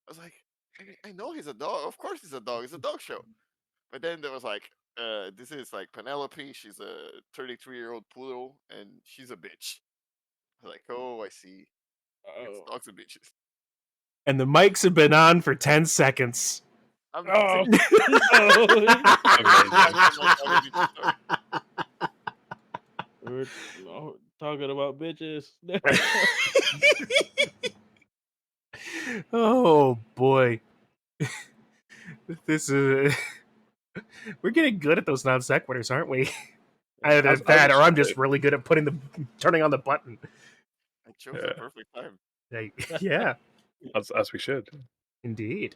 I was like, I know he's a dog. Of course he's a dog. It's a dog show. But then there was like, this is like Penelope. She's a 33-year-old poodle, and she's a bitch. I was like, oh, I see. It's Oh. dogs and bitches. And the mics have been on for 10 seconds. I'm Oh, amazing. We're talking about bitches. Oh boy. This is we're getting good at those non sequiturs, aren't we? Either As that, we or I'm should just do. really good at turning on the button. I chose the perfect time. Yeah, As we should. indeed.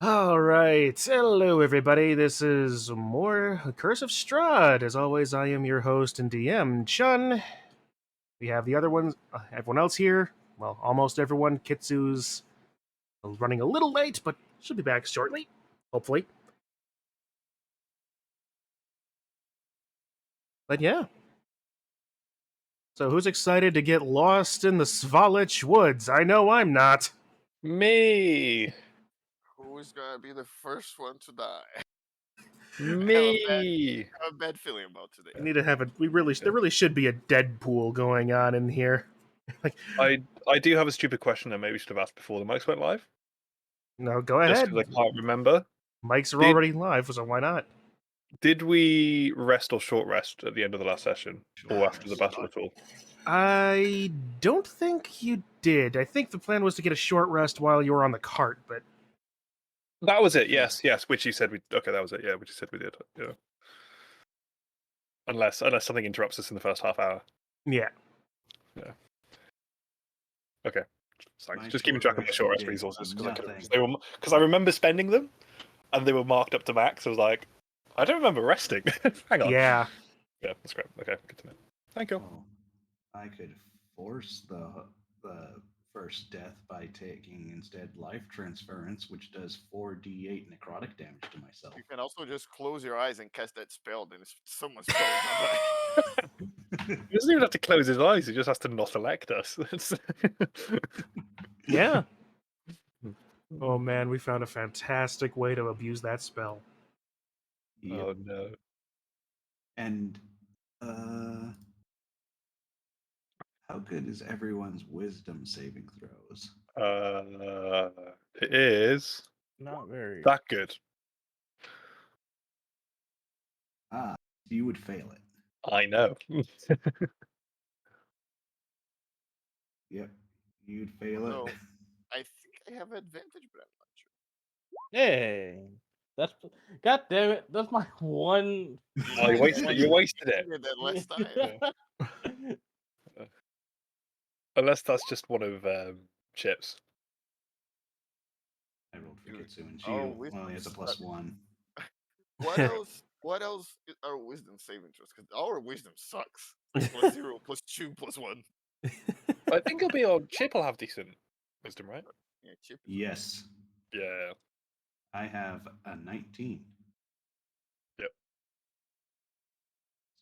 All right, hello everybody. This is more Curse of Strahd. As always, I am your host and DM, Chun. We have the other ones, everyone else here. Well, almost everyone. Kitsu's running a little late, but she'll be back shortly, hopefully. But yeah. So who's excited to get lost in the Svalich woods? I know I'm not. Me. Who is gonna be the first one to die? Me. I have a bad feeling about today. We need to have there really should be a Deadpool going on in here. I do have a stupid question that maybe we should have asked before the mics went live. No, go Just ahead. because I can't remember. Mics are already live, so why not? Did we rest or short rest at the end of the last session? Or after the battle at all? I don't think you did. I think the plan was to get a short rest while you were on the cart, but That was it, yes, which you said we... Okay, that was it, yeah, which you said we did, yeah. Unless something interrupts us in the first half hour. yeah. Okay. Thanks. My Just keeping track of my short rest did resources, nothing. because I remember spending them, and they were marked up to max. I was like, I don't remember resting. Hang on. Yeah. Yeah, that's great. Okay, good to know. Thank you. Oh, I could force the first death by taking instead life transference, which does 4d8 necrotic damage to myself. You can also just close your eyes and cast that spell, then it's so much better. He doesn't even have to close his eyes, he just has to not elect us. Yeah. Oh man, we found a fantastic way to abuse that spell. Yep. Oh no. And how good is everyone's wisdom saving throws? It is Not very. that good. You would fail it. I know. Yep, you'd fail No, it. I think I have advantage, but I'm not sure. Hey, that's God damn it. That's my one. Oh, you wasted it. You wasted it. I did that last time. Unless that's just one of Chip's. I rolled for Kitsu and she only has a +1. What else? What else are wisdom saving throws? Because our wisdom sucks. +0, +2, +1. I think it'll be on Chip will have decent wisdom, right? Yeah, Chip. Yes, Yeah. I have a 19. Yep.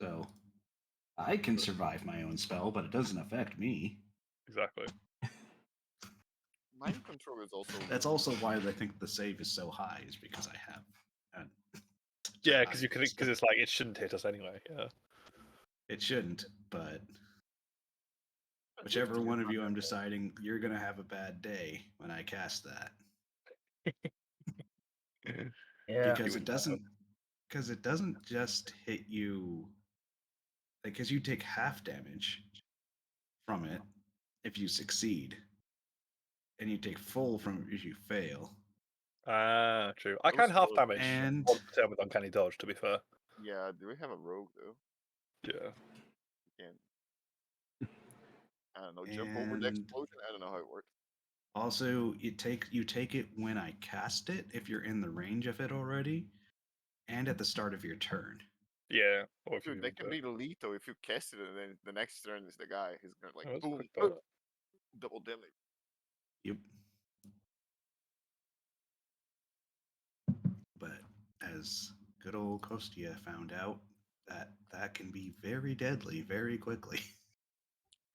So I can survive my own spell, but it doesn't affect me. Exactly. Mind control is also. That's also why I think the save is so high, is because I have. Yeah, because it's like it shouldn't hit us anyway. Yeah. It shouldn't, but whichever one of you I'm deciding, you're gonna have a bad day when I cast that. Yeah. Because it doesn't just hit you, because you take half damage from it if you succeed, and you take full from it if you fail. Ah, true. I can half damage And 1% with uncanny dodge. To be fair. Yeah, do we have a rogue though? Yeah. You can. I don't know. Jump over the explosion. I don't know how it works. Also, you take it when I cast it if you're in the range of it already, and at the start of your turn. Yeah. Or if Dude, that can be lethal if you cast it and then the next turn is the guy who's gonna like boom, double damage. Yep. But as good old Kostia found out, that can be very deadly very quickly.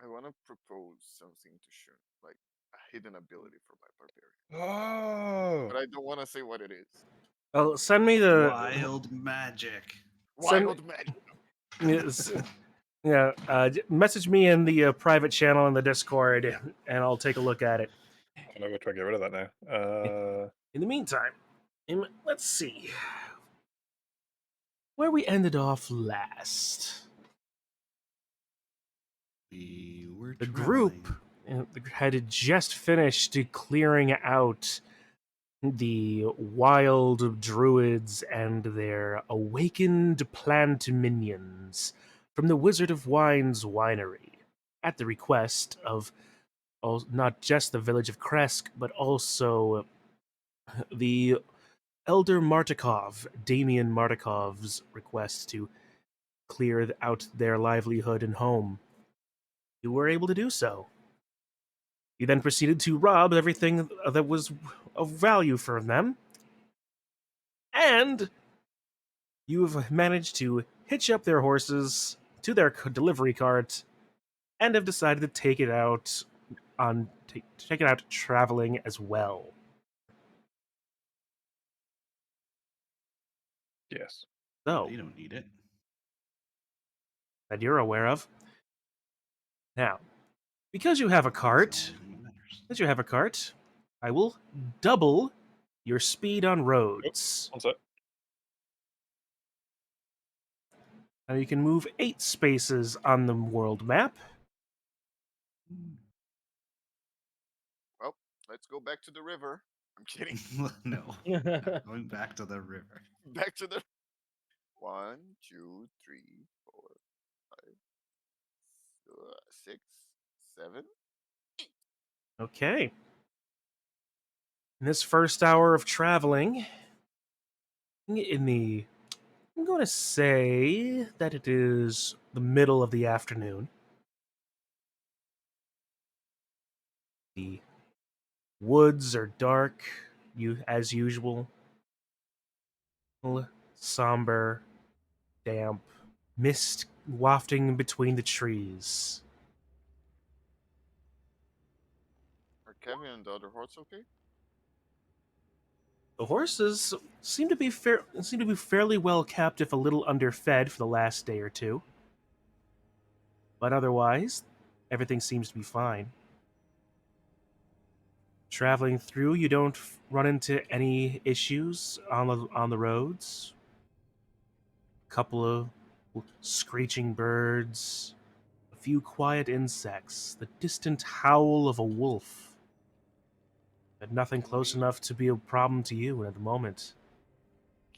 I want to propose something to Shun, like a hidden ability for my barbarian, Oh, but I don't want to say what it is. Oh, send me the Wild magic. Send- Wild magic. yes, yeah. Message me in the private channel in the Discord, and I'll take a look at it. I'm gonna try and get rid of that now. In the meantime, let's see where we ended off last. We were The traveling. group had just finished clearing out the wild druids and their awakened plant minions from the Wizard of Wine's winery, at the request of not just the village of Kresk, but also the Elder Martikov, Damian Martikov's request to clear out their livelihood and home. You were able to do so. You then proceeded to rob everything that was of value for them, and you have managed to hitch up their horses to their delivery cart, and have decided to take it out traveling as well. Yes. So, You don't need it. that you're aware of. Now, because you have a cart, That's the only thing that matters. I will double your speed on roads. One sec. Now you can move 8 spaces on the world map. Well, let's go back to the river. I'm kidding. No, not going back to the river. Back to the 1, 2, 3, 4, 5, 6, 7. Okay. In this first hour of traveling, I'm going to say that it is the middle of the afternoon. The woods are dark, as usual. Somber, damp, mist wafting between the trees. Are Kevin and the other horse okay? The horses seem to be fairly well kept, if a little underfed, for the last day or two. But otherwise, everything seems to be fine. Traveling through, you don't run into any issues on the roads. A couple of screeching birds, a few quiet insects, the distant howl of a wolf. But nothing Can close we- enough to be a problem to you at the moment.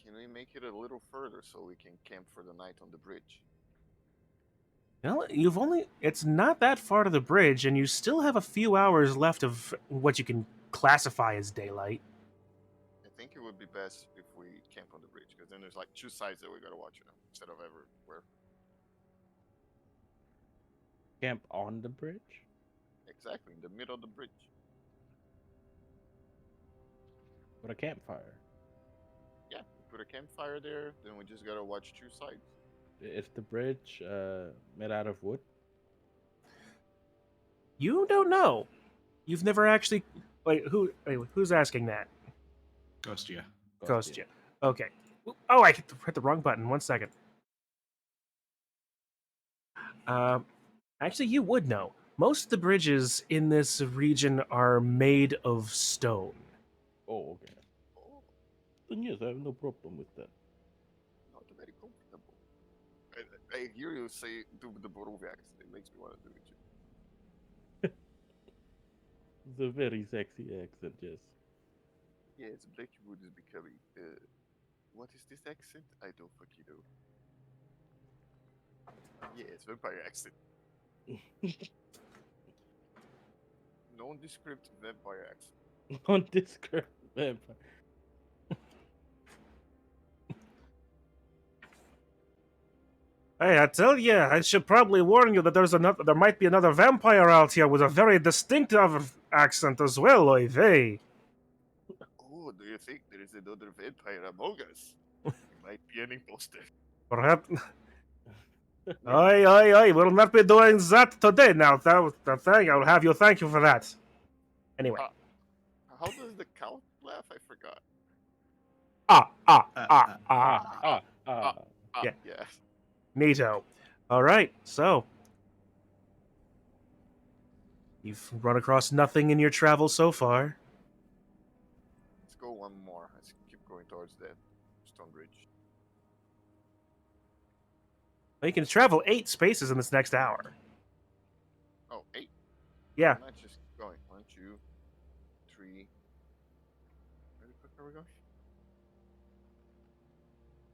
Can we make it a little further so we can camp for the night on the bridge? Well, it's not that far to the bridge, and you still have a few hours left of what you can classify as daylight. I think it would be best if we camp on the bridge, because then there's like 2 sides that we gotta watch, instead of everywhere. Camp on the bridge? Exactly, in the middle of the bridge. With a campfire. Yeah, we put a campfire there, then we just gotta watch 2 sides. Is the bridge made out of wood? You don't know. You've never actually. Who's asking that? Ghost you. Ghost you. Okay. Oh, I hit the wrong button. 1 second. Actually, you would know. Most of the bridges in this region are made of stone. Oh, okay. Oh, Then yes, I have no problem with that. not very comfortable. I hear you say do the Borovic accent. It makes me want to do it. It's a very sexy accent, yes. Yes, Blackwood is becoming. What is this accent? I don't fucking know. Yes, vampire accent. Nondescript vampire accent. Nondescript vampire. Hey, I tell you, I should probably warn you that there might be another vampire out here with a very distinctive accent as well, oy vey. Oh, do you think there is another vampire among us? He might be an imposter. Perhaps. We'll not be doing that today now. That thing, I'll have you thank you for that. Anyway. How does the cow laugh? I forgot. Yeah. Yeah. Neato. All right, so you've run across nothing in your travels so far. Let's go one more. Let's keep going towards that stone bridge. You can travel 8 spaces in this next hour. Oh, 8. Yeah. Why not just keep going? 1, 2, 3. Where the fuck are we going?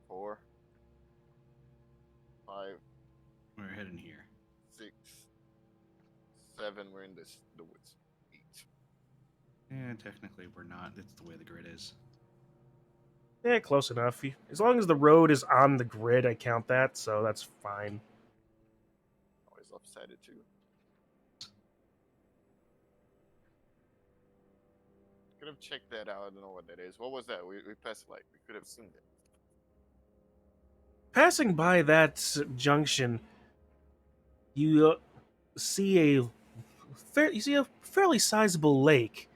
4, 5, We're heading here. 6, 7. We're in the woods. 8. Yeah, technically we're not. It's the way the grid is. Yeah, close enough. As long as the road is on the grid, I count that, so that's fine. Always lopsided too. Could have checked that out. I don't know what that is. What was that? We passed like we could have seen that. Passing by that junction, you see a fairly sizable lake,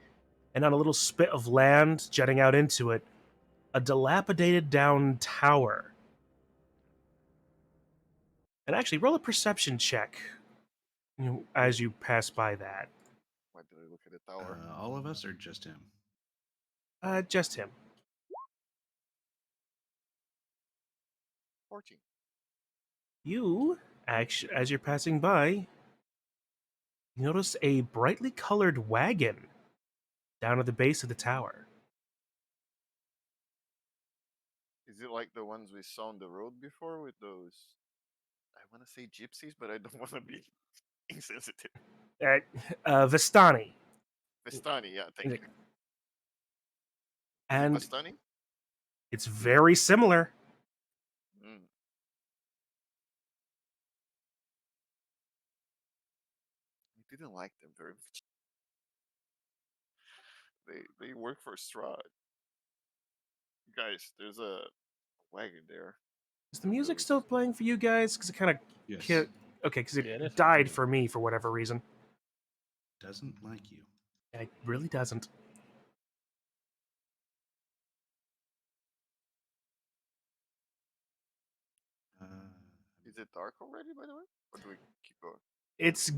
and on a little spit of land jutting out into it, a dilapidated down tower. And actually, roll a perception check as you pass by that. Why did I look at the tower? All of us or just him? Just him. 14. You, actually, as you're passing by, you notice a brightly colored wagon down at the base of the tower. Is it like the ones we saw on the road before with those? I want to say gypsies, but I don't want to be insensitive. Vistani. Vistani, yeah, thank you. Is it And Vistani? it's very similar. Mm. I didn't like them very much. They work for Strahd. Guys, there's a wagon there. Is the music still playing for you guys? Because it kind of Yes. okay, because it Yeah, that's died fine. for me for whatever reason. Doesn't like you. It really doesn't. Uh, Is it dark already, by the way? Or do we keep going? It's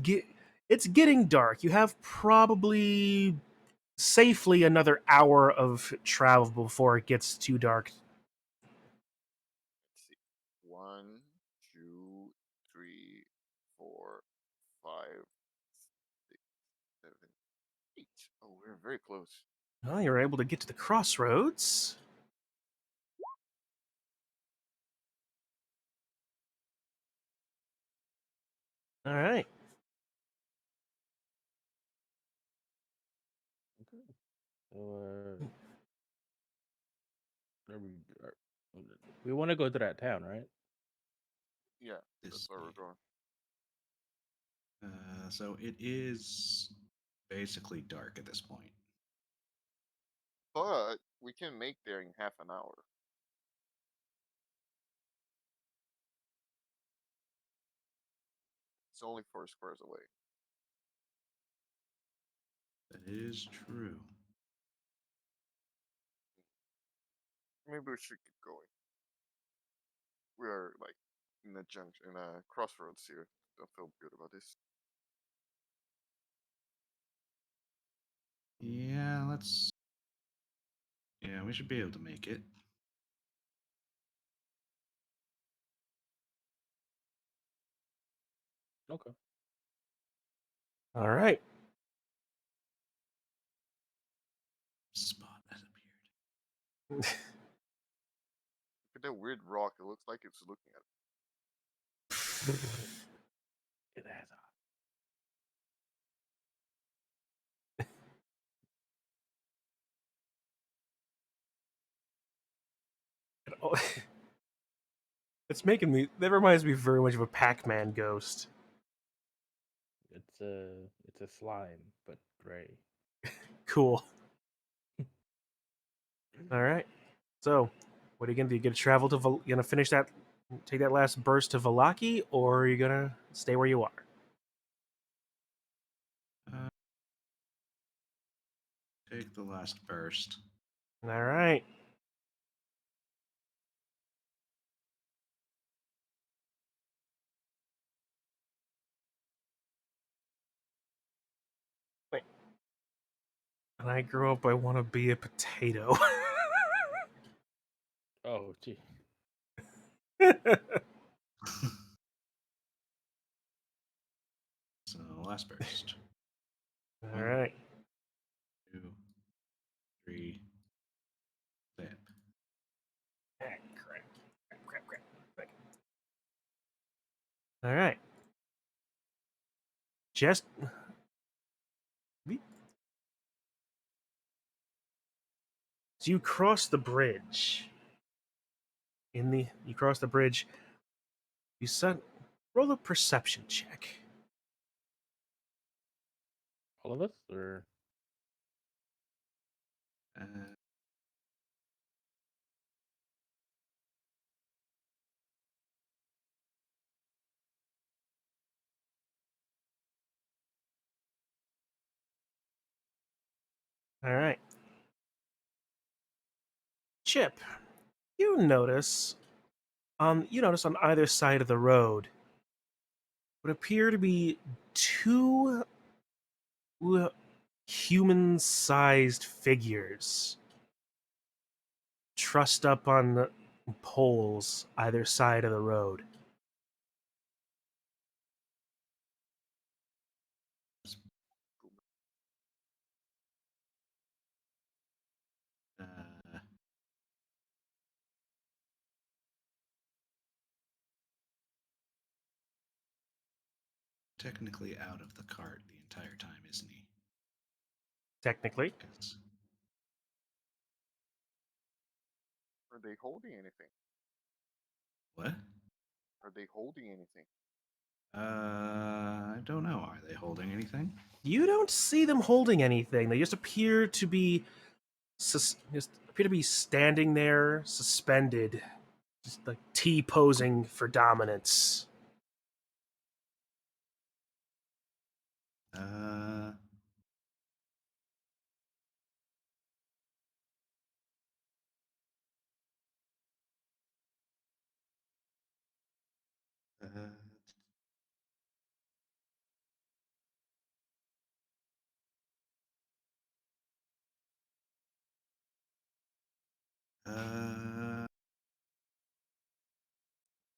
getting dark. You have probably safely another hour of travel before it gets too dark. Let's see. 1, 2, 3, 4, 5, 6, 7, 8. Oh, we're very close. Well, you're able to get to the crossroads. All right. So, there we want to go to that town, right? Yeah, This that's where we're way. going. so it is basically dark at this point. But we can make there in half an hour. It's only 4 squares away. That is true. Maybe we should keep going. We are like in a junction, in a crossroads here. Don't feel good about this. Yeah, let's. Yeah, we should be able to make it. Okay. All right. Spot has appeared. Look at that weird rock. It looks like it's looking at us. It has It's making me. That reminds me very much of a Pac-Man ghost. it's a slime, but gray. Cool. All right. So, what are you gonna do? You gonna travel to? You gonna finish that? Take that last burst to Valaki, or are you gonna stay where you are? Take the last burst. All right. Wait. When I grow up, I want to be a potato. Oh, gee. So last burst. All right. 2, 3, zap. Crap. All right. Just so you cross the bridge. You cross the bridge. You roll a perception check. All of us, or Uh, All right. Chip, you notice on either side of the road would appear to be two human-sized figures trussed up on poles either side of the road. uh, technically out of the cart the entire time, isn't he? Technically, 'Cause- Are they holding anything? what? Are they holding anything? I don't know. Are they holding anything? you don't see them holding anything. They just appear to be standing there, suspended, just like T posing for dominance. Uh, uh, uh,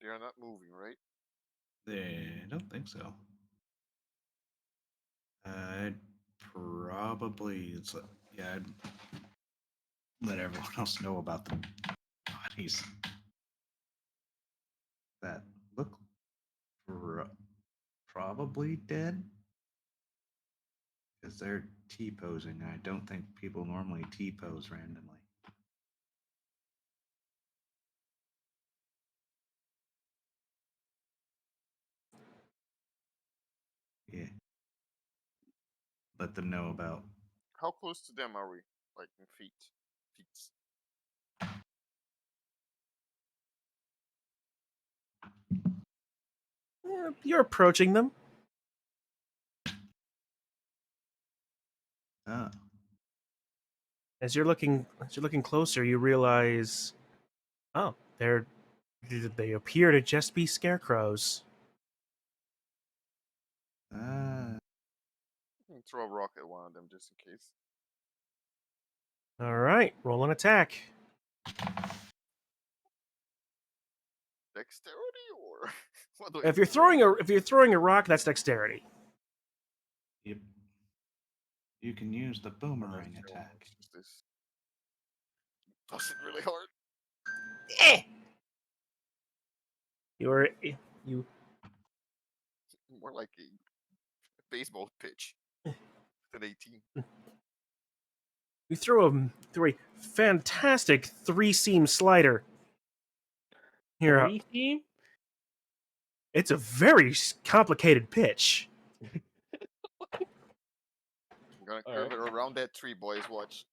They are not moving, right? I don't think so. I'd probably yeah, I'd let everyone else know about the bodies that look probably dead because they're T posing. I don't think people normally T pose randomly. Yeah. Let them know about. How close to them are we? Like in feet? Feet. You're approaching them. Oh. As you're looking closer, you realize, oh, they appear to just be scarecrows. Throw a rock at one of them just in case. All right, roll an attack. Dexterity or what do I If you're do? throwing a rock, that's dexterity. Yep. You can use the boomerang Let's attack. use this. Toss it really hard. You're you More like a baseball pitch than 18. you throw a fantastic 3-seam slider. Here, 3 team? it's a very complicated pitch. I'm gonna All curve right. it around that tree, boys. Watch.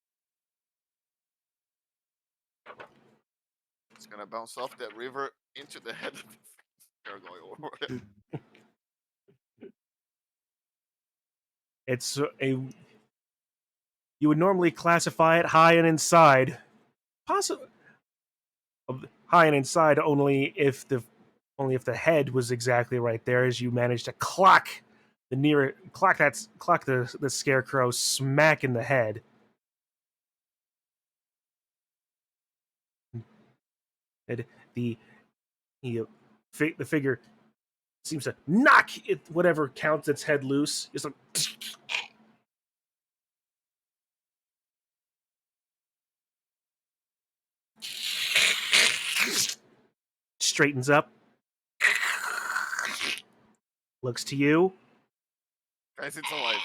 It's gonna bounce off that river into the head of the gargoyle or whatever. It's you would normally classify it high and inside. Possibly high and inside only if the head was exactly right there, as you managed to clock the scarecrow smack in the head. And the figure seems to knock whatever counts its head loose. Just like straightens up, looks to you. Guys, it's alive.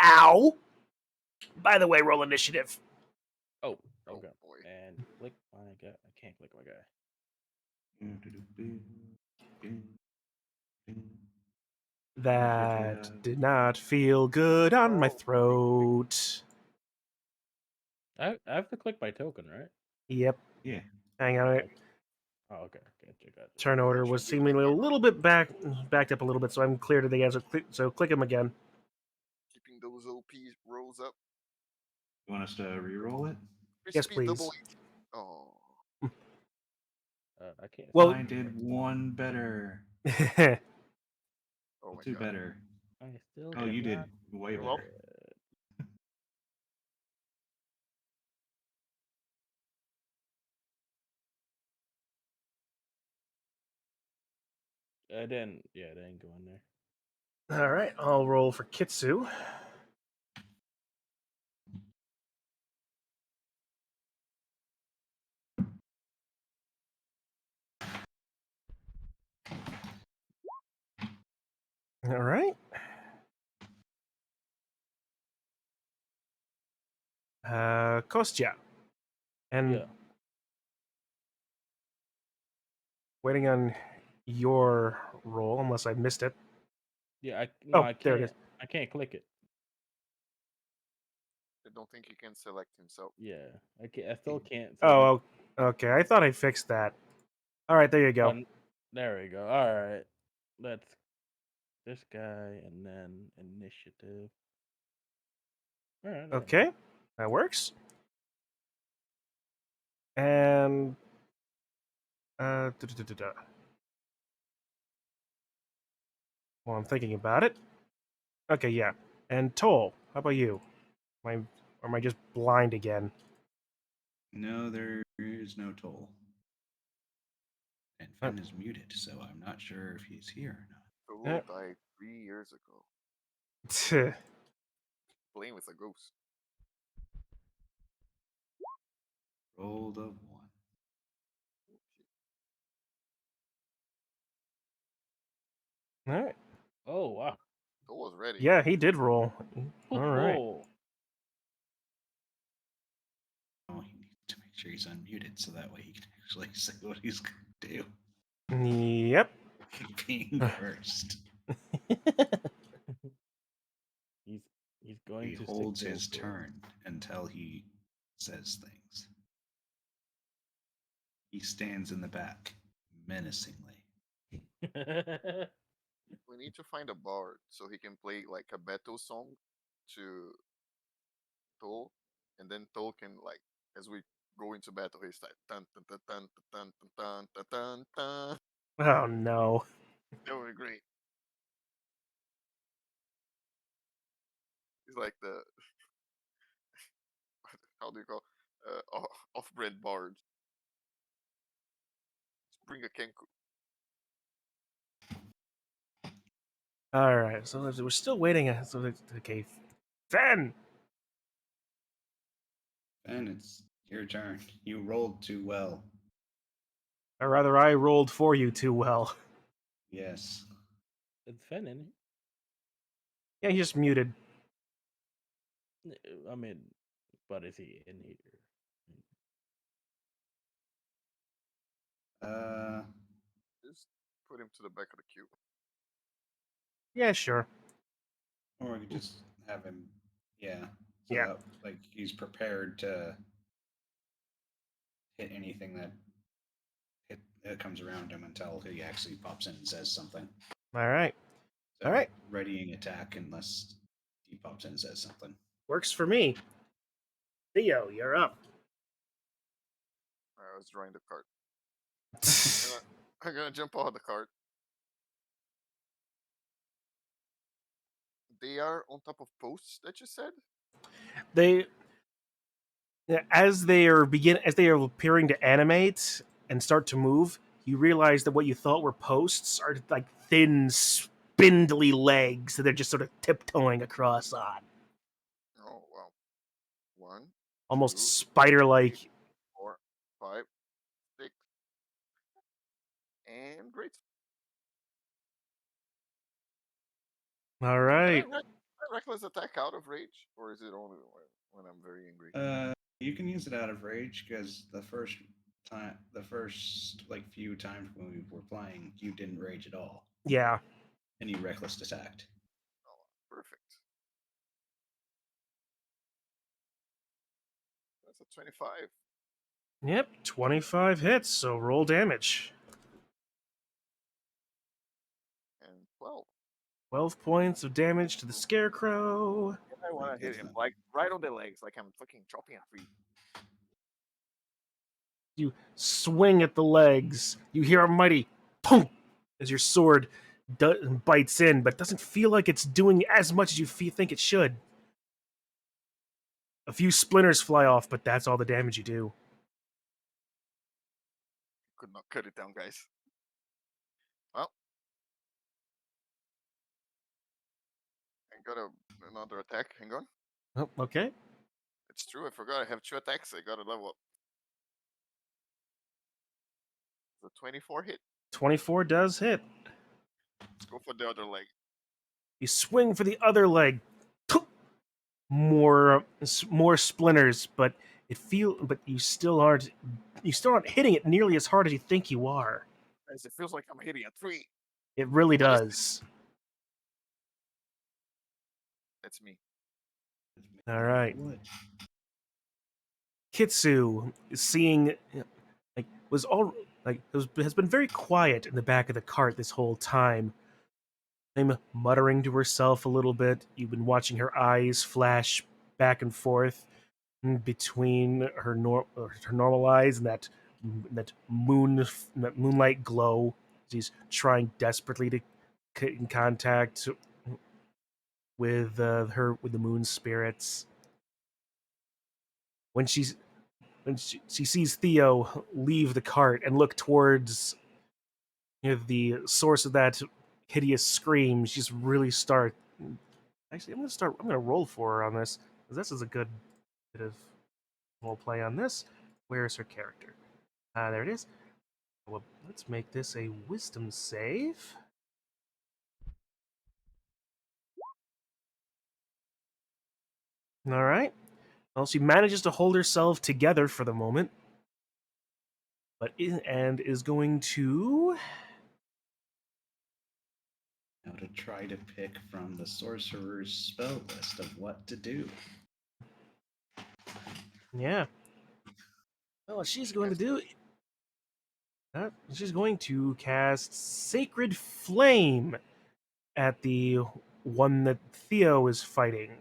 Ow! By the way, roll initiative. Oh, Oh, okay. boy. And click my guy. I can't click my guy. That did not feel good on my Oh. throat. I have to click my token, right? Yep. Yeah. Hang on. Oh, okay. Gotcha. Turn order was seemingly a little bit backed up a little bit, so I'm clear to the answer. So click him again. Keeping those OP rolls up. You want us to re-roll it? Yes, Crispy please. double H. Oh. I can't. Well- I did one better. Oh my Two god. better. I still. Oh, you did cannot way You're better. welcome. I didn't. Yeah, I didn't go in there. All right, I'll roll for Kitsu. All right. Kostya. And Yeah. waiting on your roll, unless I missed it. Yeah. I Oh, I can't. there it is. I can't click it. I don't think he can select himself. Yeah. I can't. I still can't. Oh, okay. I thought I fixed that. All right, there you go. There we go. All right. Let's this guy and then initiative. All right. there. Okay, that works. And well, I'm thinking about it. Okay, yeah. And Toll, how about you? Or am I just blind again? No, there is no toll. And FenN is muted, so I'm not sure if he's here or not. Solo Yep. died 3 years ago. Playing with a ghost. Rolled a 1. All right. Oh wow. Soul was ready. Yeah, he did roll. All right. Oh. Oh, he needs to make sure he's unmuted so that way he can actually say what he's going to do. Yep. Being cursed. He's going He to holds stick his those turn until he says things. He stands in the back, menacingly. doors. We need to find a bard so he can play like a battle song to Toll, and then Toll can like as we go into battle, he's like dun dun dun dun dun dun dun dun dun. Oh no. That would be great. He's like the how do you call off-brand bard. Let's bring a Kenku. All right. So we're still waiting. Okay. FenN. And it's your turn. You rolled too well. Or rather, I rolled for you too well. Yes. It's FenN, isn't Yeah, he's just muted. it? I mean, but is he in here? Just put him to the back of the queue. Yeah, sure. Or we could just have him, yeah. So Yeah. that, like, he's prepared to hit anything that comes around him until he actually pops in and says something. All right. So, All right. readying attack unless he pops in and says something. Works for me. Theo, you're up. I was drawing the card. I'm gonna jump out of the card. They are on top of posts that you said. They, as they are appearing to animate and start to move, you realize that what you thought were posts are like thin, spindly legs that they're just sort of tiptoeing across on, Oh wow. 1, almost 2, spider-like. 3, 4, 5, 6, and great. All Can right. I reckless attack out of rage, or is it only when I'm very angry? You can use it out of rage because the first like few times when we were playing, you didn't rage at all, Yeah. and you reckless attacked. Oh, perfect. That's a 25 Yep. 25 hits. So roll damage. and 12. 12 points of damage to the scarecrow. And I want to hit That's him not- like right on the legs, like I'm fucking chopping a tree. You swing at the legs. You hear a mighty punk as your sword bites in, but doesn't feel like it's doing as much as you think it should. A few splinters fly off, but that's all the damage you do. Could not cut it down, guys. Well, I got another attack. Hang on. Oh, okay. It's true. I forgot. I have 2 attacks. I got to level up. The 24 hit. 24 does hit. Let's go for the other leg. You swing for the other leg. More splinters, but but you still aren't hitting it nearly as hard as you think you are. Guys, it feels like I'm hitting a tree. It really What is does. That's me. All right. Wood. Kitsu is seeing has been very quiet in the back of the cart this whole time. I'm muttering to herself a little bit. You've been watching her eyes flash back and forth between her normal eyes and that moonlight glow. She's trying desperately to get in contact with with the moon spirits. When she sees Theo leave the cart and look towards the source of that hideous scream, she just really start. Actually, I'm gonna roll for her on this because this is a good bit of role play on this. Where is her character? There it is. Well, let's make this a wisdom save. All right. Well, she manages to hold herself together for the moment, and is going to. Now to try to pick from the sorcerer's spell list of what to do. Yeah. Well, she's going to do. She's going to cast Sacred Flame at the one that Theo is fighting.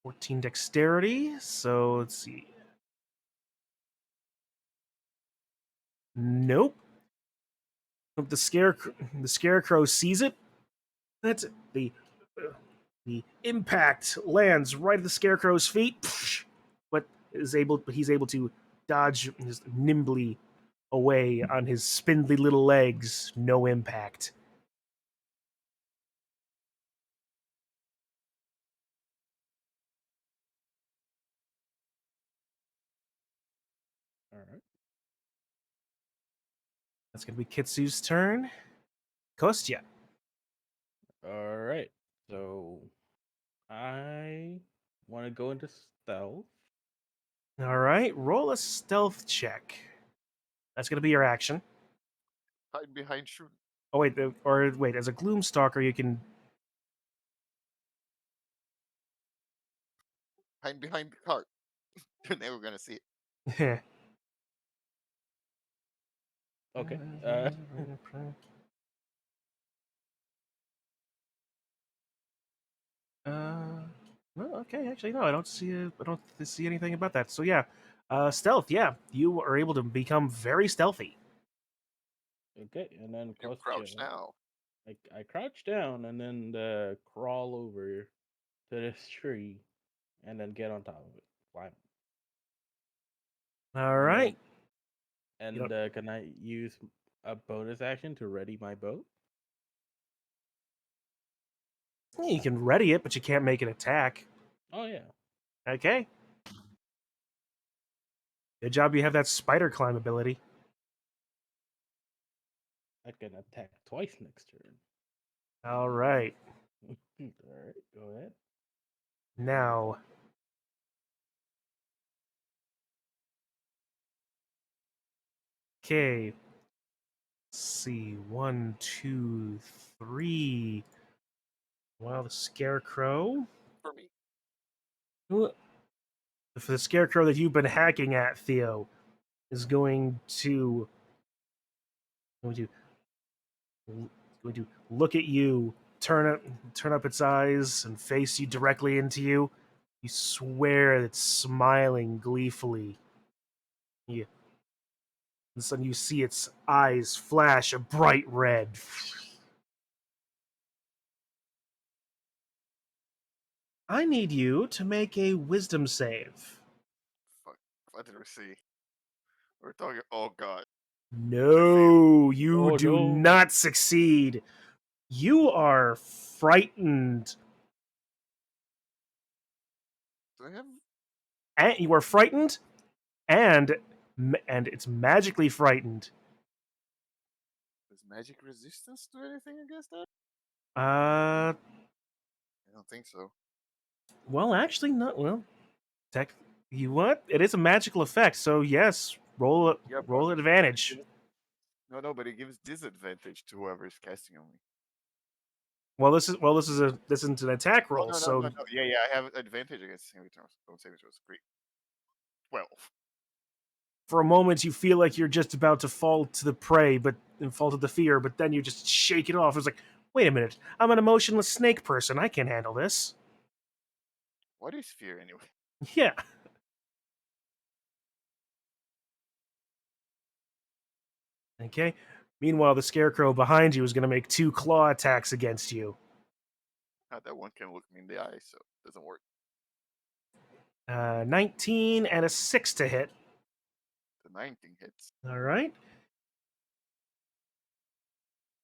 14 dexterity, so let's see. Nope. The scarecrow sees it. That's it. The impact lands right at the scarecrow's feet, but he's able to dodge just nimbly away on his spindly little legs. No impact. All right. That's gonna be Kitsu's turn. Kostya. All right. So I want to go into stealth. All right, roll a stealth check. That's gonna be your action. Hide behind shoot. Oh wait, as a Gloomstalker, you can. Hide behind the cart. You're never gonna see it. Okay. Well, okay. Actually, no, I don't see. I don't see anything about that. So yeah, stealth. Yeah, you are able to become very stealthy. Okay, and then You posture. crouch now. I crouch down and then crawl over to this tree, and then get on top of it. Climb. All And right. then, can I use a bonus action to ready my bow? Yeah, you can ready it, but you can't make an attack. Oh yeah. Okay. Good job. You have that spider climb ability. I can attack twice next turn. All right. All right, go ahead. Now, okay. Let's see. 1, 2, 3. Well, the scarecrow. For me. For the scarecrow that you've been hacking at, Theo, is going to going to look at you, turn up its eyes, and face you directly into you. You swear it's smiling gleefully. You, all of a sudden, you see its eyes flash a bright red. I need you to make a wisdom save. Fuck. What did we see? We're talking. Oh god. No, you Oh, do no. not succeed. You are frightened. Do I have? And you are frightened, and it's magically frightened. Does magic resistance do anything against that? Uh, I don't think so. well, actually, not well. Tech, you what? It is a magical effect, so yes, Yeah, roll advantage. No, but it gives disadvantage to whoever is casting on me. Well, this isn't an attack roll, so No. Yeah, I have advantage against saving throws. Don't saving throws. Great. 12. for a moment you feel like you're just about to fall to the prey, and fall to the fear, but then you just shake it off. It's like, wait a minute, I'm an emotionless snake person. I can handle this. What is fear anyway? Yeah. Okay. Meanwhile, the scarecrow behind you is going to make 2 claw attacks against you. That one can look me in the eye, so it doesn't work. 19 and a 6 to hit. The 19 hits. All right.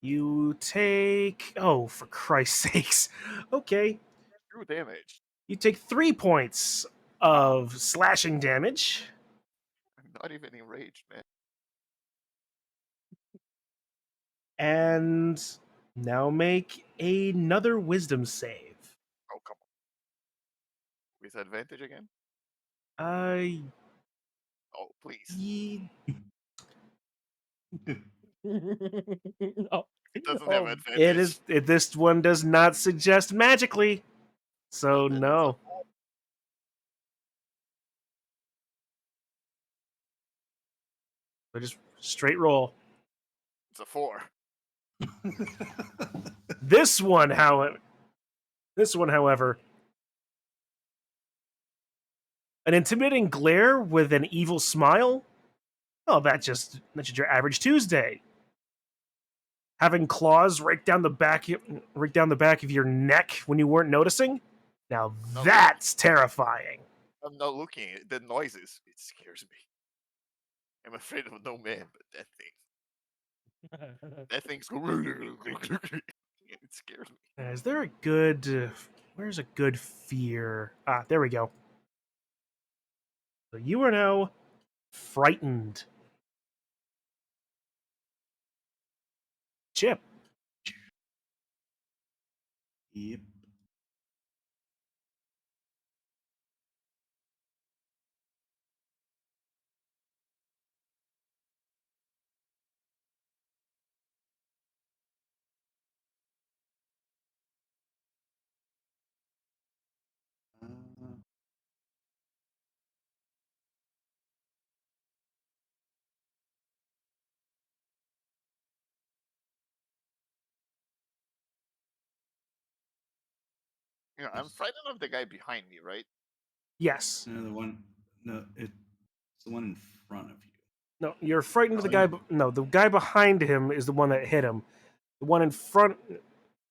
You take. Oh, for Christ's sakes. Okay. True damage. You take 3 points of slashing damage. I'm not even enraged, man. And now make another wisdom save. Oh, come on. With advantage again? Uh, Oh, please. ye- No. It doesn't have Oh, advantage. this one does not suggest magically. So Then it's a no. So just straight roll. It's a 4. This one, however, an intimidating glare with an evil smile. Oh, that's just your average Tuesday. Having claws right down the back of your neck when you weren't noticing. Now No. that's terrifying. I'm not looking at the noises. It scares me. I'm afraid of no man, but that thing's it scares me. Is there a good? Where's a good fear? Ah, there we go. So you are now frightened. Chip. Yep. Yeah, I'm frightened of the guy behind me, right? Yes. No, the one. No, it's the one in front of you. No, you're frightened of the Oh, guy. yeah. No, the guy behind him is the one that hit him. The one in front.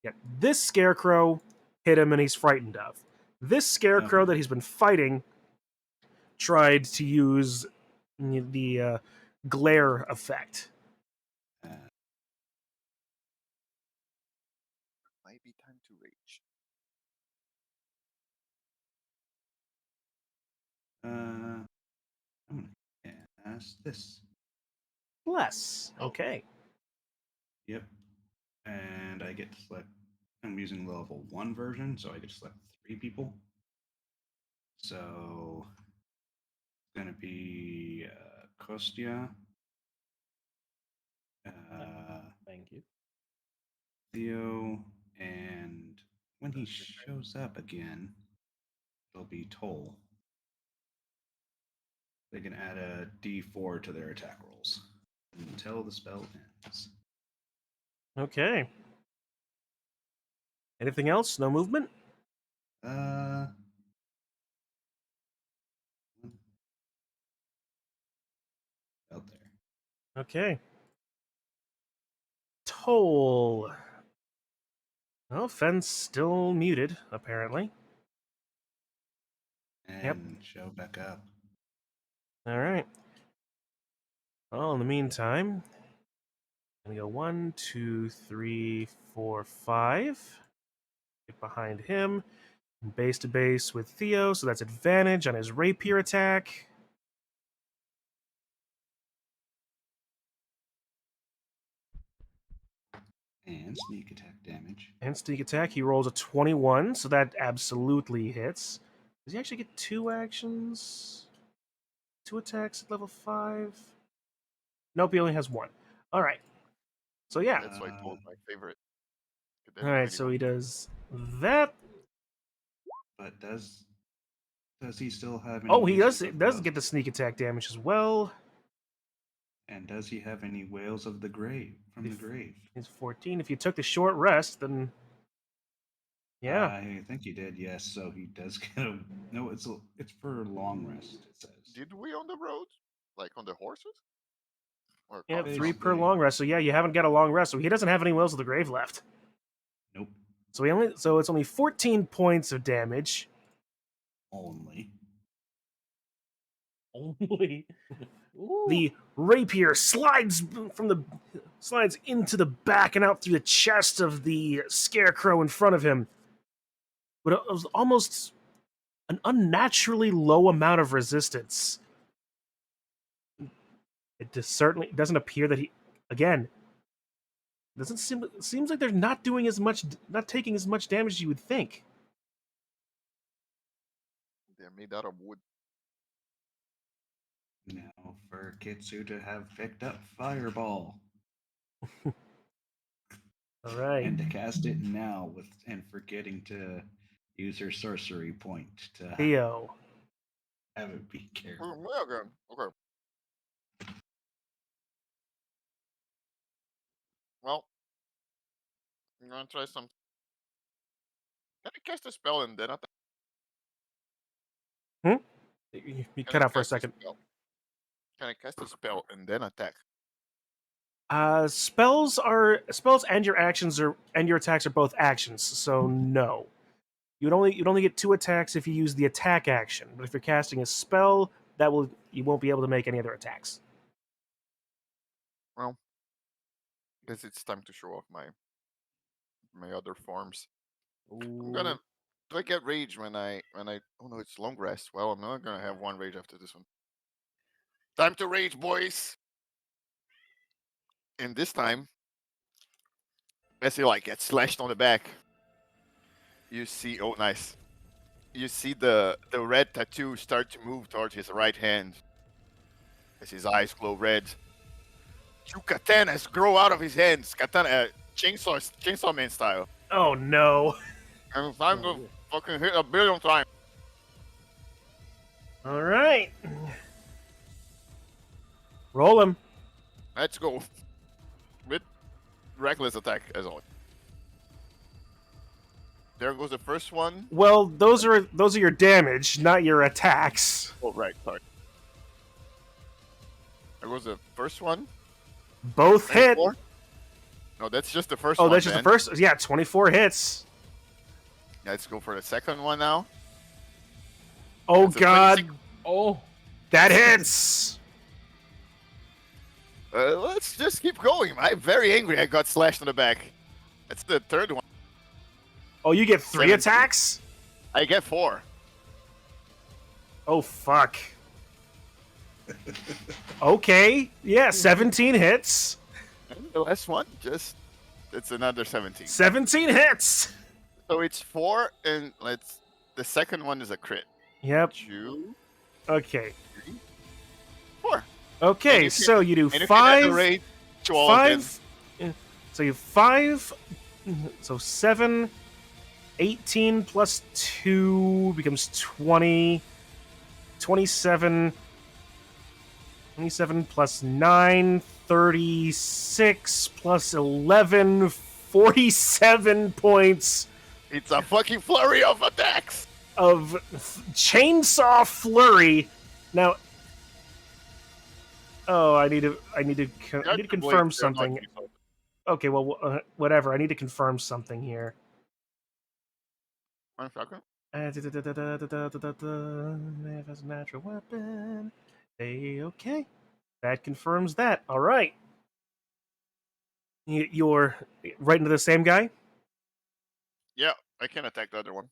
Yeah, this scarecrow hit him, and he's frightened of. This scarecrow Okay. that he's been fighting tried to use the glare effect. Uh, Might be time to rage. I'm gonna cast this. Bless. Oh. Okay. Yep. And I get to select. I'm using level 1 version, so I get to select 3 people. So it's gonna be Kostya, Thank you. Theo, and when he shows up again, it'll be Toll. They can add a D4 to their attack rolls until the spell ends. Okay. Anything else? No movement? Uh, out there. Okay. Toll. Oh, FenN's still muted, apparently. And show back up. All right. Well, in the meantime, I'm gonna go 1, 2, 3, 4, 5. Get behind him. Base to base with Theo, so that's advantage on his rapier attack. And sneak attack damage. And sneak attack, he rolls a 21, so that absolutely hits. Does he actually get 2 actions? 2 attacks at level 5? Nope, he only has 1. All right. So yeah. That's why Toll my favorite. All right, so he does that. But does he still have any Oh, he uses does of does Whales? get the sneak attack damage as well. And does he have any Whales of the Grave from the grave? He's 14. If you took the short rest, then yeah. I think he did, yes. So he does get a no. It's for long rest. It says. Did we on the road? Like on the horses? Or Yeah, carts? 3 per Basically. long rest. So yeah, you haven't got a long rest. So he doesn't have any Wells of the Grave left. Nope. So it's only 14 points of damage. Only. Only. Ooh. The rapier slides into the back and out through the chest of the scarecrow in front of him. But it was almost an unnaturally low amount of resistance. It just certainly doesn't appear that he, again, seems like they're not taking as much damage as you would think. They're made out of wood. Now for Kitsu to have picked up Fireball. All right. And to cast it now and forgetting to use her sorcery point to Theo. have it be careful. Okay. Okay. Well, I'm gonna try some. Can I cast a spell and then attack? You Can cut I out for a cast a second. spell? Can I cast a spell and then attack? Spells and your actions and your attacks are both actions, so no. You'd only get 2 attacks if you use the attack action, but if you're casting a spell, you won't be able to make any other attacks. Well, guess it's time to show off my other forms. I'm gonna. Do I get rage when I? Oh no, it's long rest. Well, I'm not gonna have 1 rage after this one. Time to rage, boys. And this time, as he like gets slashed on the back, you see. Oh, nice. You see the red tattoo start to move towards his right hand as his eyes glow red. 2 katanas grow out of his hands, chainsaw man style. Oh no! And it's time to fucking hit a billion times. All right, roll him. Let's go. With reckless attack as always. there goes the first one. Well, those are your damage, not your attacks. Oh, right. Sorry. There goes the first one. Both hit. 24? No, that's just the first Oh, one. that's just the first. Yeah, 24 hits. Let's go for the second one now. Oh That's a God, 26. Oh, that hits. Let's just keep going. I'm very angry. I got slashed in the back. That's the third one. Oh, you get 3 17. attacks? I get 4. Oh, fuck. Okay. Yeah, 17 hits. And the last one, it's another 17. 17 hits. So it's 4, and the second one is a crit. Yep. 2, Okay. 4. Okay, And you so you do And you can add the 5. rate to all of them. 5. So you have 5. So 7. 18 plus 2 becomes 20. 27. 27 plus 9. 36 plus 11. 47 points It's a fucking flurry of attacks. of chainsaw flurry. Now, oh, I need to confirm something. Okay, well, whatever. I need to confirm something here. 1 second. As a natural weapon. Okay, that confirms that. All right. You're right into the same guy. Yeah, I can attack the other one.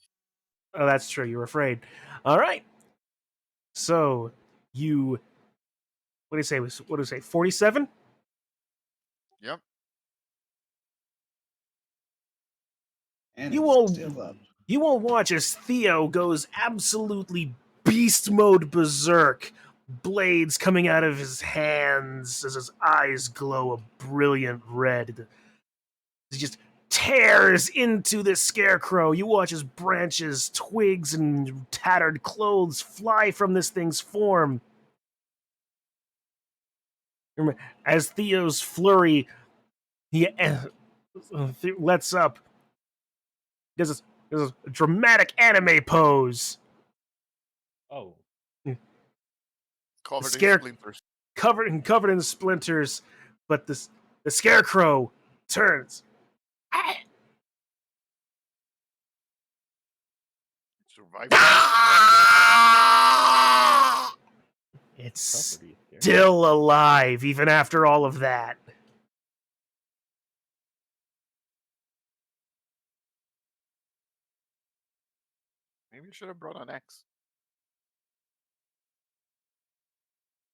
Oh, that's true. You're afraid. All right. So you, what do you say? What do you say? 47. Yep. And You it's will- still up. You will watch as Theo goes absolutely beast mode berserk. Blades coming out of his hands as his eyes glow a brilliant red. He just tears into this scarecrow. You watch as branches, twigs, and tattered clothes fly from this thing's form. Remember, as Theo's flurry, he lets up. There's a dramatic anime pose. oh. Covered in Scare- splinters. covered in splinters, but the scarecrow turns. Survive. It's Property there. still alive even after all of that. Maybe you should have brought an axe.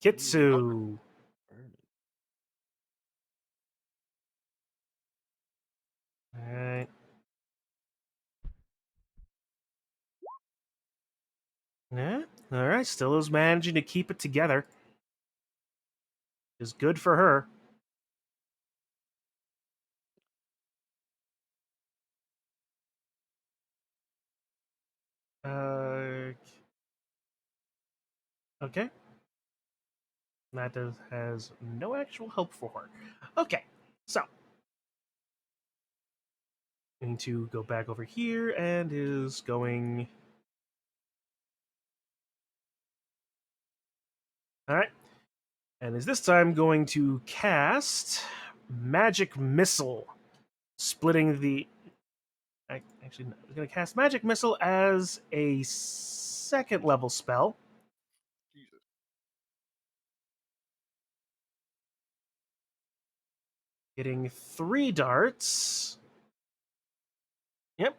Kitsu. Alright. Yeah, alright. Still is managing to keep it together. Is good for her. Okay. That has no actual help for her. Okay, so going to go back over here and is going. Alright. And is this time going to cast Magic Missile, splitting the. Actually, no, I'm going to cast Magic Missile as a second level spell. Jesus. Getting 3 darts. Yep.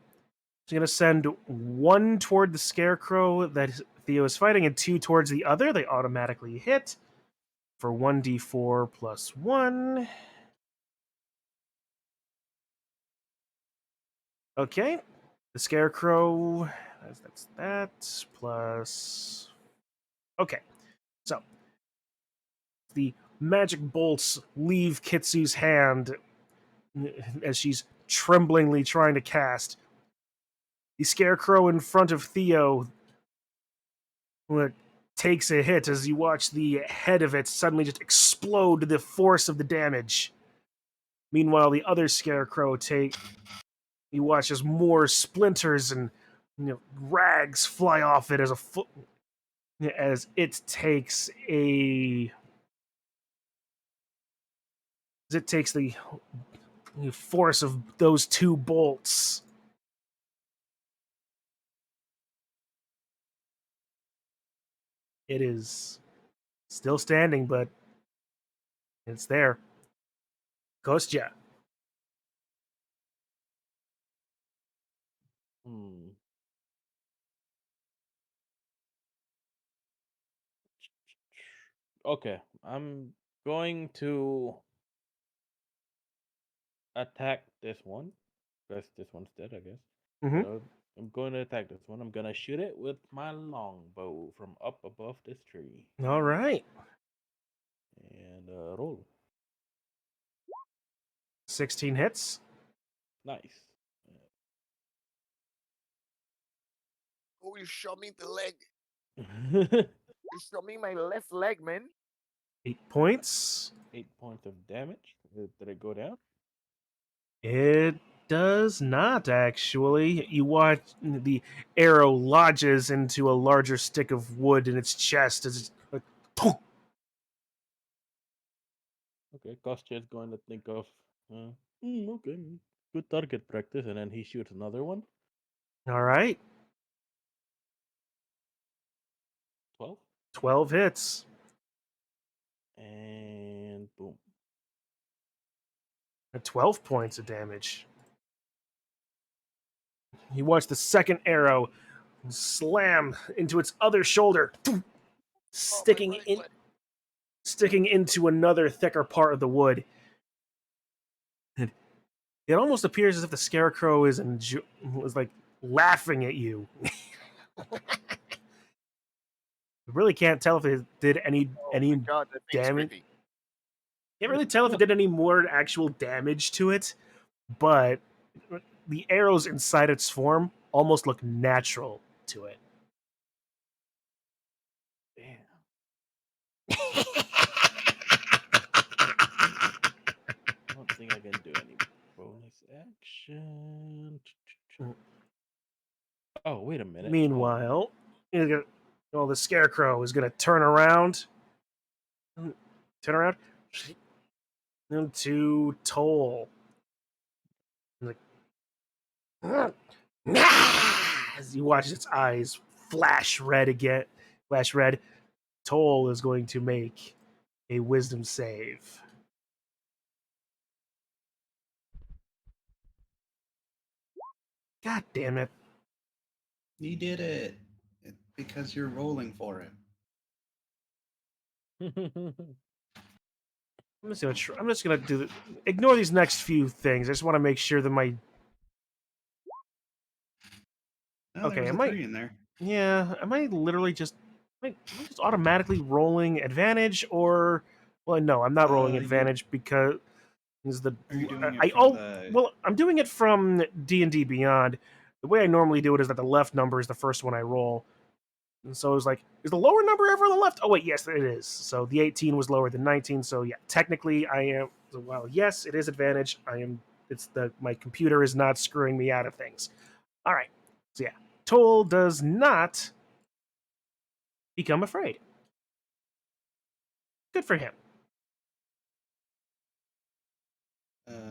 She's going to send 1 toward the scarecrow that Theo is fighting and 2 towards the other. They automatically hit for 1d4 plus 1. Okay. The scarecrow, that's that, plus... Okay. So, the magic bolts leave Kitsu's hand as she's tremblingly trying to cast. The scarecrow in front of Theo takes a hit as you watch the head of it suddenly just explode to the force of the damage. Meanwhile, the other scarecrow You watch as more splinters and rags fly off it as it takes the force of those two bolts. It is still standing, but it's there. Kostya. Hmm. Okay, I'm going to attack this one. Because this one's dead, I guess. Mm-hmm. So I'm going to attack this one. I'm going to shoot it with my longbow from up above this tree. All right. And roll. 16 hits. Nice. Oh, you shot me in the leg. Uh, You shot me in my left leg, man. 8 points. 8 points of damage. Did it go down? It does not, actually. You watch the arrow lodges into a larger stick of wood in its chest as it's like, Okay, Kostya is going to think of, okay, good target practice, and then he shoots another one. all right. 12. 12 hits. And boom. 12 points of damage. You watch the second arrow slam into its other shoulder, sticking right in, leg. sticking into another thicker part of the wood. And it almost appears as if the scarecrow is like laughing at you. You really can't tell if it did any Oh my god, that thing's damage. creepy. Can't really tell if it did any more actual damage to it, but the arrows inside its form almost look natural to it. Damn. I don't think I can do any bonus action. Oh, wait a minute. Meanwhile, the scarecrow is going to turn around to Toll. Like, as you watch its eyes flash red again, Toll is going to make a wisdom save. God damn it. You did it. Because you're rolling for it. I'm just gonna ignore these next few things. I just want to make sure that Oh, there was a 3 in there. am I literally am I just automatically rolling advantage, or well, no, I'm not rolling advantage because Are you doing it from the... well, I'm doing it from D&D Beyond. The way I normally do it is that the left number is the first one I roll. And so it was like, is the lower number ever on the left? Oh wait, yes, it is. So the 18 was lower than 19. So yeah, technically I am. Well, yes, it is advantage. My computer is not screwing me out of things. All right. So yeah, Toll does not become afraid. Good for him. Yeah.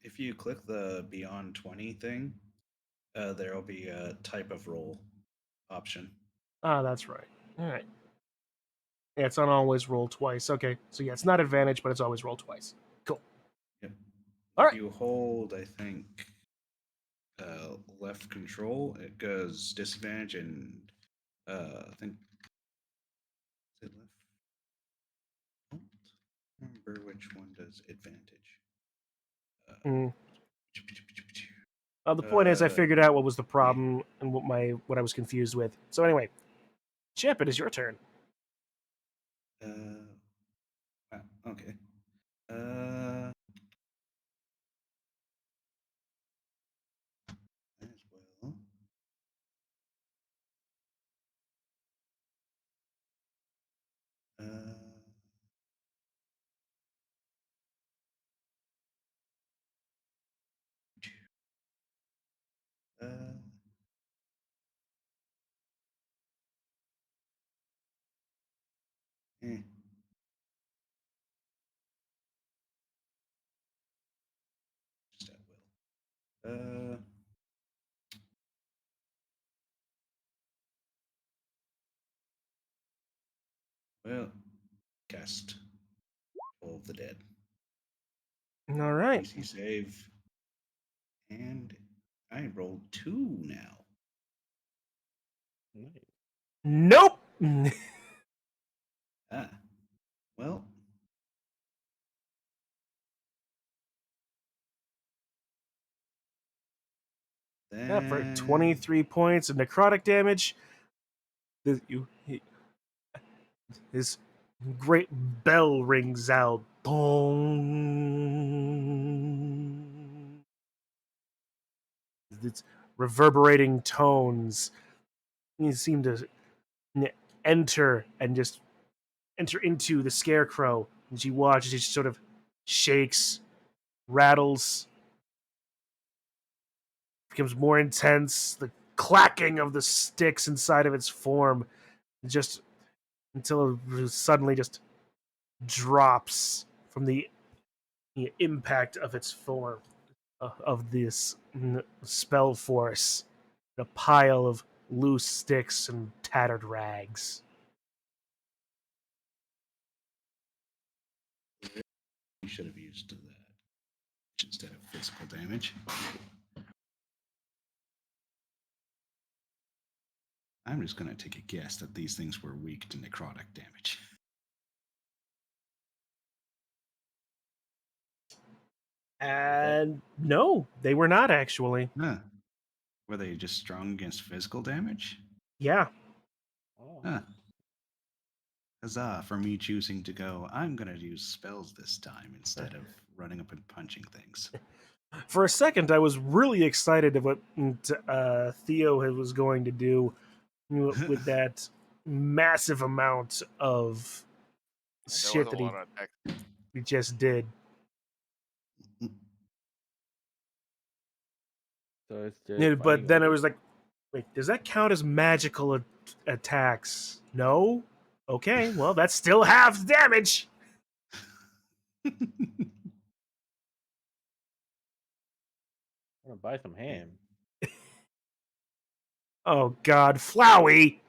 If you click the Beyond 20 thing, there'll be a type of roll option. Ah, that's right. All right. Yeah, it's on always roll twice. Okay, so yeah, it's not advantage, but it's always roll twice. Cool. Yep. All If right. you hold, I think, left control, it goes disadvantage, and I think is it left? I don't remember which one does advantage. Mm. The point is, I figured out what was the problem and what I was confused with. So anyway, Chip, it is your turn. Wow, okay. As well. Eh. Just at will. Well, cast Toll of the Dead. All right. DC save. And I rolled 2 now. Nice. Nope. Ah. Well. Yeah, for Then 23 points of necrotic damage. His great bell rings out. Dong. It's reverberating tones. You seem to enter and just enter into the scarecrow. And she watches, she sort of shakes, rattles, becomes more intense. The clacking of the sticks inside of its form, just until it suddenly just drops from the impact of its form, of this spell force. A pile of loose sticks and tattered rags. you should have used that instead of physical damage. I'm just going to take a guess that these things were weak to necrotic damage. And no, they were not actually. Huh. Were they just strong against physical damage? Yeah. Oh. Huh. Huzzah for me choosing to go, I'm going to use spells this time instead of running up and punching things. For a second, I was really excited of what Theo was going to do with that massive amount of There shit was a that lot of attacks. he just did. So it's just Yeah, but fighting then I ogres. was like, wait, does that count as magical attacks? No? Okay, well, that's still half damage. I'm gonna buy some ham. Oh, God. Flowey!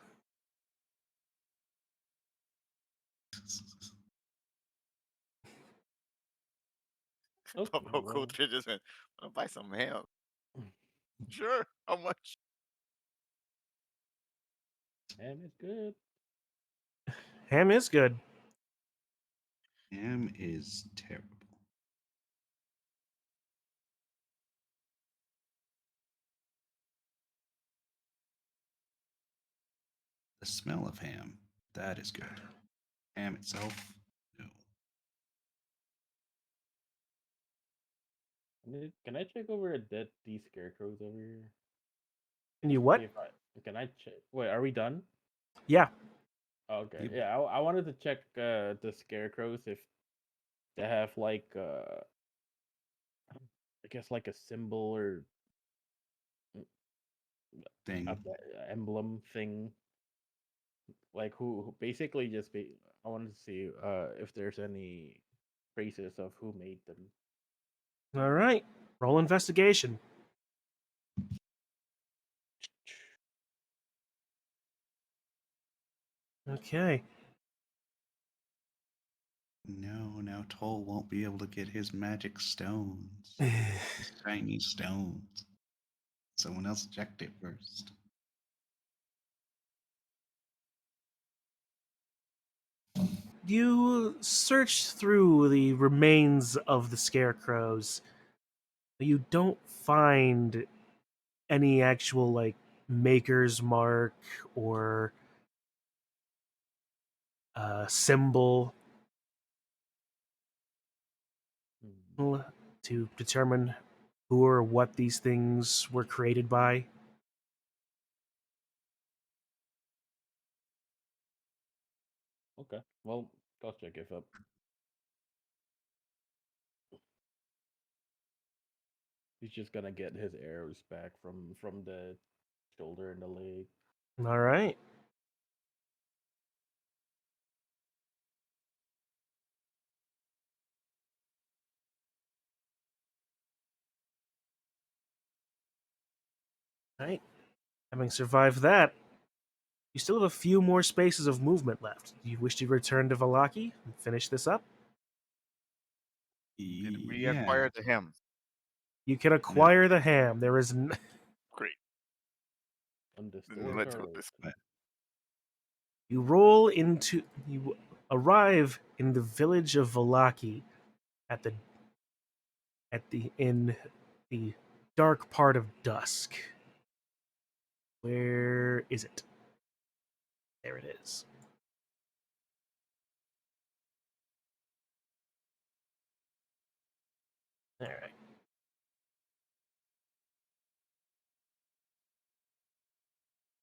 Oh, Poco just went, I'm gonna buy some ham. Sure. How much? ham is good. Ham is good. Ham is terrible. The smell of ham, that is good. Ham itself, no. Can I check over these scarecrows over here? And you See what? if can I check? Wait, are we done? Yeah. Okay. Yep. Yeah, I wanted to check the scarecrows if they have like I guess like a symbol or Thing. emblem thing. Like who basically just be. I wanted to see if there's any traces of who made them. All right. Roll investigation. Okay. No, now Toll won't be able to get his magic stones. His shiny stones. Someone else checked it first. You search through the remains of the scarecrows. You don't find any actual, like, maker's mark or symbol Hmm. to determine who or what these things were created by. Okay. Well, I'll check if up. He's just gonna get his arrows back from the shoulder and the leg. All right. Right. Having survived that, you still have a few more spaces of movement left. Do you wish to return to Vallaki and finish this up? And we Yeah. acquired the him. You can acquire the ham. There is Great. Undistorted Let's go turtle. this. you arrive in the village of Vallaki in the dark part of dusk. Where is it? There it is. All right.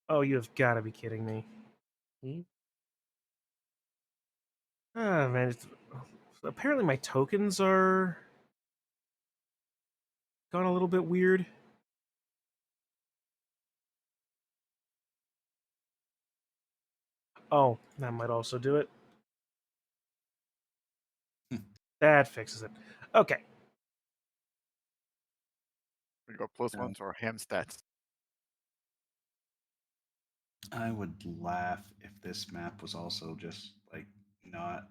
Oh, you have got to be kidding me. Hmm? Oh, man. Apparently my tokens are gone a little bit weird. Oh, that might also do it. That fixes it. Okay. We got plus No. one to our ham stats. I would laugh if this map was also just like not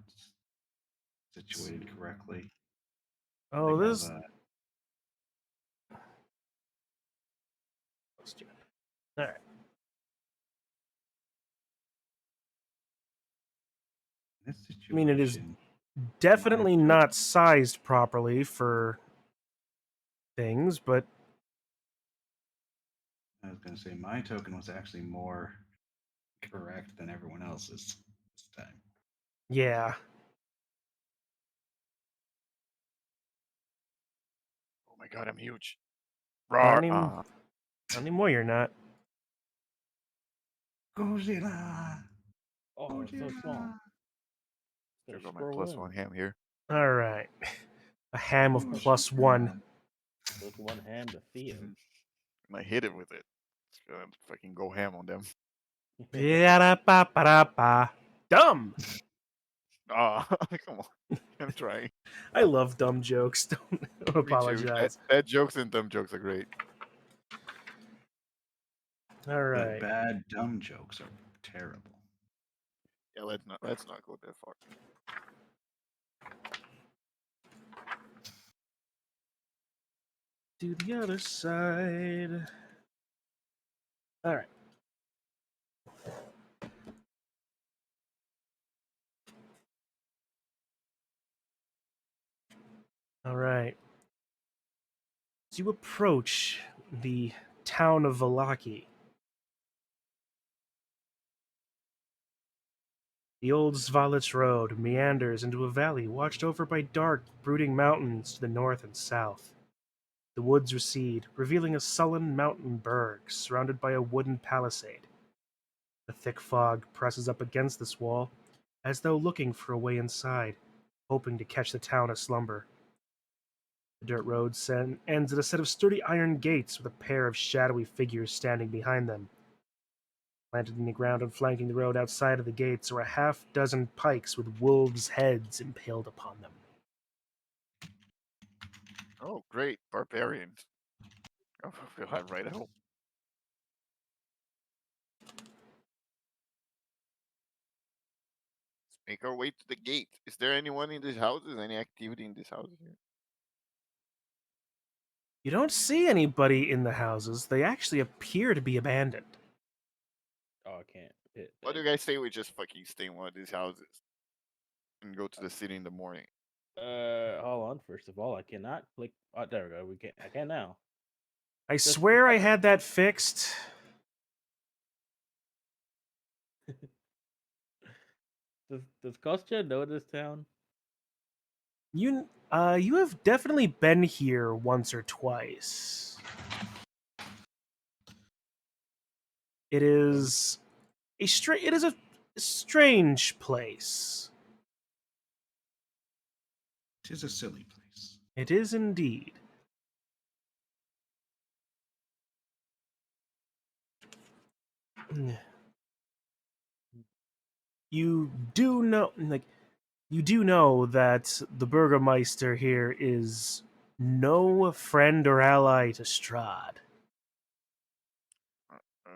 situated correctly. Oh, They have, this. All right. this I mean, it is situation, definitely my not sized properly for things, but I was going to say my token was actually more correct than everyone else's this time. yeah. Oh my god, I'm huge. Not, Rawr. not anymore, you're not. Godzilla! Oh, it's so small. Still Gotta got my scroll plus in. one ham here. All right. A ham of +1. Plus one ham to Theo. And I hit it with it. It's gonna fucking go ham on them. Ba-da-ba-ba-da-ba. Dumb! Ah, come on. I'm trying. I love dumb jokes. Don't Me too. apologize. That jokes and dumb jokes are great. All But right. bad, dumb jokes are terrible. Yeah, let's not go that far. To the other side. All right. All right. As you approach the town of Vallaki, the old Svalets Road meanders into a valley watched over by dark, brooding mountains to the north and south. The woods recede, revealing a sullen mountain berg surrounded by a wooden palisade. The thick fog presses up against this wall, as though looking for a way inside, hoping to catch the town aslumber. The dirt road ends at a set of sturdy iron gates with a pair of shadowy figures standing behind them. Planted in the ground and flanking the road outside of the gates are a half-dozen pikes with wolves' heads impaled upon them. Oh, great. Barbarians. Oh, we'll have right out. Let's make our way to the gate. Is there anyone in these houses? Any activity in these houses here? You don't see anybody in the houses. They actually appear to be abandoned. Oh, I can't hit. What do you guys say we just fucking stay in one of these houses and go to the city in the morning? Hold on. First of all, I cannot click. Oh, there we go. I can now. I Just swear I because- had that fixed. Does Kostya know this town? You have definitely been here once or twice. It is a strange place. It is a silly place. It is indeed. You do know that the Burgermeister here is no friend or ally to Strahd.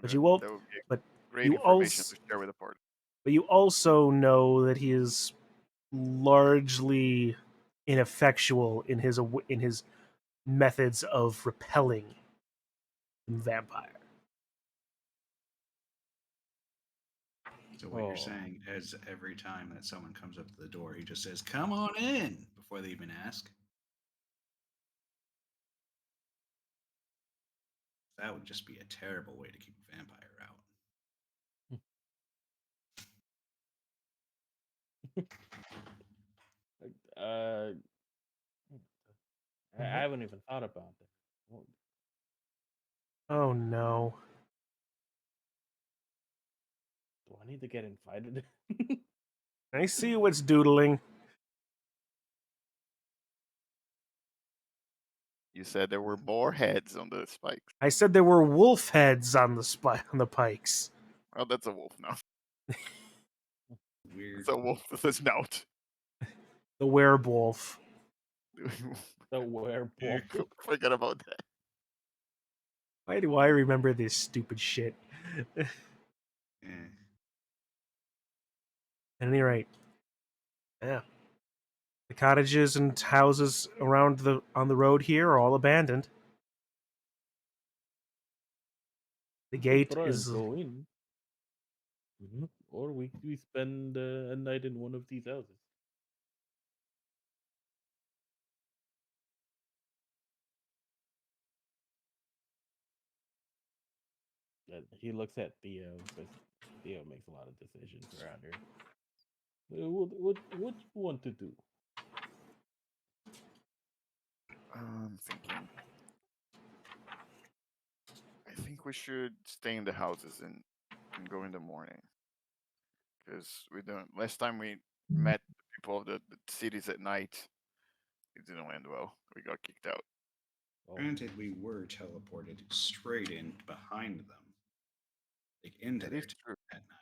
But you won't. That would be But great you information also, to share with the party. but you also know that he is largely ineffectual in his methods of repelling vampire. So what you're Oh. saying is every time that someone comes up to the door, he just says, "Come on in," before they even ask. That would just be a terrible way to keep a vampire out. Uh, I haven't even thought about that. Well, Oh no. do I need to get invited? I see what's doodling. You said there were more heads on the spikes. I said there were wolf heads on the pikes. Oh, that's a wolf now. Weird. It's a wolf with a snout. The werewolf. The werewolf. Forget about that. Why do I remember this stupid shit? At Eh. any rate, yeah. The cottages and houses around on the road here are all abandoned. The We gate try and is go in. Or we spend a night in one of these houses. He looks at Theo because Theo makes a lot of decisions around here. What you want to do? I'm thinking. I think we should stay in the houses and go in the morning. Because we don't. Last time we met the people of the cities at night, it didn't end well. We got kicked out. Oh, Granted, we were teleported straight in behind them, like into That their is true. at night.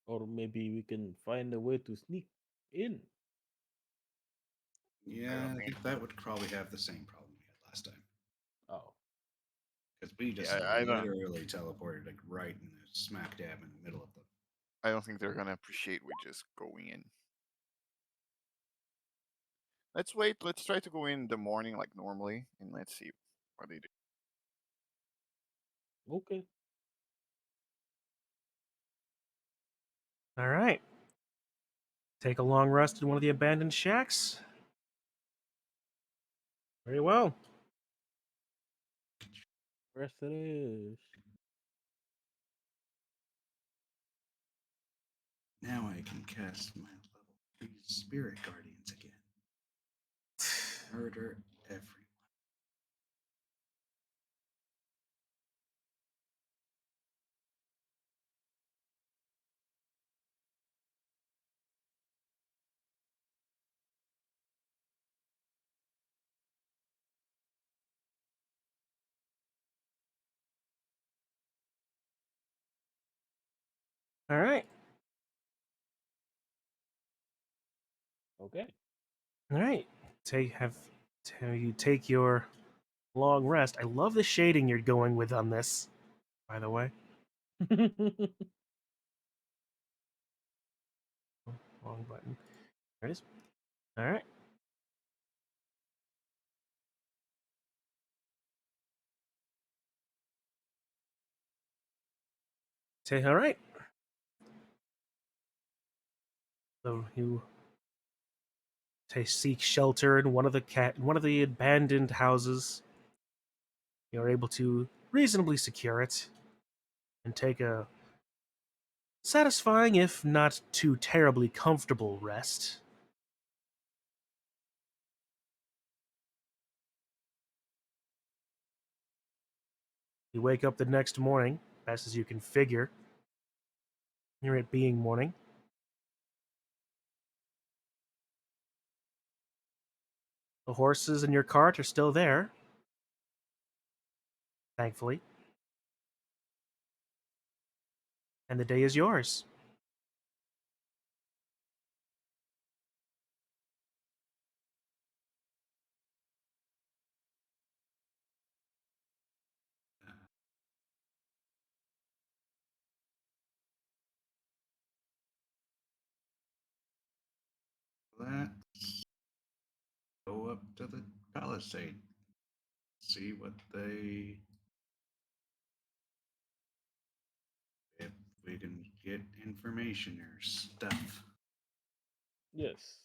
or maybe we can find a way to sneak in. Yeah, I think think that would probably have the same problem we had last time. Oh, Because we just Yeah, I don't. literally teleported like right in the smack dab in the middle of them. I don't think they're gonna appreciate we just going in. Let's wait. Let's try to go in the morning like normally, and let's see what they do. okay. all right. Take a long rest in one of the abandoned shacks. Very well. Rest it is. Now I can cast my level 3 Spirit Guardians again. Murder everyone. All right. Okay. All right. You take your long rest. I love the shading you're going with on this, by the way. Wrong button. There it is. All right. Say all right. So you seek shelter in one of the abandoned houses. You're able to reasonably secure it and take a satisfying, if not too terribly comfortable, rest. You wake up the next morning, best as you can figure. You're at being morning. The horses in your cart are still there, thankfully. And the day is yours. let's see what they. If we can get information or stuff. Yes.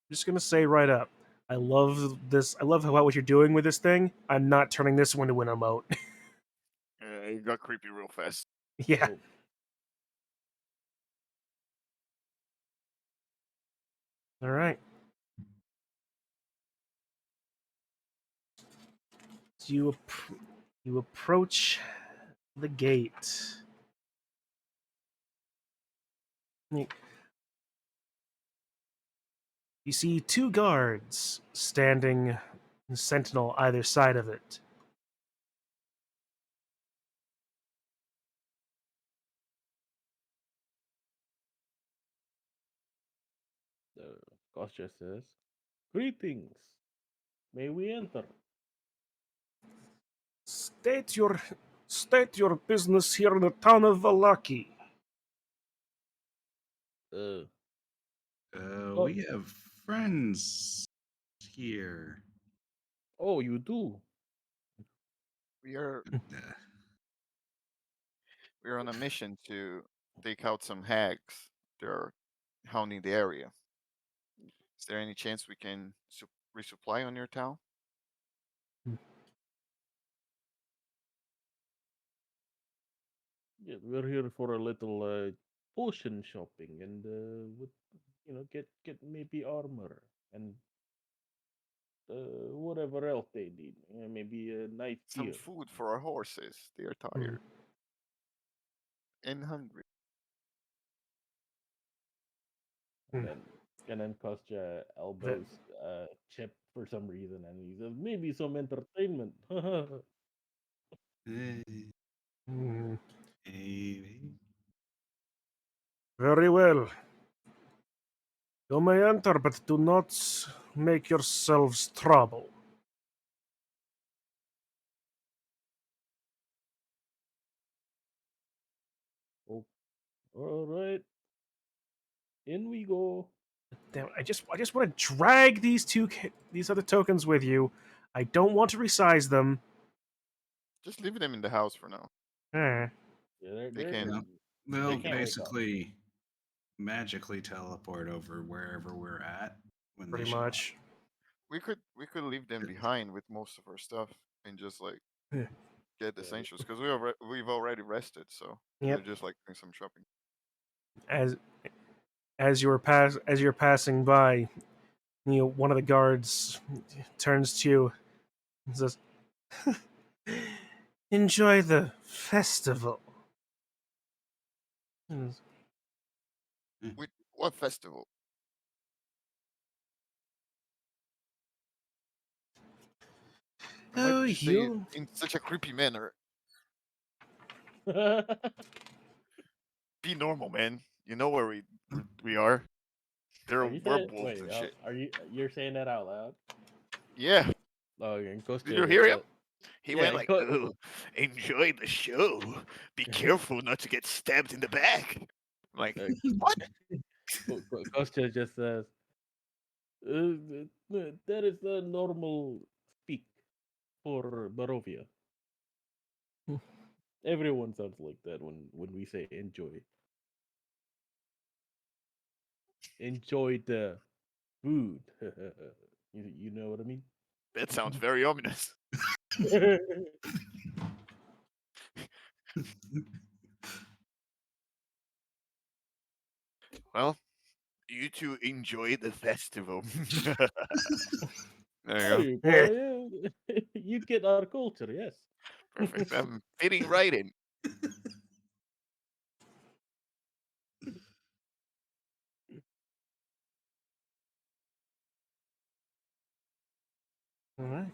I'm just gonna say right up. I love this. I love what you're doing with this thing. I'm not turning this one into an emote. It got creepy real fast. Yeah. Oh, All right. So you approach the gate. You see two guards standing sentinel either side of it. the Gosha says, "Greetings. May we enter?" State your business here in the town of Valaki. Uh, We have friends here. oh, you do? We are Uh, we're on a mission to take out some hags. They're hounding the area. Is there any chance we can resupply on your town? Yeah, we're here for a little potion shopping and with, get maybe armor and whatever else they need. Maybe a nice Some gear. food for our horses. They are tired and hungry. And Hmm. then Kostya elbows Chip for some reason, and he says, "Maybe some entertainment." Hmm. maybe. Very well. You may enter, but do not make yourselves trouble. Oh, all right, in we go. Damn, I just want to drag these other tokens with you. I don't want to resize them. Just leave them in the house for now. Eh, Yeah, they're, They they're can Yeah. they They'll can't wake up. basically magically teleport over wherever we're at when pretty they show much. we could leave them behind with most of our stuff and just like Yeah. get Yeah. essentials because we've already rested, so Yep. we're just like doing some shopping. As as you're passing by, one of the guards turns to you and says, "Enjoy the festival." And What festival? And why oh, did you say it you in such a creepy manner? Be normal, man. You know where we are. There Are are you saying? werewolves Wait, and shit. you're saying that out loud? Yeah. Oh, and Did Kostya you just hear him? said, He "Yeah, went like, "Oh, enjoy the show. Be careful not to get stabbed in the back." I'm like, uh, what? Kostya just says, that is the normal speak for Barovia. Everyone sounds like that when we say enjoy. Enjoy the food. You know what I mean? That sounds very ominous. Well, you two enjoy the festival. There you go. Hey, boy, you get our culture, yes. Perfect. I'm fitting right in. all right.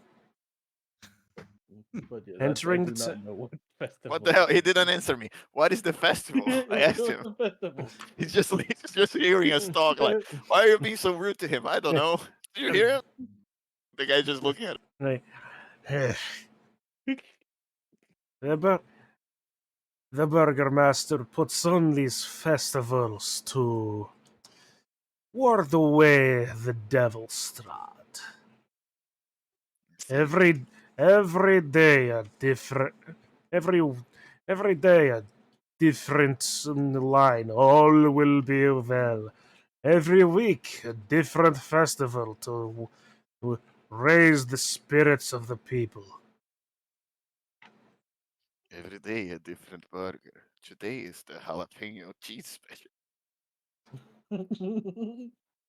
But yeah, that I Entering the do not know what festival. What the hell? He didn't answer me. What is the festival? I asked What's him. the festival? He's just hearing us talk. Like, why are you being so rude to him? I don't know. Did you hear him? The guy's just looking at him. Right. the, bur- the Burgermaster puts on these festivals to ward away the devil Strahd. every day a different every every day a different line. All will be well. Every week a different festival to raise the spirits of the people. Every day a different burger. Today is the jalapeno cheese special.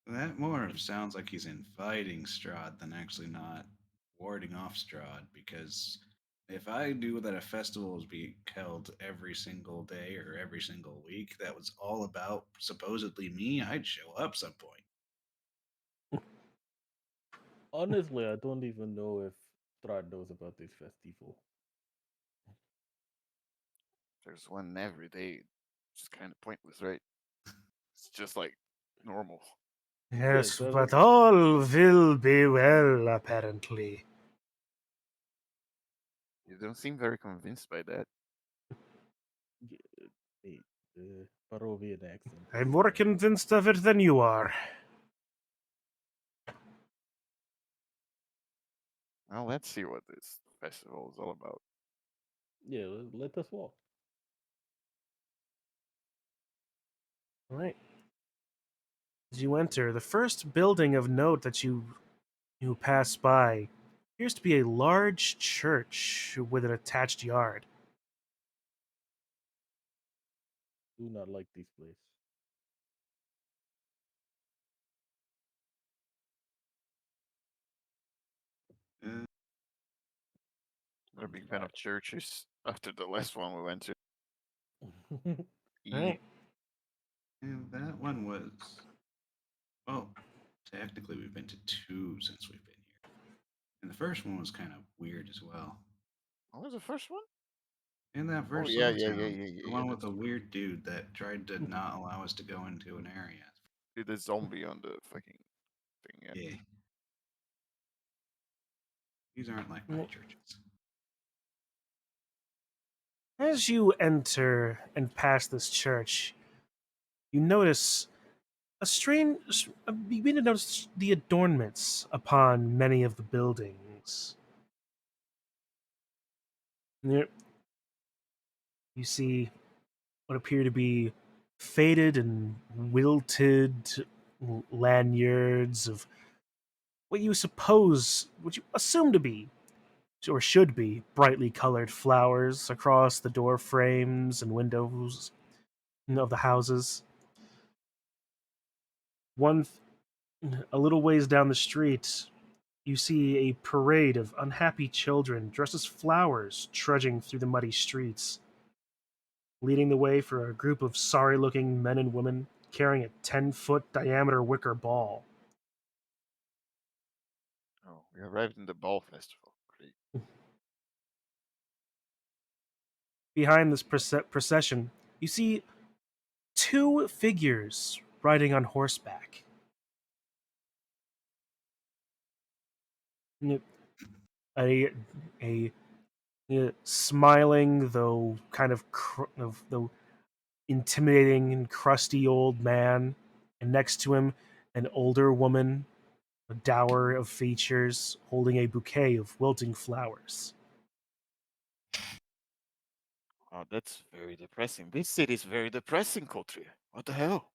That more sounds like he's inviting Strahd than actually not warding off Strahd. Because if I knew that a festival was being held every single day or every single week, that was all about supposedly me, I'd show up some point. Honestly, I don't even know if Strahd knows about this festival. There's one every day. It's kind of pointless, right? It's just like normal. Yes, so but all will be well, apparently. You don't seem very convinced by that. Hey, the Barovian accent. I'm is, more convinced of it than you are. Well, let's see what this festival is all about. Yeah, let us walk. All right. As you enter, the first building of note that you pass by appears to be a large church with an attached yard. Do not like this place. Uh, I'm a big fan of churches after the last one we went to. All right. and that one was. Well, technically, we've been to two since we've been here. And the first one was kind of weird as well. What was the first one? In that Oh first yeah, little yeah, town, yeah, yeah, the yeah, yeah. one with That's the weird dude that tried to not allow us to go into an area. the zombie on the fucking thing. Yeah. Yeah. These aren't like my Well, churches. as you enter and pass this church, you notice a strange. You begin to notice the adornments upon many of the buildings. You see what appear to be faded and wilted lanyards of what you assume to be, or should be, brightly colored flowers across the door frames and windows of the houses. One, a little ways down the street, you see a parade of unhappy children dressed as flowers trudging through the muddy streets, leading the way for a group of sorry looking men and women carrying a 10-foot diameter wicker ball. Oh, we arrived in the ball festival. Great. Behind this procession, you see two figures riding on horseback. A, a, a smiling, though kind of, though intimidating and crusty old man, and next to him, an older woman, a dower of features, holding a bouquet of wilting flowers. Oh, that's very depressing. This city is very depressing, Kotri. What the hell?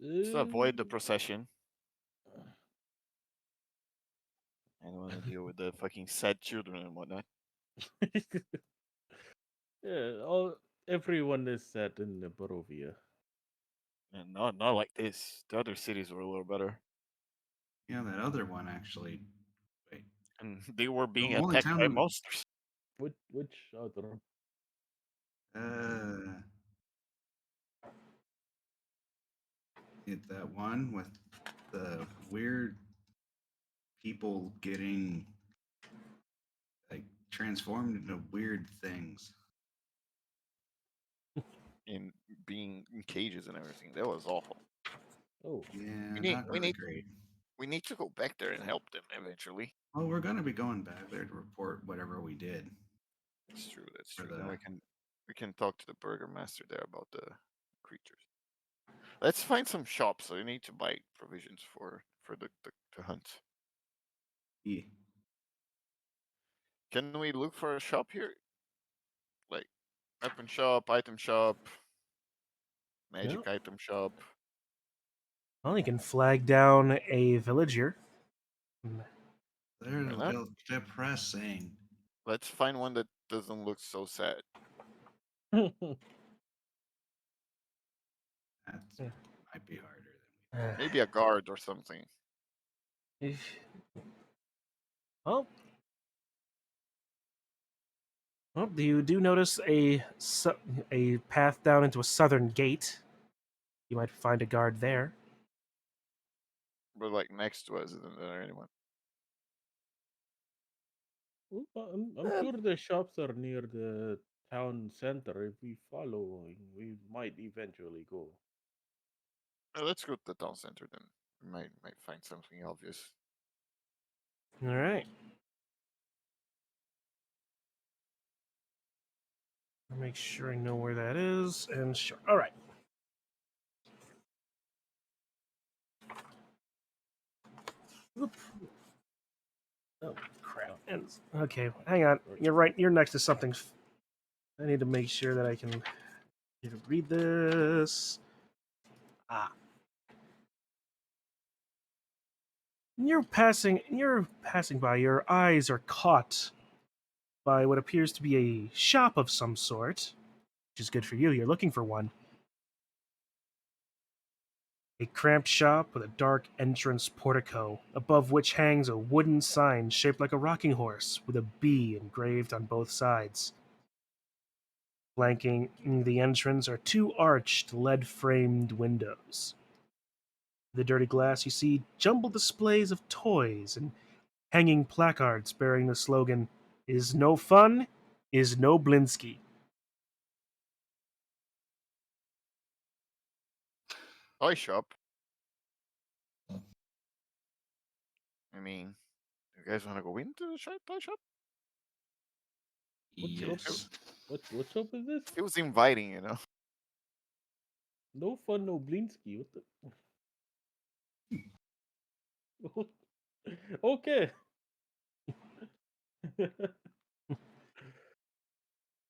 Just avoid the procession. I don't want to deal with the fucking sad children and whatnot. Yeah, everyone is set in the Barovia. And not like this. The other cities were a little better. Yeah, that other one actually. Wait. And they were The being only attacked by town. monsters. Which other? Uh, that one with the weird people getting like transformed into weird things. In being in cages and everything. That was awful. Oh, Yeah, We need not we really need great. we need to go back there and help them eventually. Well, we're gonna be going back there to report whatever we did. That's true. That's For true. Then the we can talk to the burgomaster there about the creatures. Let's find some shops. So we need to buy provisions for the hunt. Yeah. Can we look for a shop here? Like weapon shop, item shop, magic Yeah. item shop. Well, you can flag down a villager. They're Why not? depressing. Let's find one that doesn't look so sad. That Yeah. might be harder. Maybe a guard or something. Well, you do notice a path down into a southern gate. You might find a guard there. But like next to us, isn't there anyone? I'm Eh, sure the shops are near the town center. If we follow, we might eventually go. Let's go to the town center then. We might find something obvious. All right. I'll make sure I know where that is. And sure. All right. Oop. Oh crap! And, okay, hang on. You're right. You're next to something. I need to make sure that I can read this. Ah. You're passing by. Your eyes are caught by what appears to be a shop of some sort, which is good for you. You're looking for one. A cramped shop with a dark entrance portico, above which hangs a wooden sign shaped like a rocking horse with a bee engraved on both sides. Flanking the entrance are two arched, lead-framed windows. In the dirty glass, you see jumbled displays of toys and hanging placards bearing the slogan, "Is no fun, is no Blinsky." Toy shop. I mean, you guys want to go into the toy shop? What what Yes. what shop is this? It was inviting, you know. No fun, no Blinsky. What the? Okay.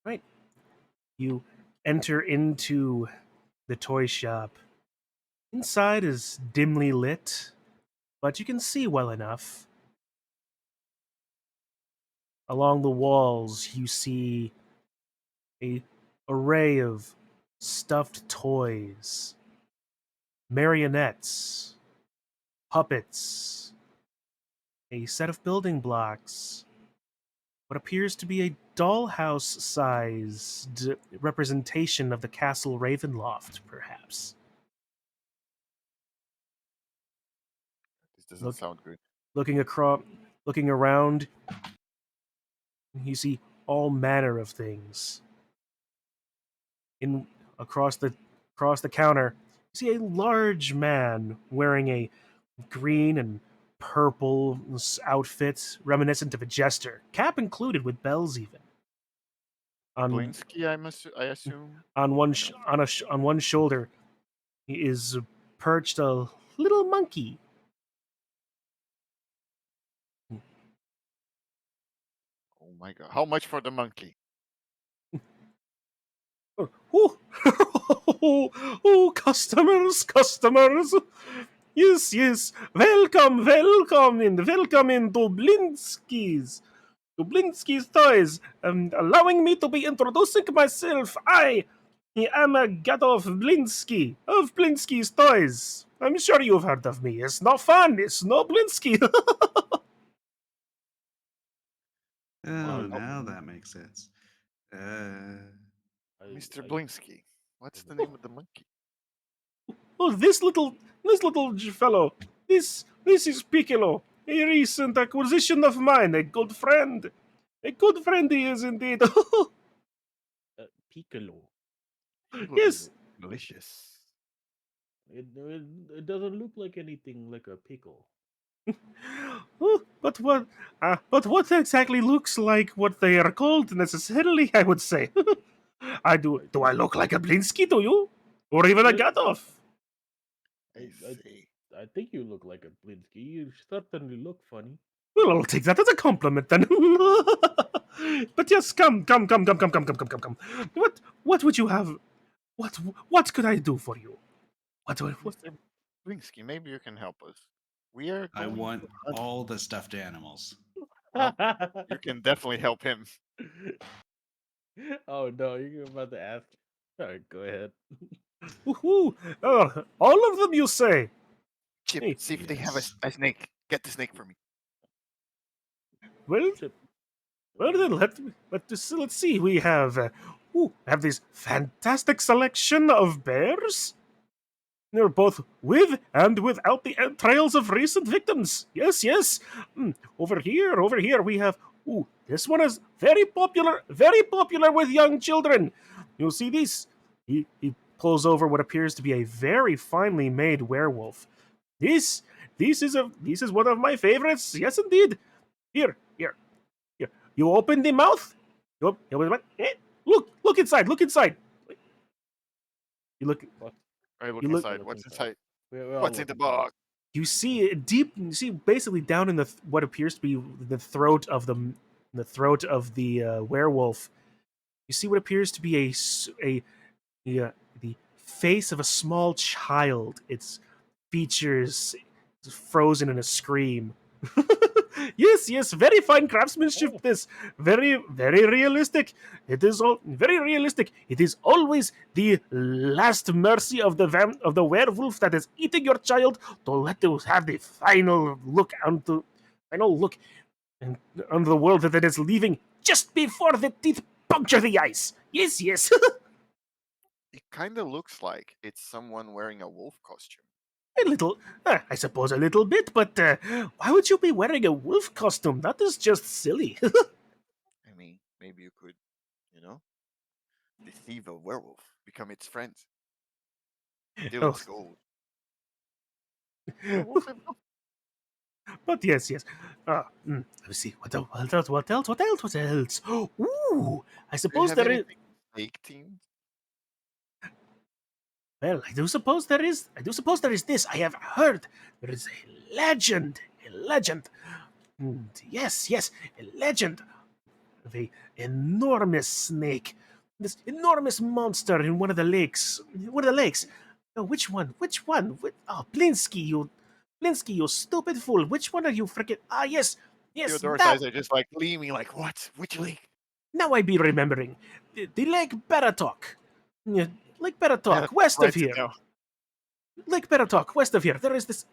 Right. You enter into the toy shop. Inside is dimly lit, but you can see well enough. Along the walls, you see a array of stuffed toys, marionettes, puppets, a set of building blocks, what appears to be a dollhouse-sized representation of the Castle Ravenloft, perhaps. This doesn't Look, sound good. looking across, looking around, you see all manner of things. In across the counter, you see a large man wearing a green and purple outfit reminiscent of a jester, cap included with bells even. On Blinsky, I assume. You know. on one shoulder is perched a little monkey. Oh my god! How much for the monkey? Oh, oh, customers, customers. Yes, yes. Welcome, welcome, and welcome into Blinsky's. To Blinsky's Toys. Allowing me to be introducing myself. I am a god of Blinsky's Toys. I'm sure you've heard of me. It's no fun. It's no Blinsky. Oh, Well, now that makes sense. Mr. I Blinsky, what's the name of the monkey? Oh, this little fellow. This is Piccolo. A recent acquisition of mine. A good friend. A good friend he is indeed. Piccolo. Yes. Delicious. It doesn't look like anything like a pickle. Oh, but what exactly looks like what they are called necessarily? I would say. I do. Do I look like a Blinsky to you, or even a Yeah, Gadov? I I, see. I think you look like a Blinsky. You certainly look funny. Well, I'll take that as a compliment then. But yes, come. What would you have? What could I do for you? What? Mr. Blinsky, maybe you can help us. We are I going want to hunt. all the stuffed animals. Well, You can definitely help him. Oh no, you're about to ask. Sorry, go ahead. Woohoo! All of them, you say? Chip, Hey. see if they have Yes. a snake. Get the snake for me. Well, Chip. well then let's see. We have this fantastic selection of bears. They're both with and without the entrails of recent victims. Yes, yes. Over here we have. This one is very popular with young children. You'll see these. He pulls over what appears to be a very finely made werewolf. This this is one of my favorites. Yes, indeed. Here. You open the mouth. You open the mouth. Look inside. Look inside. You look. What? All right, look You look- inside. Look What's inside. inside? We all What's in look the inside. box? You see deep. You see basically down in what appears to be the throat of the werewolf. You see what appears to be the face of a small child. Its features frozen in a scream. Yes, very fine craftsmanship. Oh. This very realistic. It is all very realistic. It is always the last mercy of the werewolf that is eating your child to let you have the final look on the world that it is leaving just before the teeth puncture the eyes. Yes. It kind of looks like it's someone wearing a wolf costume. A little, I suppose a little bit, but why would you be wearing a wolf costume? That is just silly. I mean, maybe you could, you know, deceive a werewolf, become its friend, steal Oh. its gold. Werewolves have gold. But yes. Let me see. What else? Ooh, I Do you suppose have there is. anything snake themed? Well, I do suppose there is. This. I have heard there is a legend. Yes, a legend of a enormous snake. This enormous monster in one of the lakes. No, which one? Oh, Blinsky, you stupid fool. Which one are you freaking? Ah, yes. Theodore's Now, eyes are just like gleaming, like, what? Which lake? now I be remembering. The Lake Baratok. Yeah, Lake Yeah, Baratok, west of writes it here. down. Lake Baratok, west of here. There is the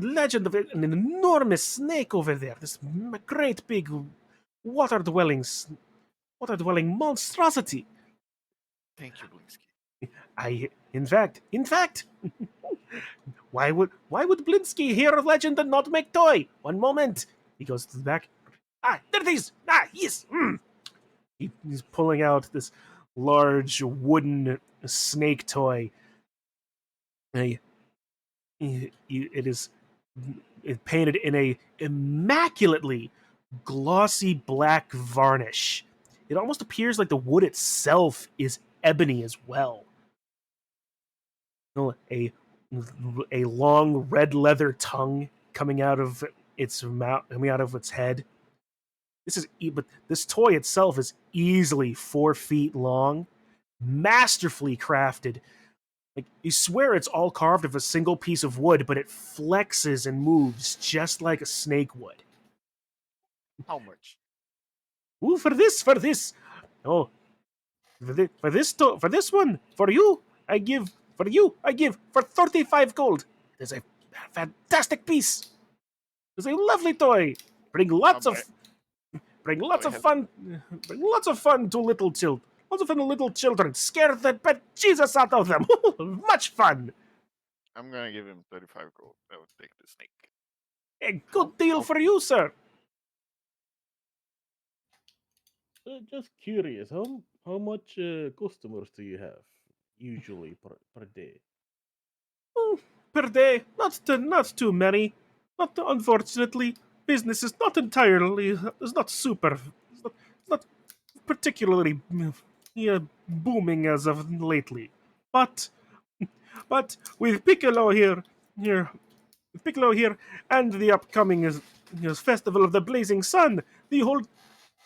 legend of an enormous snake over there. This great big water dwelling monstrosity. Thank you, Blinsky. In fact, why would Blinsky hear of legend and not make toy? One moment. He goes to the back. Ah, there it is. Ah, yes. He's pulling out this large wooden snake toy. It is painted in a immaculately glossy black varnish. It almost appears like the wood itself is ebony as well. A long red leather tongue coming out of its mouth, coming out of its head. But this toy itself is easily 4 feet long, masterfully crafted. Like, you swear it's all carved of a single piece of wood, but it flexes and moves just like a snake would. How much? Ooh, for this. Oh, for this one, for you, I give for 35 gold. It is a fantastic piece. It's a lovely toy. Bring lots of fun. Bring lots of fun to little children. Lots of fun to little children. Scare the bejesus out of them. Much fun. I'm gonna give him 35 gold. I would take the snake. A good deal for you, sir. Just curious, how much customers do you have usually per day? Per day, not too many. Unfortunately, business is not entirely is not super. It's not particularly booming as of lately. But with Piccolo here, and the upcoming Yes, Festival of the Blazing Sun. The whole.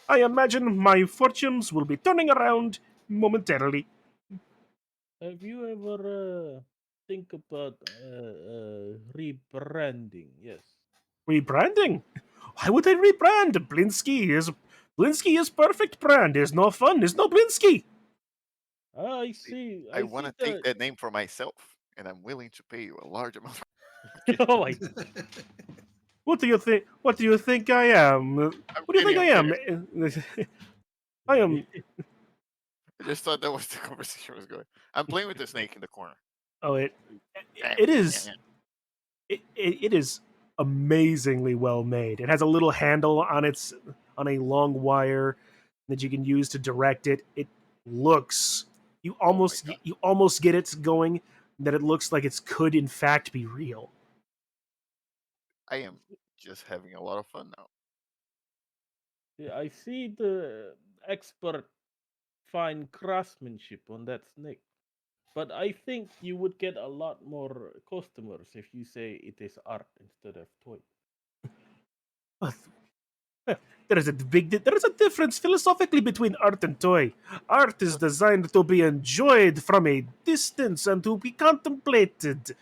I imagine my fortunes will be turning around momentarily. Have you ever think about rebranding? Yes. Rebranding? Why would I rebrand? Blinsky is perfect brand. There's no fun. There's no Blinsky. I See, see. I I want see to take the. that name for myself, and I'm willing to pay you a large amount. Oh my! What do you think? What do you think I am? I'm What do you think kidding. I I'm am? kidding. I am. I just thought that was the conversation was going. I'm playing with the snake in the corner. Oh, it Eh, it yeah, is yeah. it is amazingly well made. It has a little handle on a long wire that you can use to direct it. It looks Oh my god, you almost get it going that it looks like it could in fact be real. I am just having a lot of fun now. Yeah, I see the expert fine craftsmanship on that snake. But I think you would get a lot more customers if you say it is art instead of toy. But there is a difference philosophically between art and toy. Art is designed to be enjoyed from a distance and to be contemplated.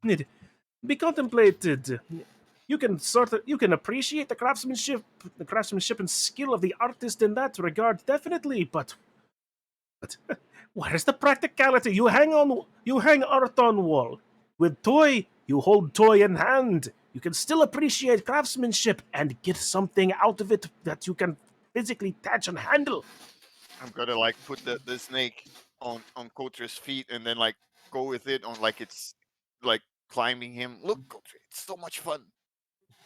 Be contemplated. You can appreciate the craftsmanship and skill of the artist in that regard, definitely. But where's the practicality? You hang art on wall. With toy, you hold toy in hand. You can still appreciate craftsmanship and get something out of it that you can physically touch and handle. I'm gonna like put the snake on Coulter's feet and then like go with it on like it's like climbing him. Look, Coulter, it's so much fun.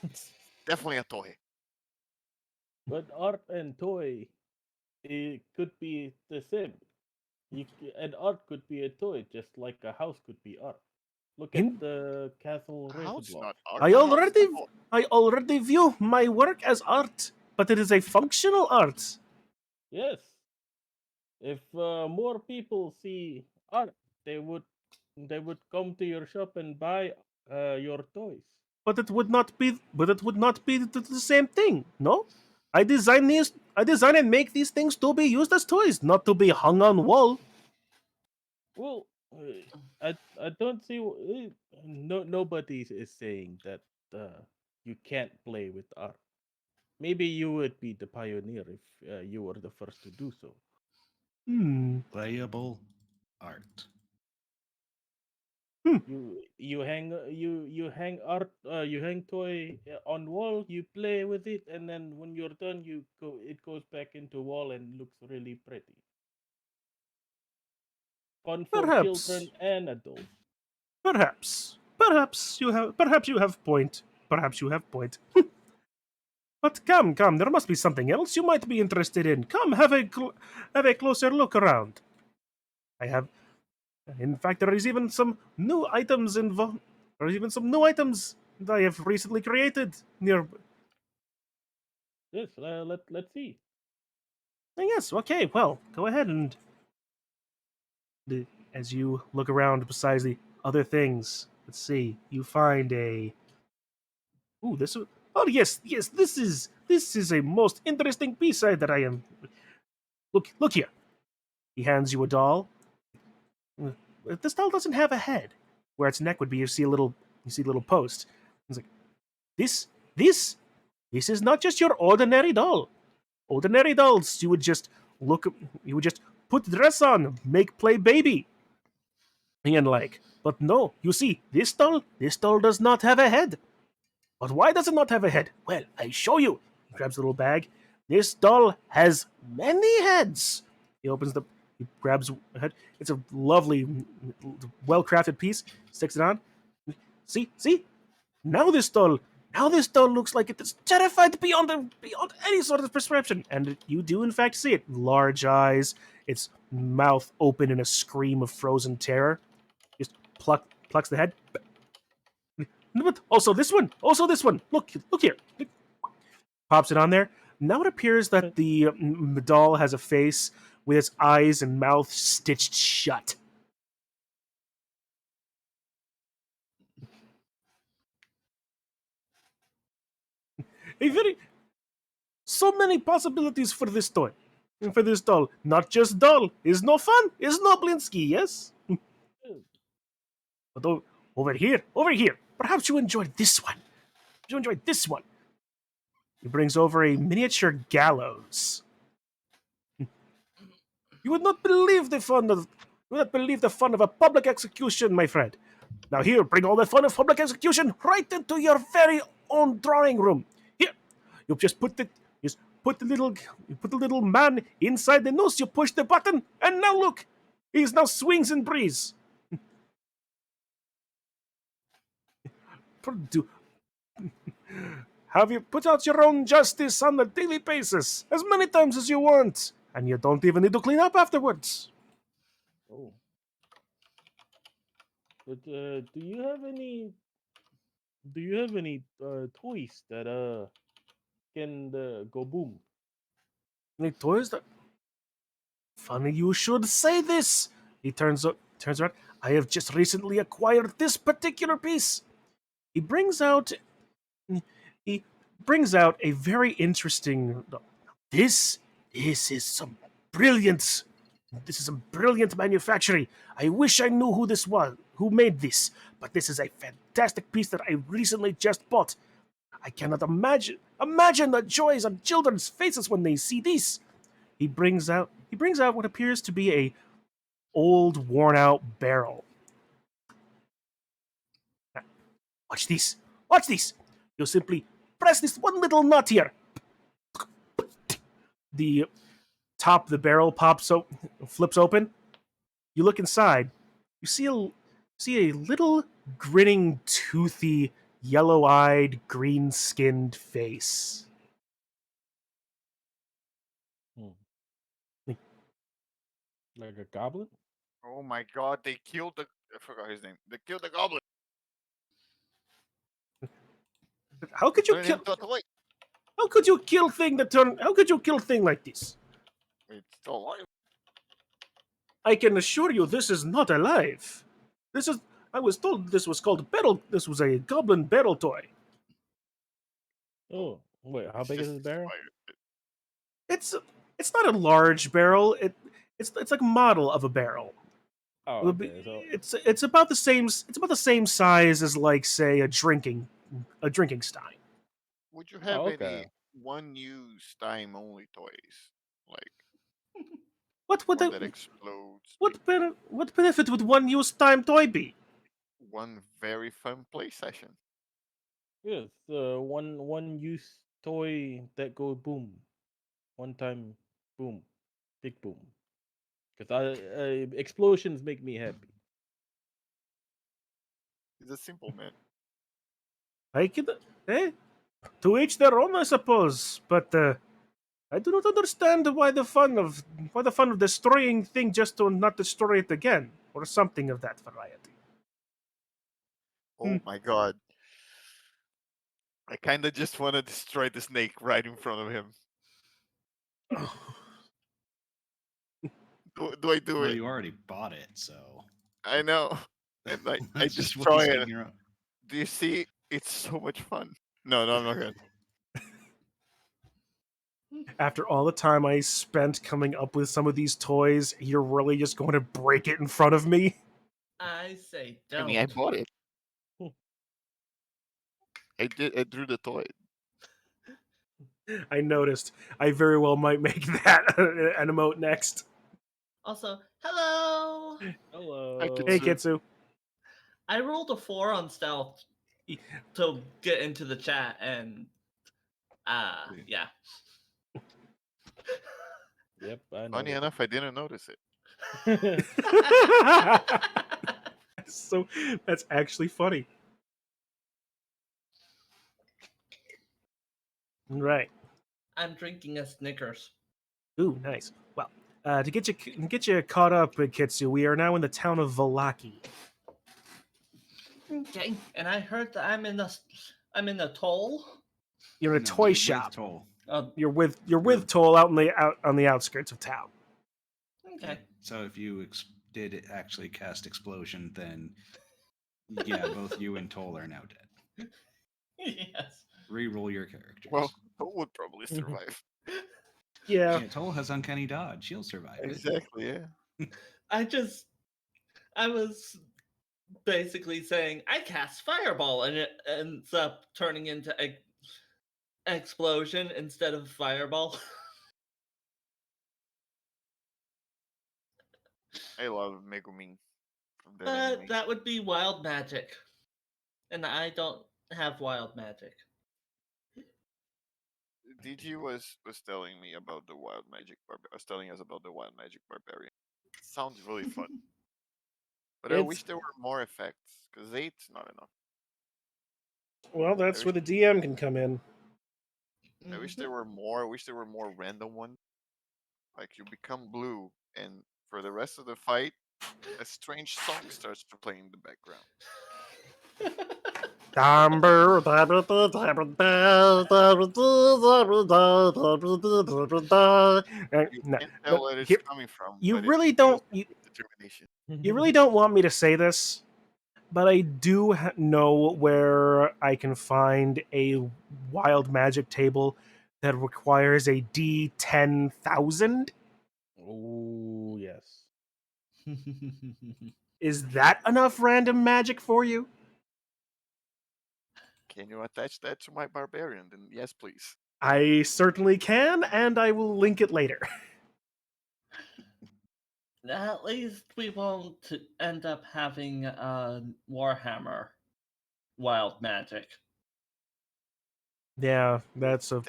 It's definitely a toy. But art and toy, it could be the same. And art could be a toy, just like a house could be art. Look at In, the Castle A house, Ravenloft. not art. I A house is already a toy. I already view my work as art, but it is a functional art. Yes, if more people see art, they would they would come to your shop and buy your toys. But it would not be the same thing. No, I design and make these things to be used as toys, not to be hung on wall. Well, I don't see nobody is saying that you can't play with art. Maybe you would be the pioneer if you were the first to do so. Playable art. You hang art you hang toy on wall. You play with it, and then when you're done, you go. It goes back into wall and looks really pretty. Fun for children Perhaps, and adults. perhaps you have point. Perhaps you have point. But come, there must be something else you might be interested in. Come, have a closer look around. I have, in fact, there is even some new items involved. There is even some new items that I have recently created near. Yes, let's see. Yes, okay, well, go ahead and as you look around besides the other things, let's see, you find a. Ooh, this. Oh yes, this is a most interesting piece that I am. Look here. He hands you a doll. Uh, This doll doesn't have a head. Where its neck would be, you see a little post. He's like, this, this, this is not just your ordinary doll. Ordinary dolls, you would just put dress on, make play baby, and like. But no, you see, this doll does not have a head. But why does it not have a head? Well, I show you. He grabs a little bag. This doll has many heads. He grabs a head. It's a lovely, well crafted piece. Sticks it on. See? Now this doll looks like it is terrified beyond any sort of prescription. And you do in fact see it. Large eyes, its mouth open in a scream of frozen terror. Just plucks the head. But also this one. Look here. Pops it on there. Now it appears that the doll has a face with its eyes and mouth stitched shut. a very so many possibilities for this toy. And for this doll. Not just doll. Is no fun. Is no Blinsky, yes? But over here. Perhaps you enjoyed this one. You enjoyed this one. He brings over a miniature gallows. You would not believe the fun of a public execution, my friend. Now here, bring all the fun of public execution right into your very own drawing room. Here, you just put the little man inside the noose. You push the button, and now look, he's now swings and breeze. Do, have you put out your own justice on a daily basis as many times as you want, and you don't even need to clean up afterwards. Oh. But do you have any toys that can go boom? Any toys that? Funny you should say this. He turns around. I have just recently acquired this particular piece. He brings out a very interesting. This is some brilliant. This is some brilliant manufacturing. I wish I knew who made this, but this is a fantastic piece that I recently just bought. I cannot imagine the joys on children's faces when they see this. He brings out what appears to be a old, worn out barrel. Watch this. Watch this. You'll simply press this one little nut here. The top of the barrel flips open. You look inside. You see a little grinning, toothy, yellow-eyed, green-skinned face. Like a goblin? Oh my god, they killed the. I forgot his name. They killed the goblin. How could you Turned kill? into a toy. How could you kill thing that turn? How could you kill thing like this? It's still alive. I can assure you, this is not alive. This is. I was told this was called barrel. This was a goblin barrel toy. Oh, wait, how It's big is just this barrel? expired. It's not a large barrel. It's like a model of a barrel. Oh, okay. So It's about the same. It's about the same size as, like, say, a drinking stein. Would you have okay. any one-use time only toys? Like What would one that? that explodes, What benefit would one use time toy be? one very fun play session. Yes, one use toy that go boom, one time boom, big boom. Because explosions make me happy. He's a simple man. I could, eh? To each their own, I suppose. But I do not understand why the fun of destroying thing just to not destroy it again, or something of that variety. Oh my god. I kind of just want to destroy the snake right in front of him. Do I do Well, it? you already bought it, so I know. And I that's just destroy it. wasting your. Do you see? It's so much fun. No, I'm not gonna. After all the time I spent coming up with some of these toys, you're really just going to break it in front of me? I say I don't. mean, I bought it. I did. I drew the toy. I noticed. I very well might make that an emote next. Also, hello. Hello. Hey, Kitsu. I rolled a 4 on stealth to get into the chat, and yeah. Yep, I know. Funny enough, I didn't notice it. So that's actually funny. Right. I'm drinking a Snickers. Ooh, nice. Well, to get you caught up, Kitsu, we are now in the town of Valaki. Okay, and I heard that I'm in a toll. You're in a No, toy you're with shop. Toll. You're with Toll out on the outskirts of town. Okay. So if you did actually cast explosion, then yeah, both you and Toll are now dead. Yes. re-roll your characters. Well, Toll would probably survive. Yeah. Yeah, Toll has uncanny dodge. She'll survive it. Exactly. Yeah. I was basically saying I cast fireball and it ends up turning into explosion instead of fireball. I love Megumin from that But anime. that would be wild magic. And I don't have wild magic. Digi was telling me about the wild magic was telling us about the wild magic barbarian. Sounds really fun. But I It's- wish there were more effects, because eight's not enough. Well, that's where the DM can come in. I wish there were more. I wish there were more random ones. Like you become blue, and for the rest of the fight, a strange song starts to play in the background. You can't tell where it's coming from. You but really it feels don't. like determination. You really don't want me to say this, but I do know where I can find a wild magic table that requires a D10,000. Oh yes. Is that enough random magic for you? Can you attach that to my barbarian? Then yes, please. I certainly can, and I will link it later. At least we won't end up having Warhammer wild magic. Yeah, that's a.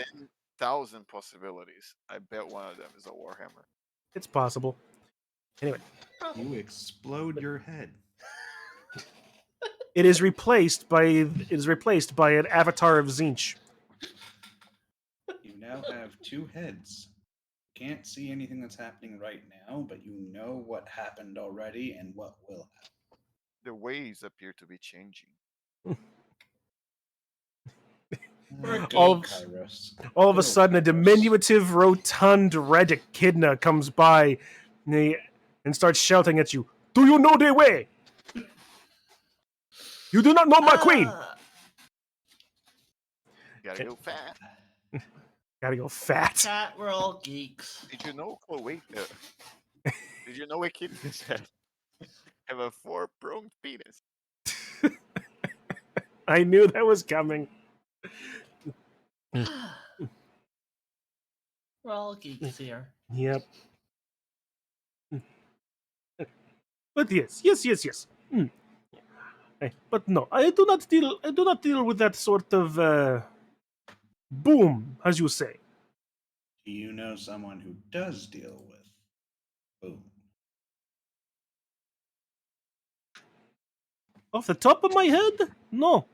10,000 possibilities. I bet one of them is a Warhammer. It's possible. Anyway, You explode your head. it is replaced by an avatar of Zinch. You now have two heads. Can't see anything that's happening right now, but you know what happened already and what will happen. The ways appear to be changing. We're All of- geeks. Kairos. All of a Good old sudden, a Kairos. diminutive, rotund red echidna comes by and starts shouting at you. Do you know the way? You do not know my queen. Gotta go fast. Gotta go fat. Chat, we're all geeks. Did you know? Oh wait. Did you know a kid have a 4-pronged penis? I knew that was coming. We're all geeks here. Yep. But yes. But no, I do not deal with that sort of boom, as you say. Do you know someone who does deal with boom? Off the top of my head, no,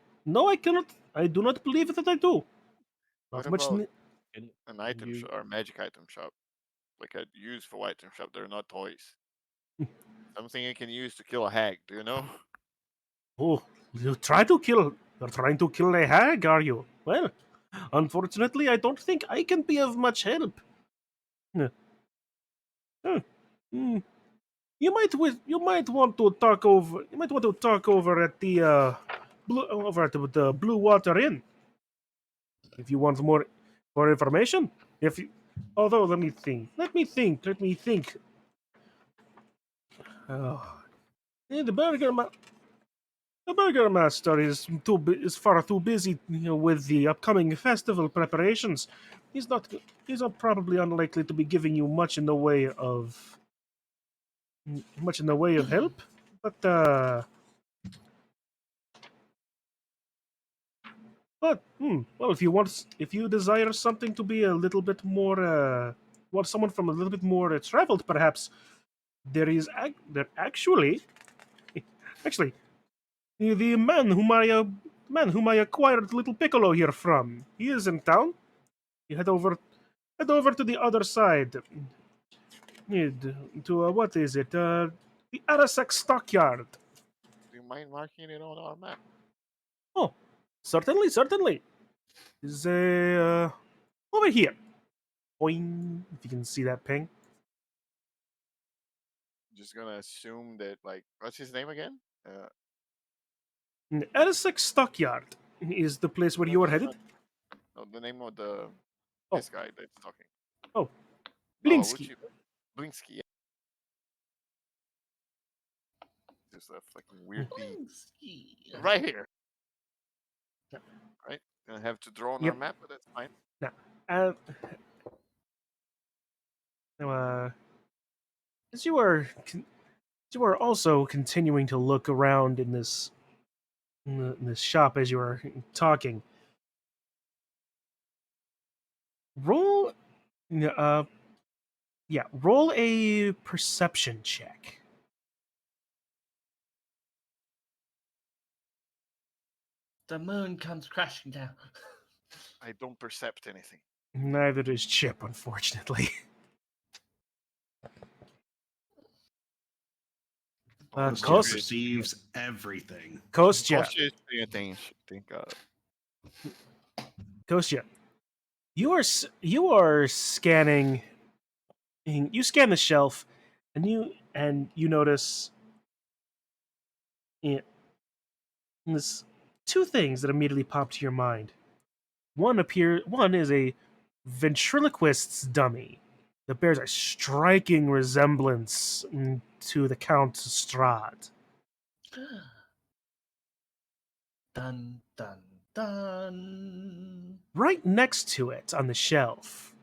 I cannot. I do not believe that I do. What Not much. about Can- an item you- shop or magic item shop? Like a useful item shop. They're not toys. Something you can use to kill a hag. Do you know? Oh, you're trying to kill a hag, are you? Well, unfortunately, I don't think I can be of much help. Hmm. You might want to talk over at the Blue Water Inn if you want more information. If you, although let me think. Oh, the Burger Master is far too busy, with the upcoming festival preparations. He's not probably unlikely to be giving you much in the way of help. Well, if you desire something to be a little bit more, someone from a little bit more traveled, perhaps there actually the man whom I acquired Little Piccolo here from. He is in town. You head over to the other side. To what is it? The Arasek Stockyard. Do you mind marking it on our map? Oh, certainly. Is over here. Boing, if you can see that ping. Just gonna assume that, like, what's his name again? Arasek Stockyard is the place where you are headed. No, the name of the Oh. this guy that's talking. Oh, Oh, Blinsky. Blinsky. Yeah. There's a fucking weird bee right here. Yep. Right. Gonna have to draw on Yep. our map, but that's fine. Now, as you are also continuing to look around in this shop as you are talking, roll roll a perception check. The moon comes crashing down. I don't percept anything. Neither does Chip, unfortunately. Oh, This Cost- perceives everything. Kostya, Kostya is paying attention. Thank God. Kostya, you are scanning. You scan the shelf, and you notice there's two things that immediately pop to your mind. One is a ventriloquist's dummy that bears a striking resemblance to the Count Strahd. Dun dun dun. Right next to it on the shelf,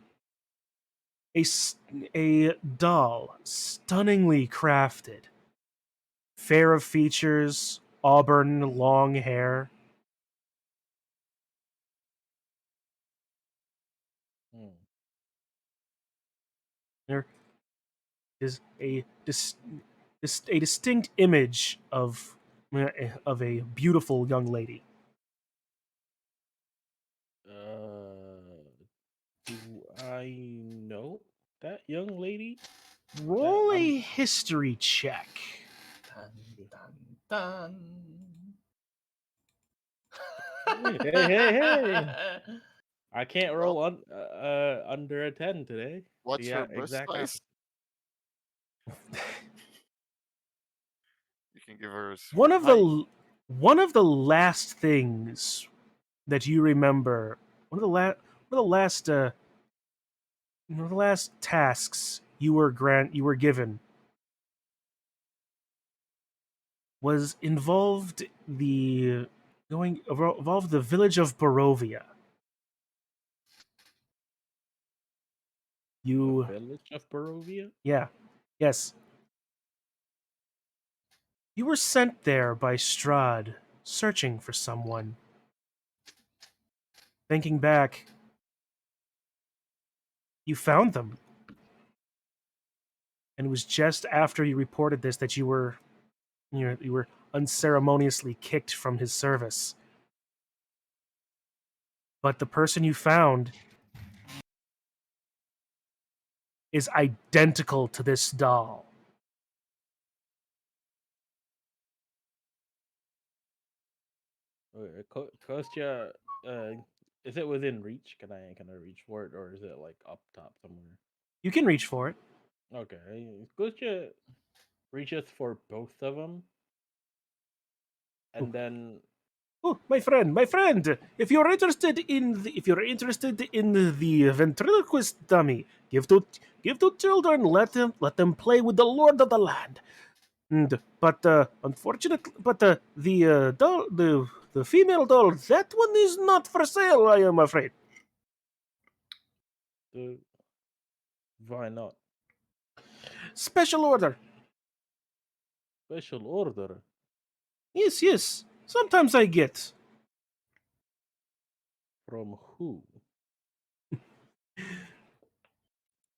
a doll, stunningly crafted, fair of features, auburn long hair. Hmm. There is a distinct image of a beautiful young lady. Do I know that young lady? Roll a history check. Dun dun dun. Hey. I can't roll under a 10 today. What's Yeah, her birth exact size? You can give her One of height. the last things that you remember, one of the last tasks you were given was involved the village of Barovia. The You village of Barovia? Yeah. Yes. You were sent there by Strahd, searching for someone. Thinking back, you found them. And it was just after you reported this that you were unceremoniously kicked from his service. But the person you found is identical to this doll. Kostya, is it within reach? Can I reach for it, or is it like up top somewhere? You can reach for it. Okay, Kostya reaches for both of them, and then Oh, my friend! If you're interested in the ventriloquist dummy, give to children. Let them play with the lord of the land. But unfortunately, the doll, the female doll, that one is not for sale. I am afraid. why not? Special order. Special order Yes. Sometimes I get. from who?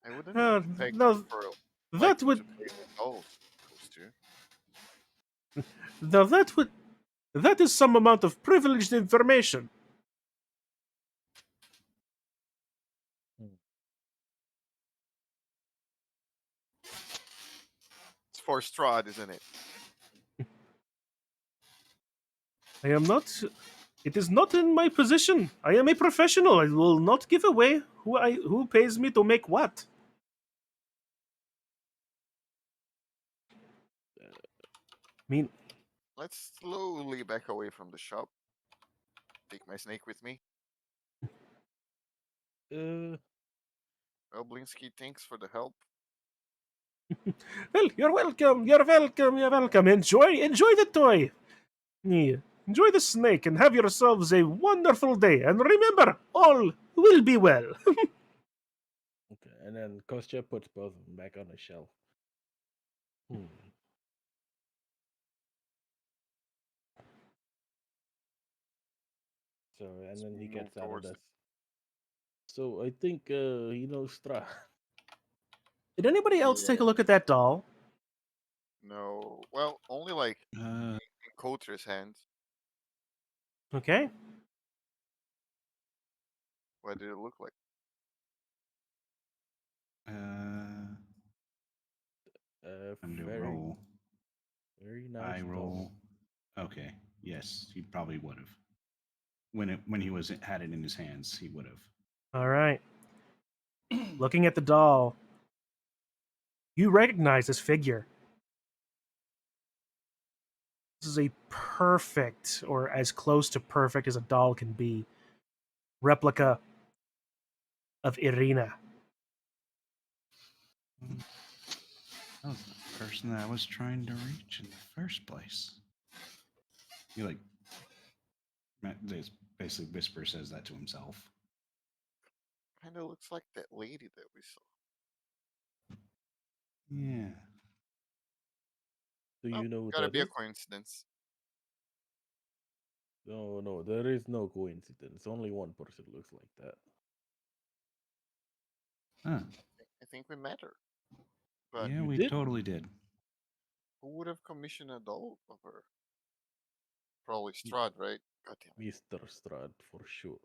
I wouldn't expect No, you for that would to play with dolls. Kostya. no, that is some amount of privileged information. It's for Strahd, isn't it? I am not. It is not in my position. I am a professional. I will not give away who pays me to make what. I mean, Let's slowly back away from the shop. Take my snake with me. Uh, Well, Blinsky, thanks for the help. Well, you're welcome. You're welcome. You're welcome. Enjoy the toy. Yeah. Enjoy the snake and have yourselves a wonderful day. And remember, all will be well. okay, and then Kostya puts both of them back on the shelf. Hmm. So, and then he Move gets out of towards this. So I think he knows Strahd. Did anybody else take a Yeah. look at that doll? No. Well, only like Uh, in Coulter's hands. Okay. What did it look like? uh, I'm gonna Very, roll. very I nice roll. Okay. Yes, he probably would have. When he had it in his hands, he would have. All right. Looking at the doll, you recognize this figure. This is a perfect, or as close to perfect as a doll can be, replica of Irina. That was the person that I was trying to reach in the first place. He like basically Whisper says that to himself. Kind of looks like that lady that we saw. Yeah. Do Oh, you know who gotta that be a is? coincidence. No, no, there is no coincidence. Only one person looks like that. Huh. I think we met her. But Yeah, You we did? totally did. who would have commissioned a doll of her? Probably Y- Strahd, right? God damn it. Mr. Strahd for sure.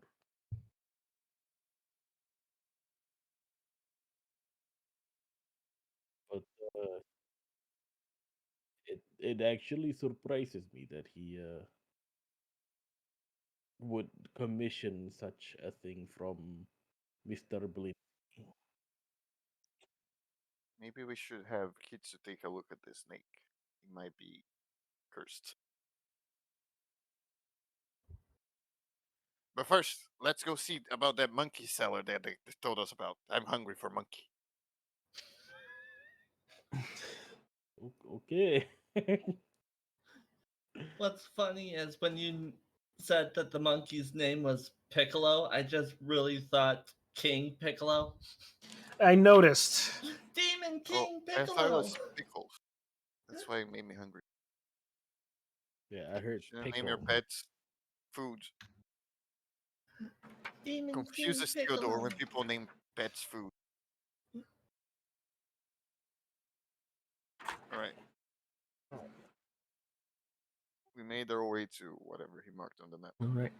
But it actually surprises me that he would commission such a thing from Mr. Blin. Maybe we should have Kitsu take a look at this snake. He might be cursed. But first, let's go see about that monkey seller that they told us about. I'm hungry for monkey. Okay. What's funny is when you said that the monkey's name was Piccolo, I just really thought King Piccolo. I noticed. Demon Oh, King I thought it Piccolo! was pickles. That's why it made me hungry. Yeah, I heard Shouldn't name your pickle. pets food. Demon King Confuses Theodore Piccolo! when people name pets food. All right. We made our way to whatever he marked on the map. All right.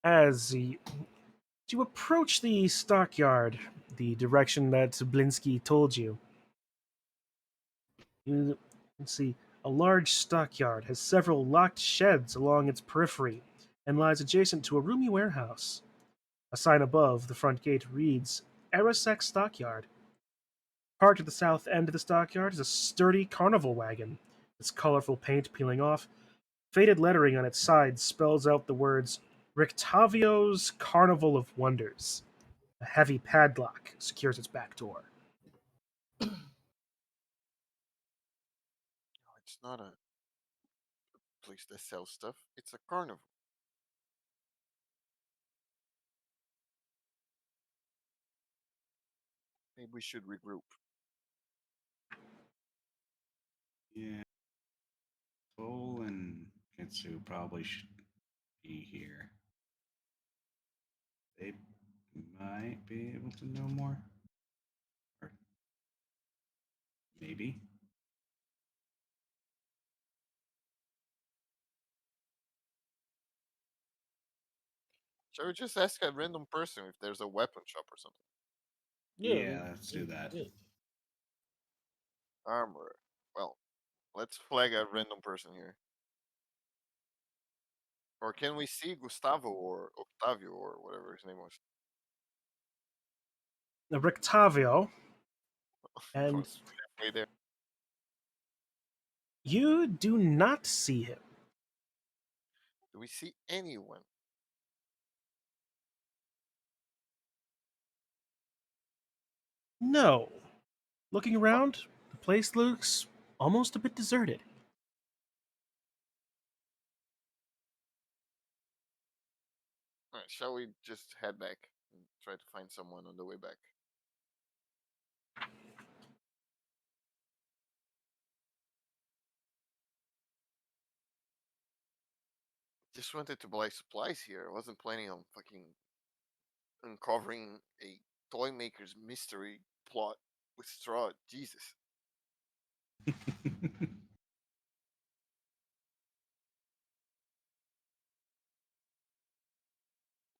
As you approach the stockyard, the direction that Blinsky told you, you can see a large stockyard has several locked sheds along its periphery and lies adjacent to a roomy warehouse. A sign above the front gate reads Arasek Stockyard. Parked at the south end of the stockyard is a sturdy carnival wagon, its colorful paint peeling off. Faded lettering on its side spells out the words Rictavio's Carnival of Wonders. A heavy padlock secures its back door. No, it's not a place that sells stuff. It's a carnival. Maybe we should regroup. Yeah. Soul and Kitsu probably should be here. They might be able to know more. Or maybe. Shall we just ask a random person if there's a weapon shop or something? Yeah, Yeah, let's do that. yeah. Armor. Well, let's flag a random person here. Or can we see Gustavo or Octavio or whatever his name was? The Rictavio, It and was halfway there. you do not see him. Do we see anyone? No. Looking around, the place looks almost a bit deserted. Alright, shall we just head back and try to find someone on the way back? Just wanted to buy supplies here. I wasn't planning on fucking uncovering a toy maker's mystery plot with Strahd. Jesus.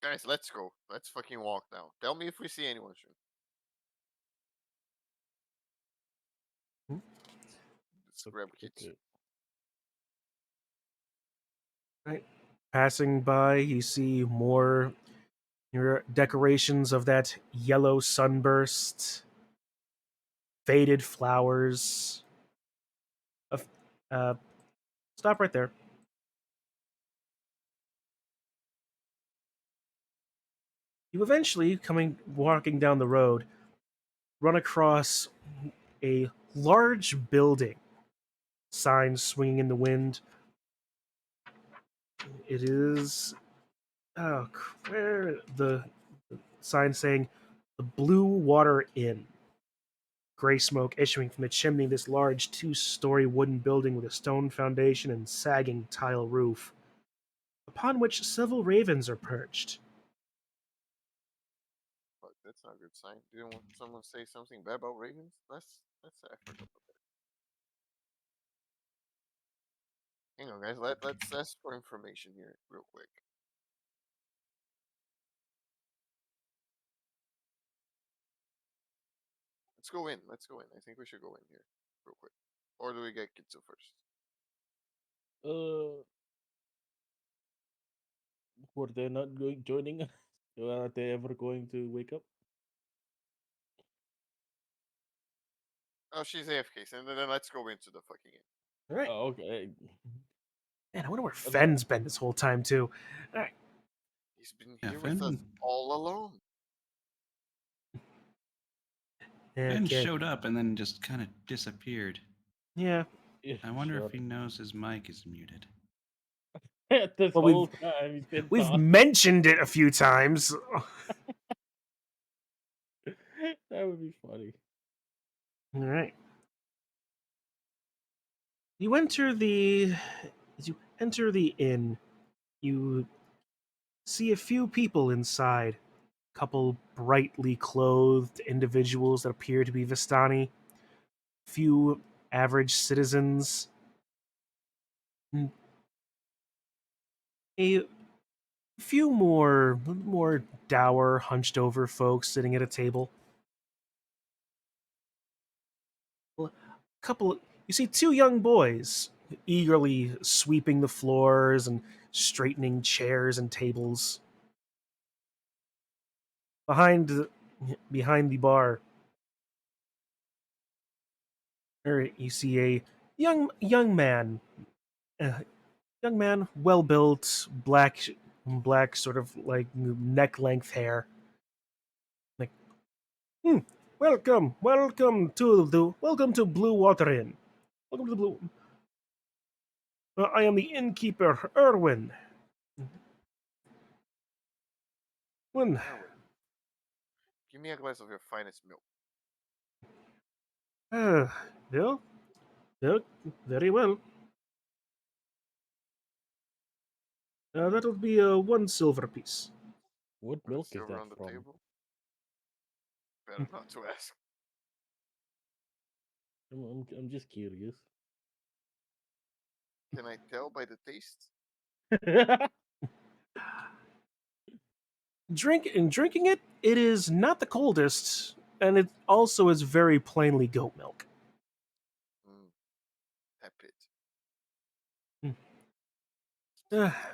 Guys, let's go. Let's fucking walk now. Tell me if we see anyone soon. Hmm? Let's grab Kitsu. Right. Passing by, you see more your decorations of that yellow sunburst, faded flowers. Uh, stop right there. You eventually, walking down the road, run across a large building. Signs swinging in the wind. It is where the sign saying the Blue Water Inn. Gray smoke issuing from the chimney of this large 2-story wooden building with a stone foundation and sagging tile roof, upon which several ravens are perched. But that's not a good sign. Didn't want someone say something bad about ravens? Let's say I forgot about that. Hang on, guys. Let's ask for information here real quick. Let's go in. Let's go in. I think we should go in here real quick. Or do we get Kitsu first? Were they not joining us? Are they ever going to wake up? Oh, she's AFK. So then let's go into the fucking inn. All right. Oh, okay. Man, I wonder where Okay. FenN's been this whole time, too. All right. He's been Yeah, here with us all along. Ben Okay. showed up and then just kind of disappeared. Yeah. Yeah, I wonder sure. if he knows his mic is muted. This Well, whole time he's been We've talking. mentioned it a few times. That would be funny. All right. As you enter the inn, you see a few people inside. A couple brightly clothed individuals that appear to be Vistani. Few average citizens. And a few more dour, hunched over folks sitting at a table. Couple You see two young boys eagerly sweeping the floors and straightening chairs and tables. Behind the bar, you see a young man, well built, black sort of like neck length hair. Like, "Hmm, welcome to Blue Water Inn. Welcome to the Blue. I am the innkeeper, Erwin. When Erwin, give me a glass of your finest milk. Bill, very well. That would be 1 silver piece. What Put a milk is silver that on the from? table. Better not to ask. I'm just curious. Can I tell by the taste? Drinking it, it is not the coldest, and it also is very plainly goat milk. Mm, tepid.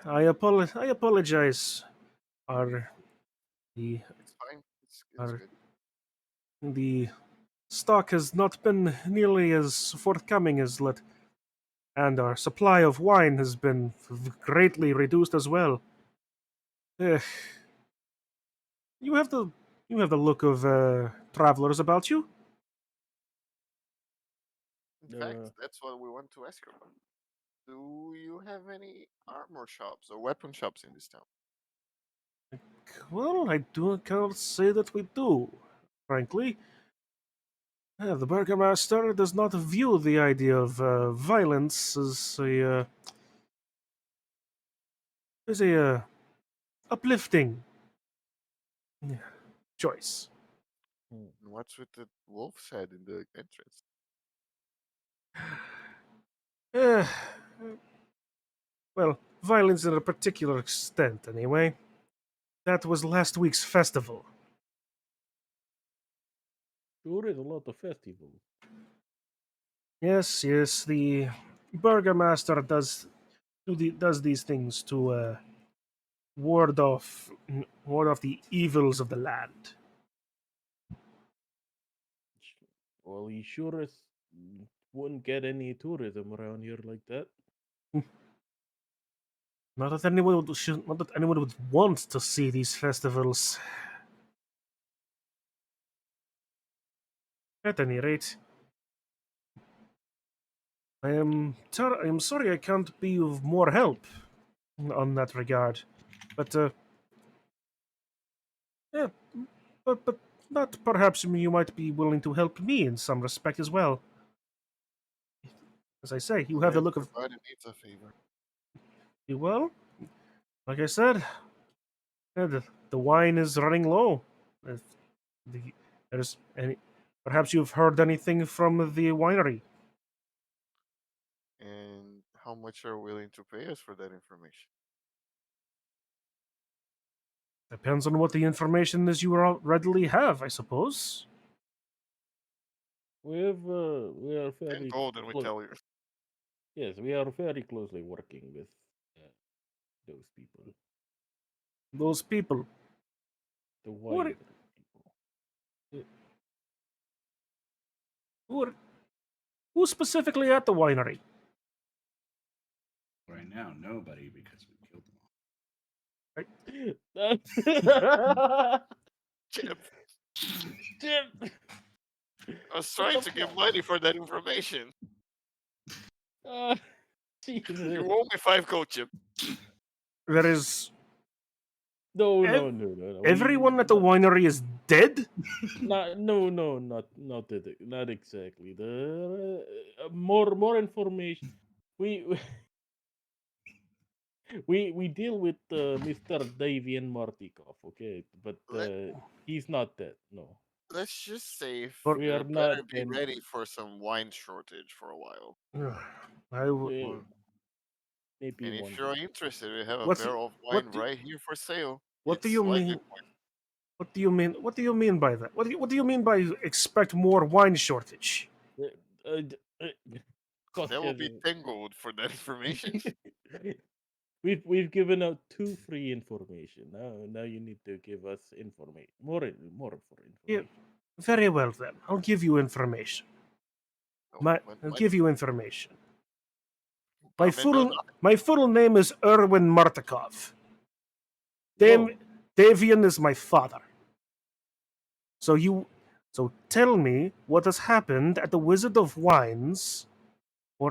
I apologize. Our the It's fine. It's our good. the stock has not been nearly as forthcoming as let, and our supply of wine has been greatly reduced as well. Eh, you have the You have the look of travelers about you. In fact, Uh, that's what we want to ask you about. Do you have any armor shops or weapon shops in this town? Well, can't say that we do, frankly. The Burgomaster does not view the idea of violence as a uplifting choice. hmm. And what's with the wolf's head in the entrance? Uh, well, violence in a particular extent, anyway. That was last week's festival. Sure is a lot of festivals. Yes, the Burgomaster does these things to ward off the evils of the land. Well, he sure is wouldn't get any tourism around here like that. Not that anyone would want to see these festivals. At any rate, I am sorry I can't be of more help on that regard, but yeah, but that perhaps you might be willing to help me in some respect as well. As I say, you have the look of Everybody needs a favor. well. Like I said, the wine is running low. If there's any, perhaps you've heard anything from the winery. And how much are you willing to pay us for that information? Depends on what the information is you readily have, I suppose. We are 10 very gold and we tell you. yes, we are very closely working with uh, those people, Those people. the What? wider people. Who, are, who specifically at the winery? Right now, nobody because we killed them all. Chip, Jim! I was trying to give money for that information. Jesus. You owe me 5 gold, Chip. There is No, Ev- no. everyone at the winery is dead. Not exactly. The more information. We we deal with Mr. Davian Martikov, okay, but Let, he's not dead. No, let's just say For- we are not. better be ready for some wine shortage for a while. We, Well, maybe And one if you're day. interested, we have a What's barrel of wine what do, right here for sale. what do It's you slightly mean? What do you mean? What do you mean by that? What do you mean by expect more wine shortage? Uh, uh, d- uh, That will be fucking- 10 gold for that information. we've given out 2 free information. Now you need to give us information. More for Yeah, information. very well then. I'll give you information. Oh, I'll give you information. My I mean, full my full name is Erwin Martikov. Whoa. Davian is my father. So tell me what has happened at the Wizard of Wines, or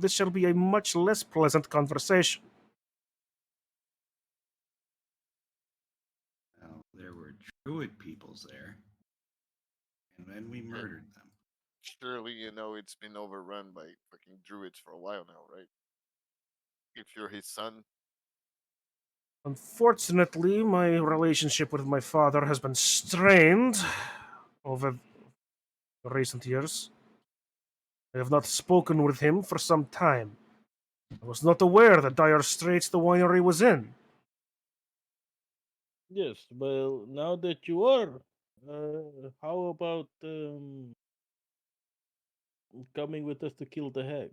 this shall be a much less pleasant conversation. Well, there were druid peoples there, and then we murdered them. surely you know it's been overrun by fucking druids for a while now, right? If you're his son, Unfortunately, my relationship with my father has been strained over recent years. I have not spoken with him for some time. I was not aware the dire straits the winery was in. Yes, well, now that you are, how about coming with us to kill the hag?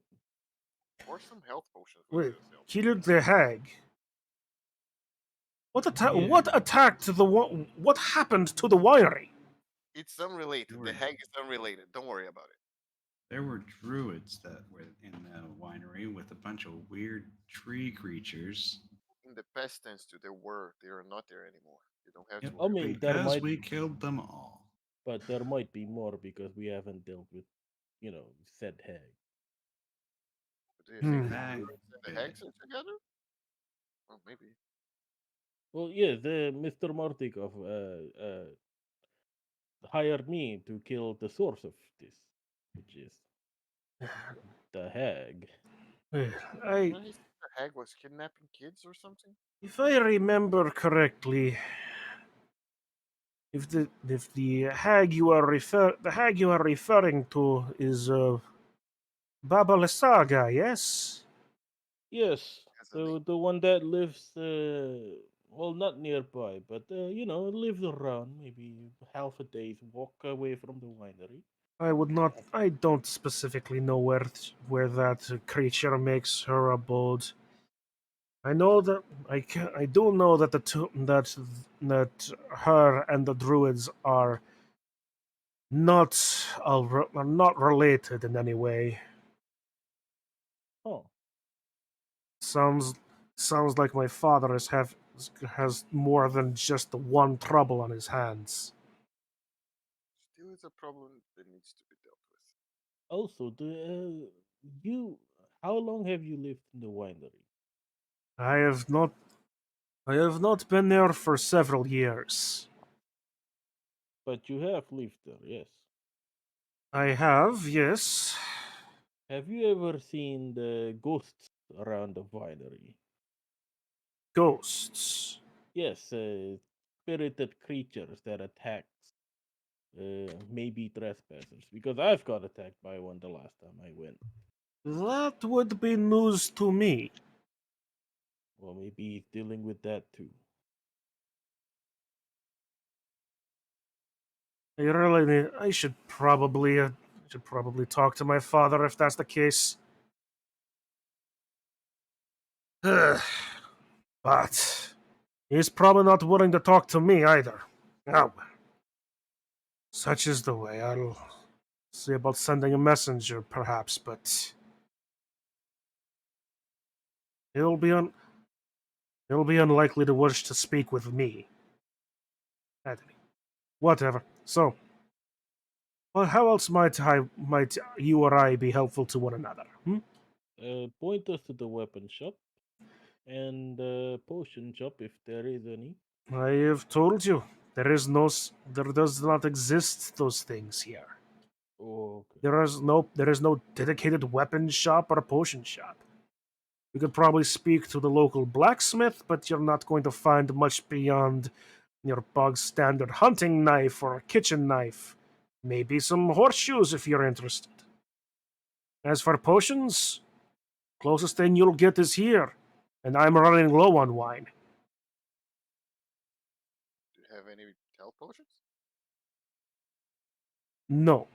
or some health potions would Wait, do the sale. killed the hag. Yeah. What attacked the what happened to the winery? It's unrelated. The Word. hag is unrelated. Don't worry about it. There were druids that were in the winery with a bunch of weird tree creatures. in the past tense to there were. They are not there anymore. You don't have Yep, to I worry mean, about there because might, we killed them all. but there might be more because we haven't dealt with, said hag. it. Do you think Hmm. the That druids and the bit. hags are together? Well, maybe. Well, yes, Mr. Martikov hired me to kill the source of this, which is the hag. I, Well, he said the hag was kidnapping kids or something. if I remember correctly, if the hag you are referring to is Baba Lysaga, yes? Yes, Has a name. the one that lives, well, not nearby, but lives around maybe half a day's walk away from the winery. I don't specifically know where that creature makes her abode. I know that I do know that the two that her and the druids are are not related in any way. Oh, Sounds sounds like my father has more than just the one trouble on his hands. Still is a problem that needs to be dealt with. also, you, how long have you lived in the winery? I have not I have not been there for several years. But you have lived there, yes. I have, yes. Have you ever seen the ghosts around the winery? Ghosts. Yes, spirited creatures that attack maybe trespassers. Because I've got attacked by one the last time I went. That would be news to me. Well, maybe he's dealing with that too. I should probably talk to my father if that's the case. But he's probably not willing to talk to me either. Oh, such is the way. I'll see about sending a messenger, perhaps, but he'll be un- he'll be unlikely to wish to speak with me. Anyway, whatever. So, well, how else might you or I be helpful to one another? Hmm? Point us to the weapon shop and potion shop if there is any. I have told you there does not exist those things here. Oh, okay. There is no dedicated weapon shop or potion shop. You could probably speak to the local blacksmith, but you're not going to find much beyond your bog standard hunting knife or a kitchen knife. Maybe some horseshoes if you're interested. As for potions, closest thing you'll get is here, and I'm running low on wine. Do you have any health potions? No,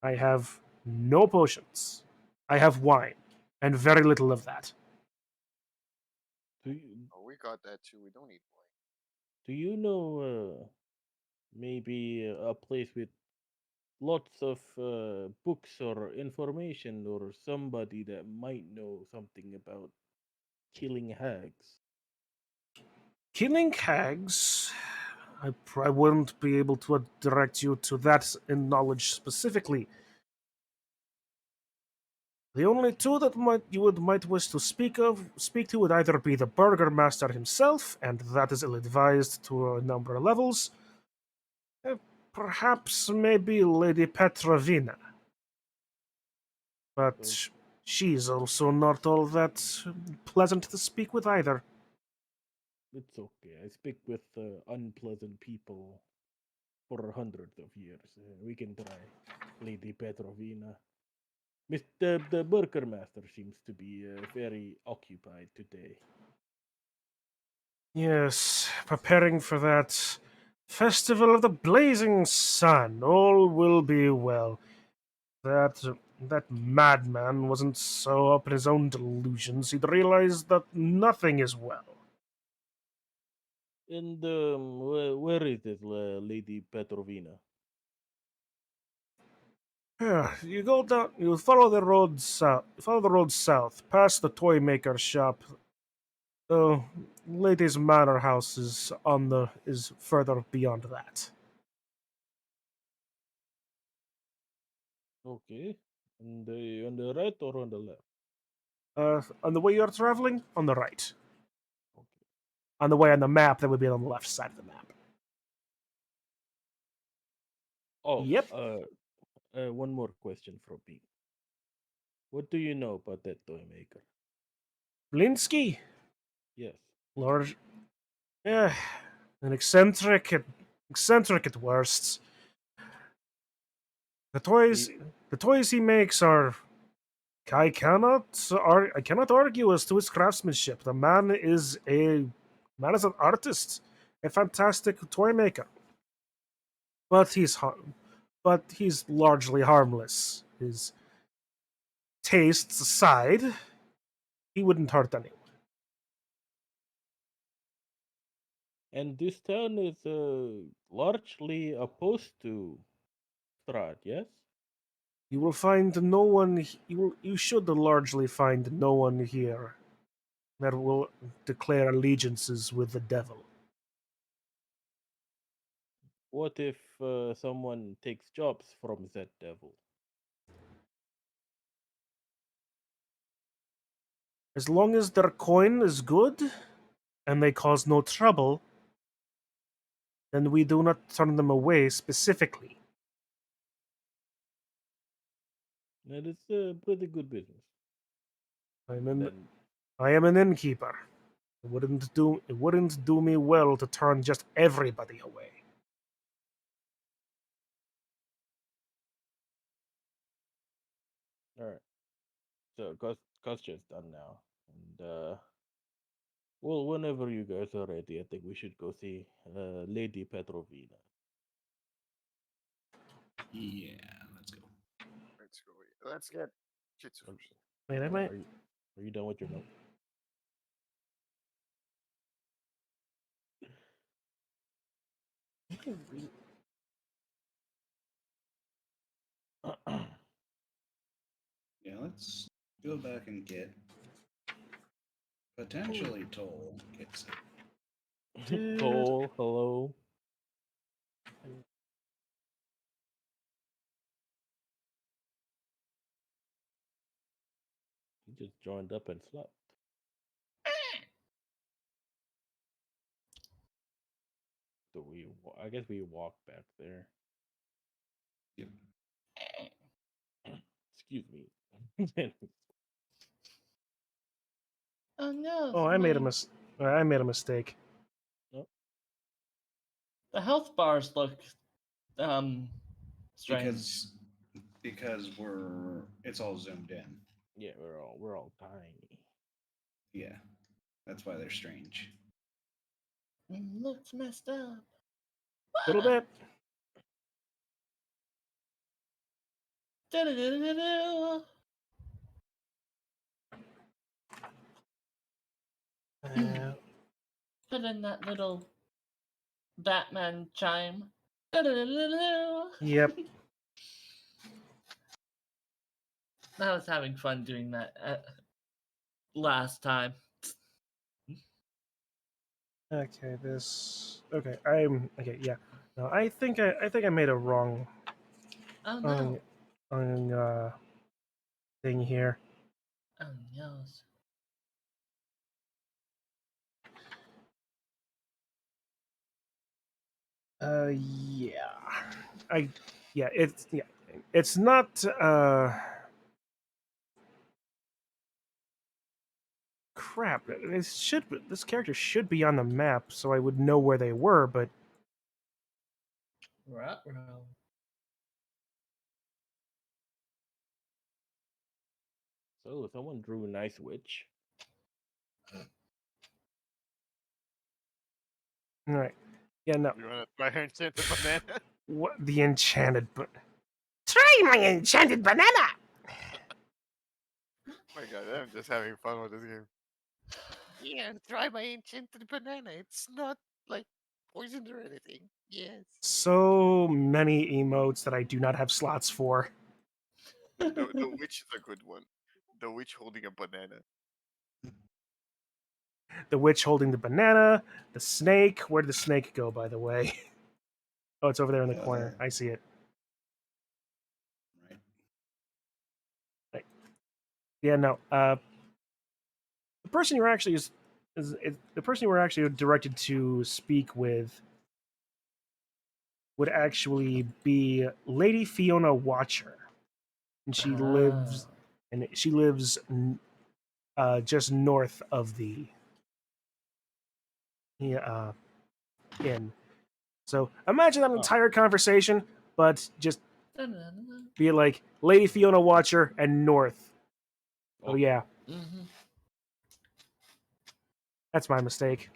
I have no potions. I have wine, and very little of that. Do you Oh, we got that too. We don't need wine. do you know maybe a place with lots of books or information or somebody that might know something about killing hags? Killing hags, I wouldn't be able to direct you to that in knowledge specifically. The only two that might wish to speak to would either be the burgermaster himself, and that is ill-advised to a number of levels. uh, Perhaps maybe Lady Petrovina, but Uh, she's also not all that pleasant to speak with either. it's okay. I speak with unpleasant people for hundreds of years. We can try, Lady Petrovina. The Burgermaster seems to be very occupied today. Yes, preparing for that festival of the blazing sun. All will be well. That that madman wasn't so up in his own delusions he'd realize that nothing is well. And where is it, Lady Petrovina? You go down. You follow the road south. Follow the road south, past the toy maker shop. The lady's manor house is further beyond that. Okay. On the right or on the left? On the way you're traveling, on the right. Okay. On the way on the map, that would be on the left side of the map. Oh, Yep. one more question from me. What do you know about that toy maker? Blinsky, Yes. large, yeah, an eccentric at worst. The toys, He, the toys he makes are. I cannot argue as to his craftsmanship. The man is an artist, a fantastic toy maker. But he's largely harmless. His tastes aside, he wouldn't hurt anyone. and this town is largely opposed to Strahd, yes? You will find no one. You should largely find no one here that will declare allegiances with the devil. What if someone takes jobs from that devil? As long as their coin is good and they cause no trouble, then we do not turn them away specifically. That is a pretty good business. Then, I am an innkeeper. It wouldn't do me well to turn just everybody away. all right. So, Kostya's done now. And, well, whenever you guys are ready, I think we should go see Lady Petrovina. Yeah, let's go. Let's go. Let's get Kitsu Okay. first. Wait, I might. Are you done with your note? Yeah, let's go back and get potentially Toll gets it. Cole, hello. He just joined up and slept. So I guess we walk back there. Yep. Excuse me. Oh no! Oh, I made a mistake. Oh, The health bars look strange. Because it's all zoomed in. yeah, we're all tiny. Yeah, that's why they're strange. Looks messed up. A little bit. Da-da-da-da-da. Put in that little Batman chime. Da-da-da-da-da. Yep. I was having fun doing that last time. Okay, this. Okay, I'm. Okay, yeah. No, I think I made a wrong Oh no! on thing here. Oh no! Yeah. It's not crap. This character should be on the map so I would know where they were, but Ruh-roh. So someone drew a nice witch. all right. Yeah, no. You want to try her enchanted banana? What the enchanted Try my enchanted banana. My God, I'm just having fun with this game. Yeah, try my enchanted banana. It's not like poisoned or anything. Yes. So many emotes that I do not have slots for. The witch is a good one. The witch holding a banana. the witch holding the banana, the snake. Where did the snake go, by the way? Oh, it's over there in the corner. I see it. Right. Yeah, no. The person you were actually is the person you were actually directed to speak with would actually be Lady Fiona Watcher, and she lives just north of the inn. So imagine that entire conversation, but just be like Lady Fiona Watcher and north. Oh yeah, Mm-hmm. that's my mistake.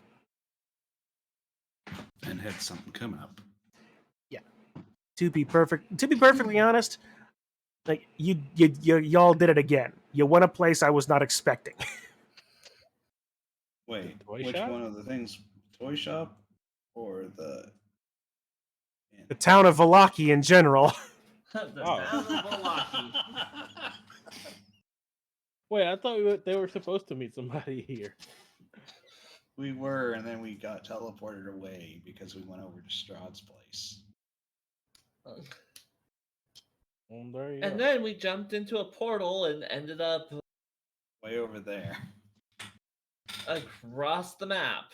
And had something come up. To be perfectly honest, like y'all did it again. You went a place I was not expecting. Wait, toy which shop? one of the things? Toy shop or the inn? The town of Valaki in general. The Oh. town of Milwaukee. Wait, I thought they were supposed to meet somebody here. We were, and then we got teleported away because we went over to Strahd's place. There you And go. then we jumped into a portal and ended up Way over there. across the map.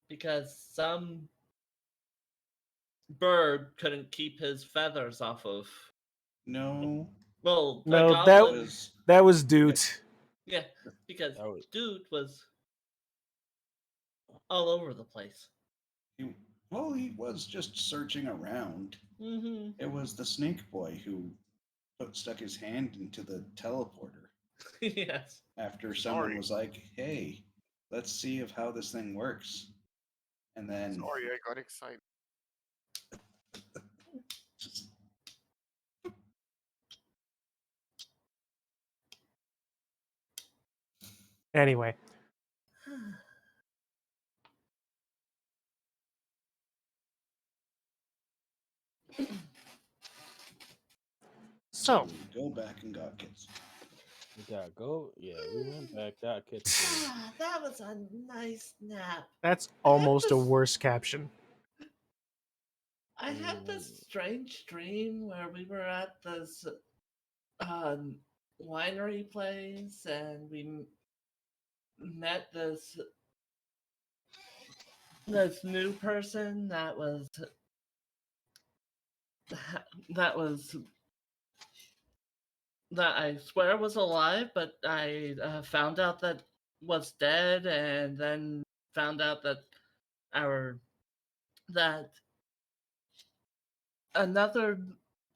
Because some bird couldn't keep his feathers off of. No, Well, No, a goblin. that was Doot. Yeah, because That was- dude was all over the place. he was just searching around. Mm-hmm. It was the snake boy who stuck his hand into the teleporter Yes. after someone Sorry. was like, "Hey, let's see if how this thing works." And then Sorry, I got excited. just Anyway, so we go back and got kids. We gotta go. Yeah, we went back. Got kids. That was a nice nap. that's almost a worse caption. I had this strange dream where we were at this winery place and we met this new person that was that I swear was alive, but I found out that was dead, and then found out that that another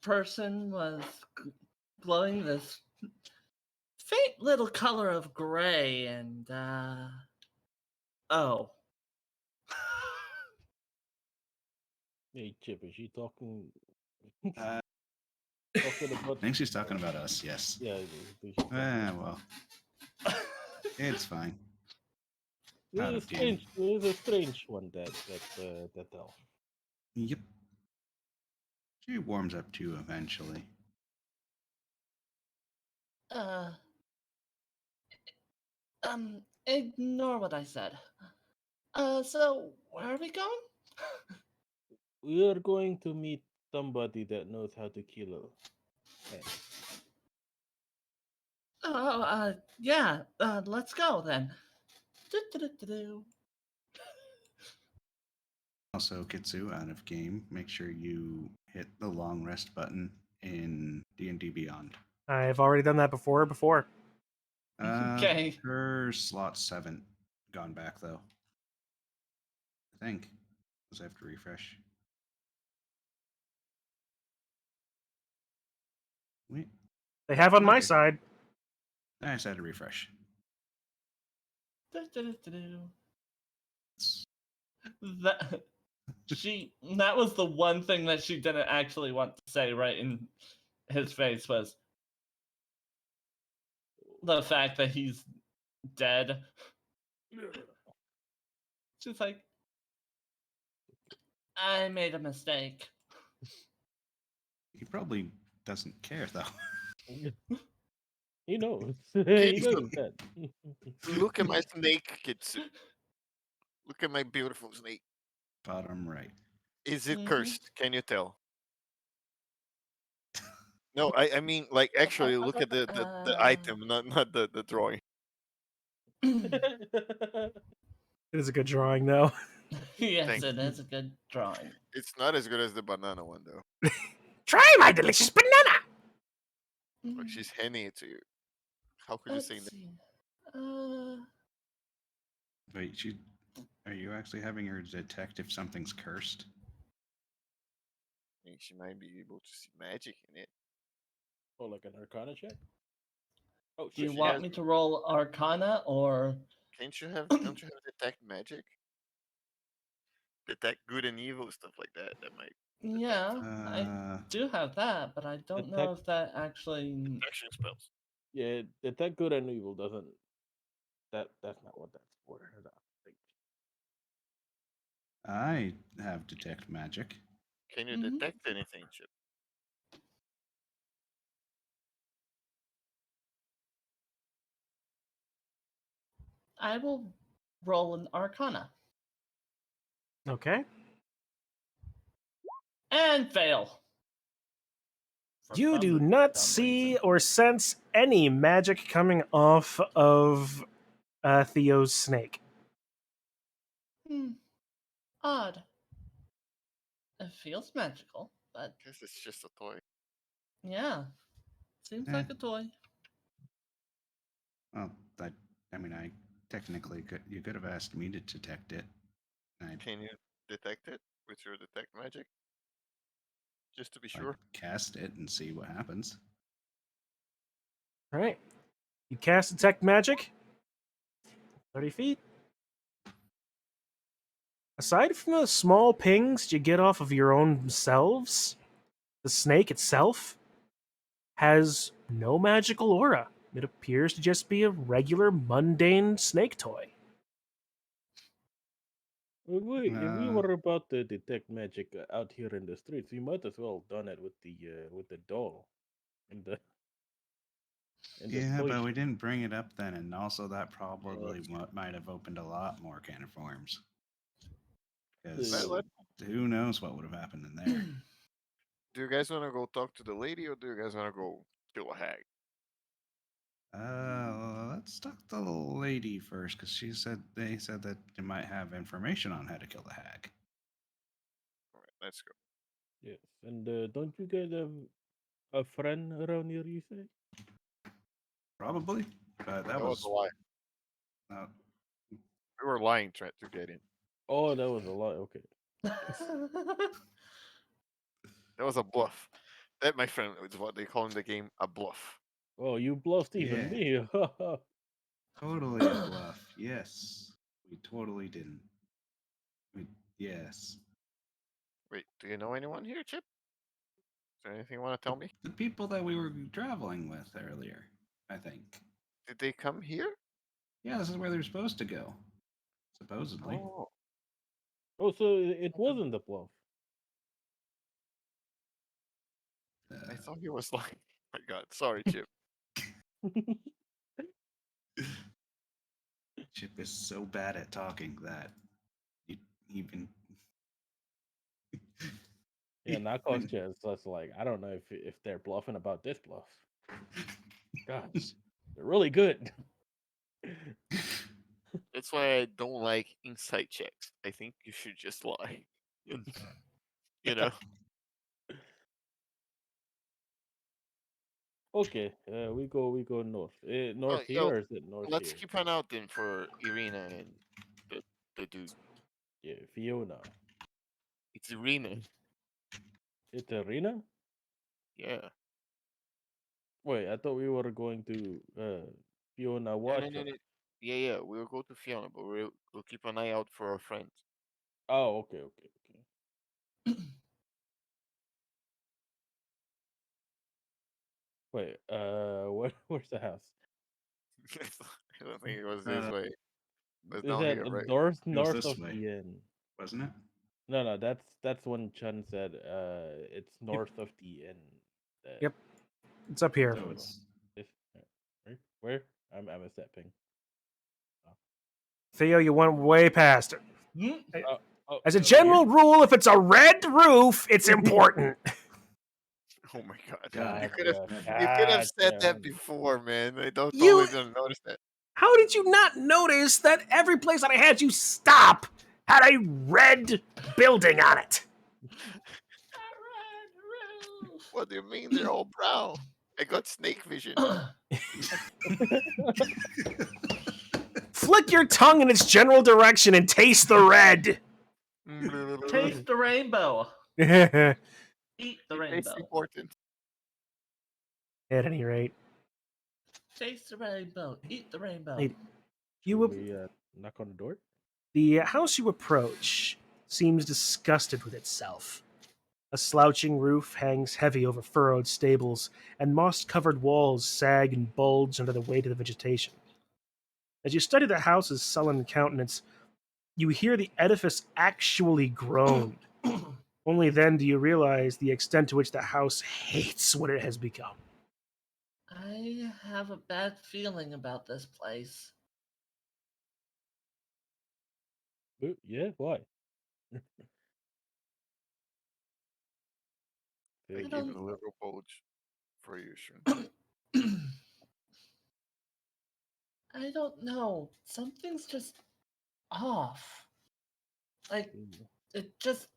person was glowing this faint little color of gray, and oh. Hey, Chip, is she talking? Uh, Talking I about? think she's talking about us. Yes. Yeah. Is she talking Well, it's fine. It Out is of game. strange. It is a strange one that elf. Yep. She warms up too eventually. Ignore what I said. So where are we going? We are going to meet somebody that knows how to kill a pet. Oh, yeah. Let's go then. Do-do-do-do-do. Also, Kitsu, out of game, make sure you hit the long rest button in D&D Beyond. I've already done that before. Okay. Her slots haven't gone back though. I think. Because I have to refresh. Wait. They have on my Okay. side. I just had to refresh. Do-do-do-do-do. That was the one thing that she didn't actually want to say right in his face was the fact that he's dead. She's like, I made a mistake. He probably doesn't care though. He knows. Kitsu. He knows that. Look at my snake, Kitsu. Look at my beautiful snake. Bottom right. Is it Mhm. cursed? Can you tell? No, I mean, like, actually, look at the item, not the drawing. It is a good drawing, though. Yes, Thank it is a good drawing. It's not as good as the banana one, though. Try my delicious banana. Like, she's handing it to you. How could you Let's say that? see. Wait, are you actually having her detect if something's cursed? I mean, she might be able to see magic in it. Oh, like an Arcana check. Oh, Do you shit, she want has me one. to roll Arcana or? Don't you have detect magic? Detect good and evil, stuff like that. That might Yeah, I Uh, do have that, but I don't know Detect- if that actually. detection spells. Yeah, detect good and evil doesn't. That's not what that's for. I don't think. I have detect magic. Can you Mhm. detect anything, Chip? I will roll an Arcana Okay. and fail. For You some do not dumb see reason. or sense any magic coming off of Theo's snake. Odd. It feels magical, but Guess it's just a toy. yeah, seems Eh. like a toy. Well, I mean, I technically could. You could have asked me to detect it. Can you detect it with your detect magic? Just to be I sure. cast it and see what happens. All right. You cast detect magic. 30 feet. Aside from the small pings you get off of your own selves, the snake itself has no magical aura. It appears to just be a regular, mundane snake toy. Wait, if we Uh, were about to detect magic out here in the streets, we might as well done it with the doll, and the yeah, toy but we shop. didn't bring it up then, and also that probably that's true. might have opened a lot more can of worms. Because Well, who knows what would have happened in there? do you guys want to go talk to the lady, or do you guys want to go kill a hag? Let's talk to the lady first, because they said that you might have information on how to kill the hag. All right, let's go. Yes, and don't you guys have a friend around here? You say? Probably, but that That was was a lie. uh, We were lying trying to get in. Oh, that was a lie. Okay. That was a bluff. That, my friend, is what they call in the game a bluff. Oh, you bluffed even Yeah. me. totally a bluff. Yes, we totally didn't. Yes, Wait, do you know anyone here, Chip? Is there anything you want to tell me? the people that we were traveling with earlier, I think. Did they come here? Yeah, this is where they're supposed to go, supposedly. Oh, Oh, so it wasn't a bluff. I Uh, thought he was lying. My God, sorry, Chip. Chip is so bad at talking that you even Yeah, not even- just that's like I don't know if they're bluffing about this bluff. Gosh, they're really good. That's why I don't like insight checks. I think you should just lie. You know? Okay, we go north. Oh, North here yo, or is it north let's here? keep an out then for Irina and the dude. Yeah, Fiona. It's Irina. It's Arena? Yeah. Wait, I thought we were going to Fiona No, no, watch no, her. no. Yeah. We'll go to Fiona, but we'll keep an eye out for our friends. Oh, okay. Wait, where's the house? I don't think it was this Uh, way. It's Is down that here, right? goes north this of way, the inn? wasn't it? No, that's when Chun said it's north of the inn. Yep. It's up here. So it's This, Where? I'm a stepping. Theo, you went way past it. Hmm? Oh, As a here? general rule, if it's a red roof, it's important. Oh my god. God, You could have said that damn. before, man. I don't You- totally didn't notice that. How did you not notice that every place that I had you stop had a red building on it? What do you mean they're all brown? I got snake vision. Flick your tongue in its general direction and taste the red. Taste the rainbow. At Eat the It's rainbow. important. any rate, Taste the rainbow. Eat the rainbow. Lady, you Should will, we knock on the door? the house you approach seems disgusted with itself. A slouching roof hangs heavy over furrowed stables, and moss-covered walls sag and bulge under the weight of the vegetation. As you study the house's sullen countenance, you hear the edifice actually groan. Only then do you realize the extent to which the house hates what it has become. I have a bad feeling about this place. Yeah, why? I I give don't- a little bulge for you, Shun. I don't know. Something's just off. Like, it just.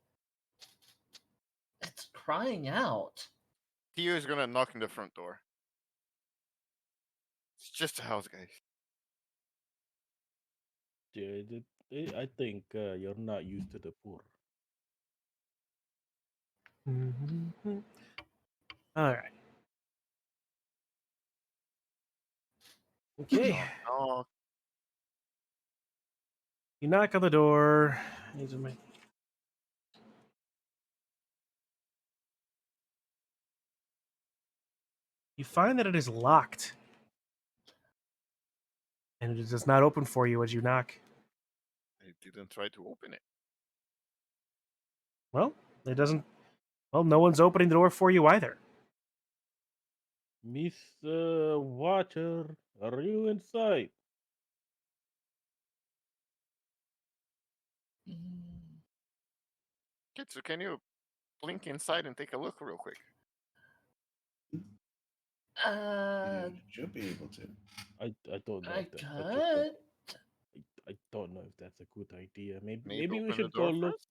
It's crying out. Theo is gonna knock on the front door. It's just a house, guys. Yeah, I think you're not used to the poor. All right. Okay. Knock, knock. You knock on the door. These are my- You find that it is locked. And it does not open for you as you knock. I didn't try to open it. Well, it doesn't. Well, no one's opening the door for you either. Mr. Watcher, are you inside? Mm, Kitsu, can you blink inside and take a look real quick? Uh, You should be able to. I don't know. I If that's a could. I don't know if that's a good idea. Maybe Maybe we open the should go door look. first?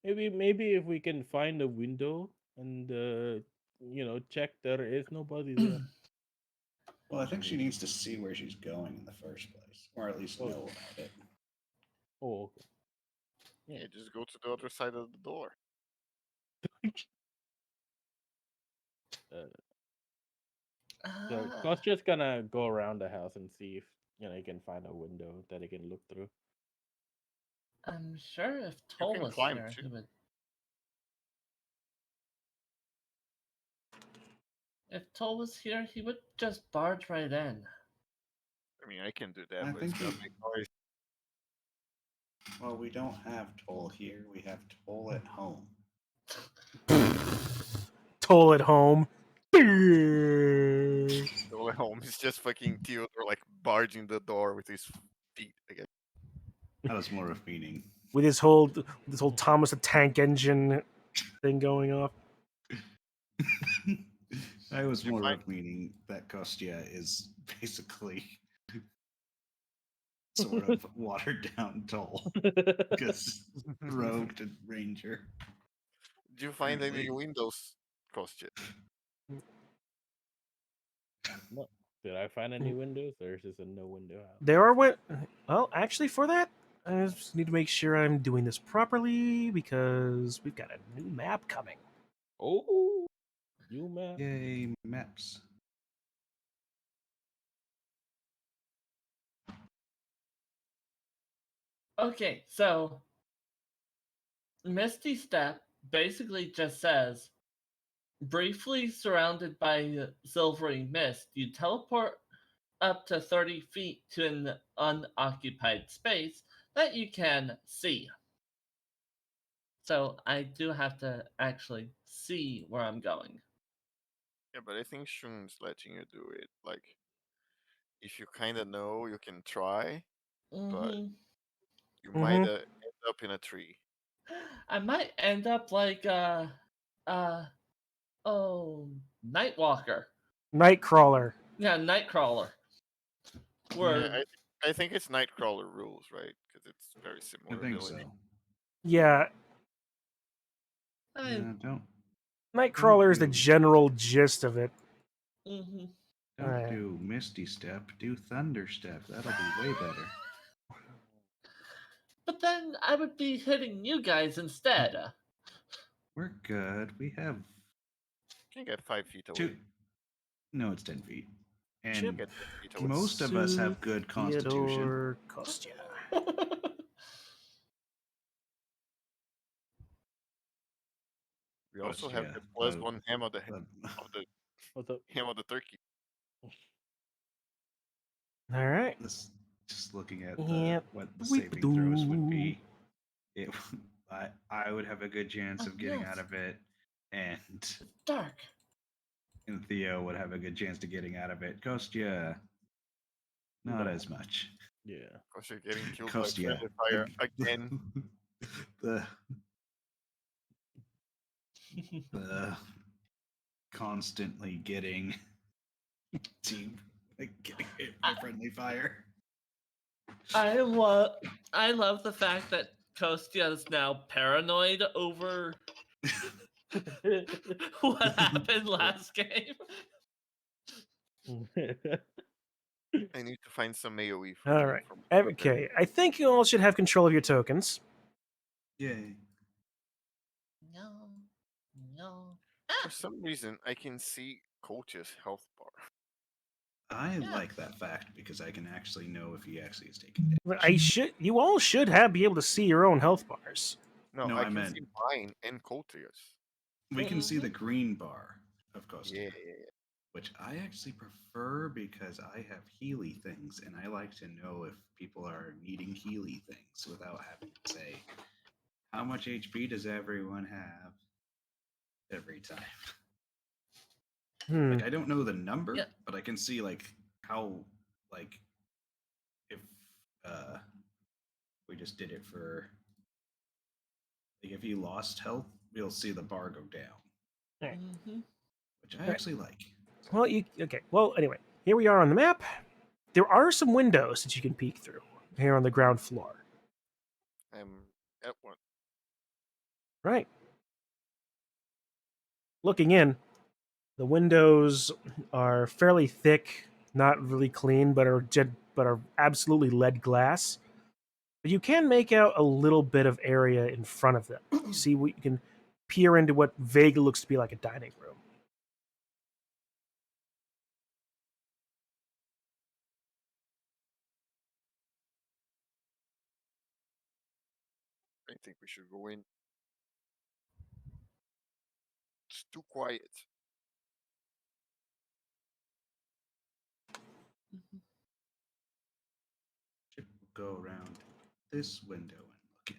Maybe if we can find a window and check there is nobody there. Well, I think she needs to see where she's going in the first place, or at least Oh. know about it. Oh, okay. Yeah, just go to the other side of the door. So Uh, Co's just gonna go around the house and see if he can find a window that he can look through. I'm sure if You Toll can was climb here, too. he would. If Toll was here, he would just barge right in. I mean, I can do that, I but it's think gonna he- make noise. Well, we don't have Toll here. We have Toll at home. Toll at home. Go at home. It's just fucking Theodore like barging the door with his feet. I guess. That was more of meaning. With his whole Thomas the Tank Engine thing going off. I was You more find- of meaning that Kostya is basically sort of watered down Toll because rogue to ranger. Did you find any Apparently. windows, Kostya? No. Did I find any windows, or is this a no window house? There are well, actually, for that, I just need to make sure I'm doing this properly because we've got a new map coming. Oh, you man. Yay, maps. Okay, so Misty Step basically just says, briefly surrounded by silvery mist, you teleport up to 30 feet to an unoccupied space that you can see. So I do have to actually see where I'm going. Yeah, but I think Shun's letting you do it. Like, if you kind of know, you can try, but Hmm. you Mhm. might end up in a tree. I might end up like oh, Nightwalker. Nightcrawler. Yeah, Nightcrawler. Where Yeah, I think it's Nightcrawler rules, right? Because it's very I similar think ability. so. Yeah, I Don't Nightcrawler is the do- general gist of it. hmm don't do Misty Step. Do Thunder Step. That'll be way better. But then I would be hitting you guys instead. We're good. We have You can get 5 feet away. two. No, it's 10 feet. You Chip. can And get 10 feet away. most of us have good constitution. Theodore Kostya. We also But have yeah, the plus but- 1 ham of the but What's up? ham of the turkey. All right. this, just looking at Yep. what the saving throws would be, it, I would have a good chance Oh, of getting yes. out of it, and Dark. Theo would have a good chance of getting out of it. Kostya, not No. as much. Yeah. Because you're getting killed Kostya, by friendly fire again. the constantly getting team getting hit by friendly fire. I love the fact that Kostya is now paranoid over what happened last game. I need to find some AoE from All you. right. From Okay. I think you all should have control of your tokens. Yay. No, no. For some reason, I can see Coach's health bar. I Yeah. like that fact because I can actually know if he actually is taking damage. But you all should be able to see your own health bars. No, No, I I can meant- see mine and Coach's. We can see the green bar of Kostya, Yeah. which I actually prefer because I have Healy things, and I like to know if people are needing Healy things without having to say, how much HP does everyone have every time? Hmm. Like, I don't know the number, Yeah. but I can see, like, how, like, if we just did it for, like, if he lost health, we'll see the bar go down, Mm-hmm. which I actually like. Well, okay. Well, anyway, here we are on the map. There are some windows that you can peek through here on the ground floor. I'm at one. Right. Looking in, the windows are fairly thick, not really clean, but are absolutely lead glass. But you can make out a little bit of area in front of them. You see, you can peer into what vaguely looks to be like a dining room. I think we should go in. It's too quiet. Should go around this window and look in.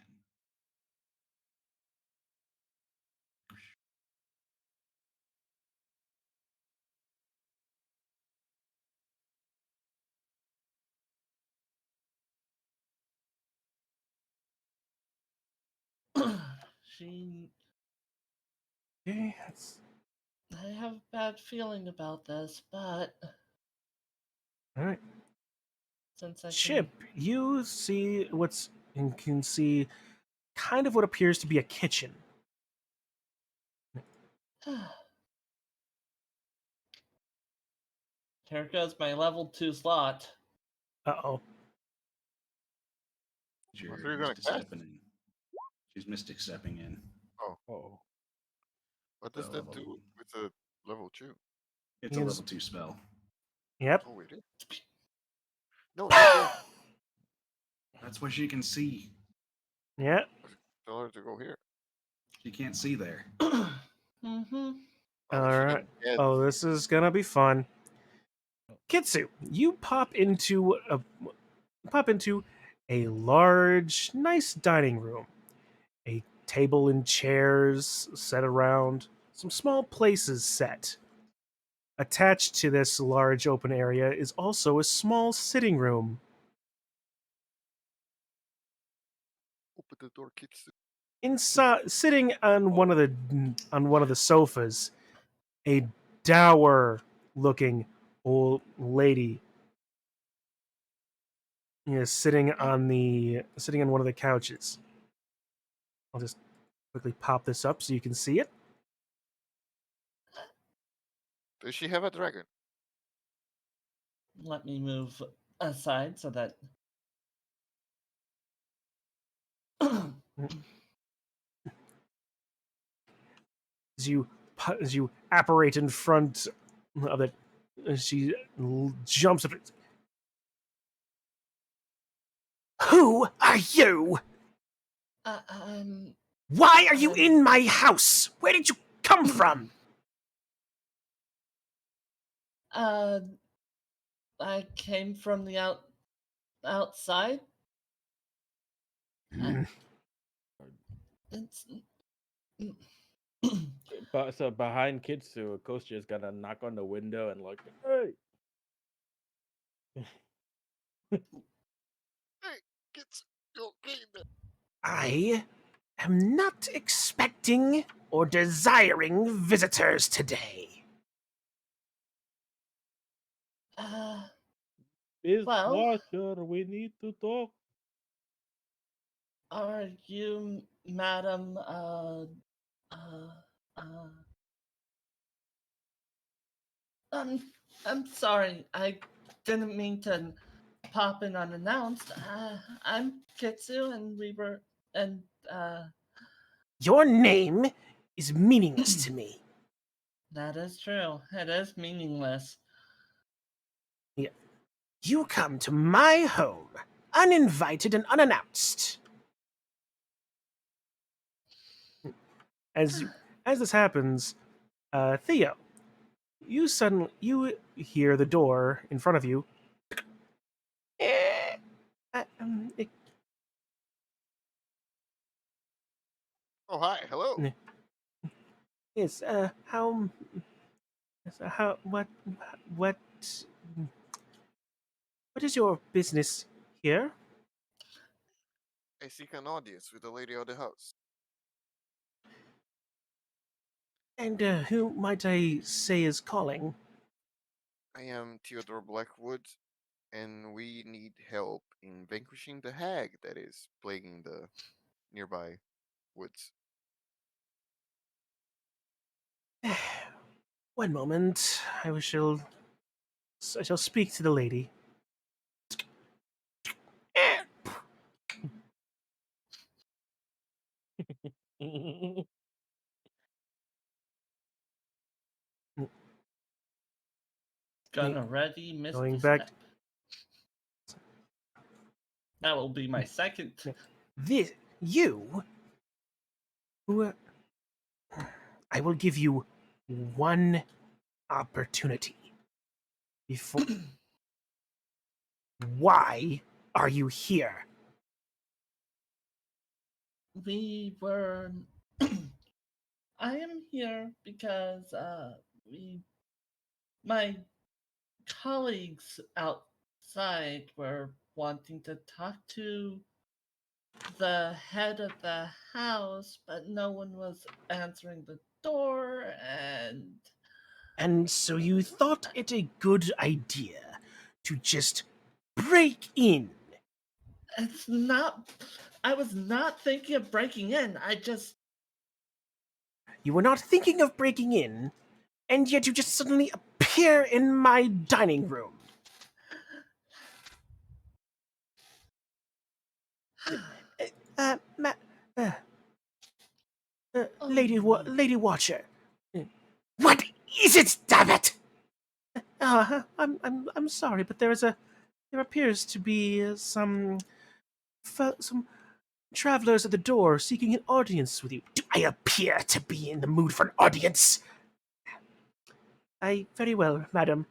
she. Okay, I have a bad feeling about this, but all right. since I Chip, you see and can see kind of what appears to be a kitchen. Here goes my level 2 slot. Uh-oh. You're What are you gonna Mystic cast? stepping in. She's Mystic stepping in. Oh. What does So that level- do with the level 2? It's a Is- level 2 spell. Yep. Oh, it is. No, it's That's what she can see. Yeah. tell her to go here. She can't see there. Mm-hmm. Oh, All she right. can get- Oh, this is gonna be fun. Kitsu, you pop into a large, nice dining room. A table and chairs set around, some small places set. attached to this large open area is also a small sitting room. Open the door, Kitsu. Inside, sitting on one of the sofas, a dour-looking old lady is sitting on one of the couches. I'll just quickly pop this up so you can see it. Does she have a dragon? Let me move aside so that. As you apparate in front of it, she jumps up. Who are you? I'm. Why are you in my house? Where did you come from? I came from the outside. It's. But so behind Kitsu, Kostia is gonna knock on the window and like, hey. Hey, Kitsu, you okay there? I am not expecting or desiring visitors today. Dishwasher, we need to talk. Are you, madam? I'm sorry. I didn't mean to pop in unannounced. I'm Kitsu, and we were, and Your name is meaningless to me. that is true. It is meaningless. You come to my home, uninvited and unannounced. As this happens, Theo, you hear the door in front of you. Oh, hi, hello. Yes, what is your business here? I seek an audience with the lady of the house. And who might I say is calling? I am Theodore Blackwood, and we need help in vanquishing the hag that is plaguing the nearby woods. One moment, I shall speak to the lady. Gonna ready Going Misty back. Step. That will be my second. You? Who? I will give you one opportunity. Before. Why are you here? We were. I am here because my colleagues outside were wanting to talk to the head of the house, but no one was answering the door, And so you thought it a good idea to just break in? it's not. I was not thinking of breaking in. I just. You were not thinking of breaking in, and yet you just suddenly appear in my dining room. Ma- uh, Lady Watcher. What is it, damn it? I'm sorry, but there appears to be some travelers at the door seeking an audience with you. Do I appear to be in the mood for an audience? Very well, madam.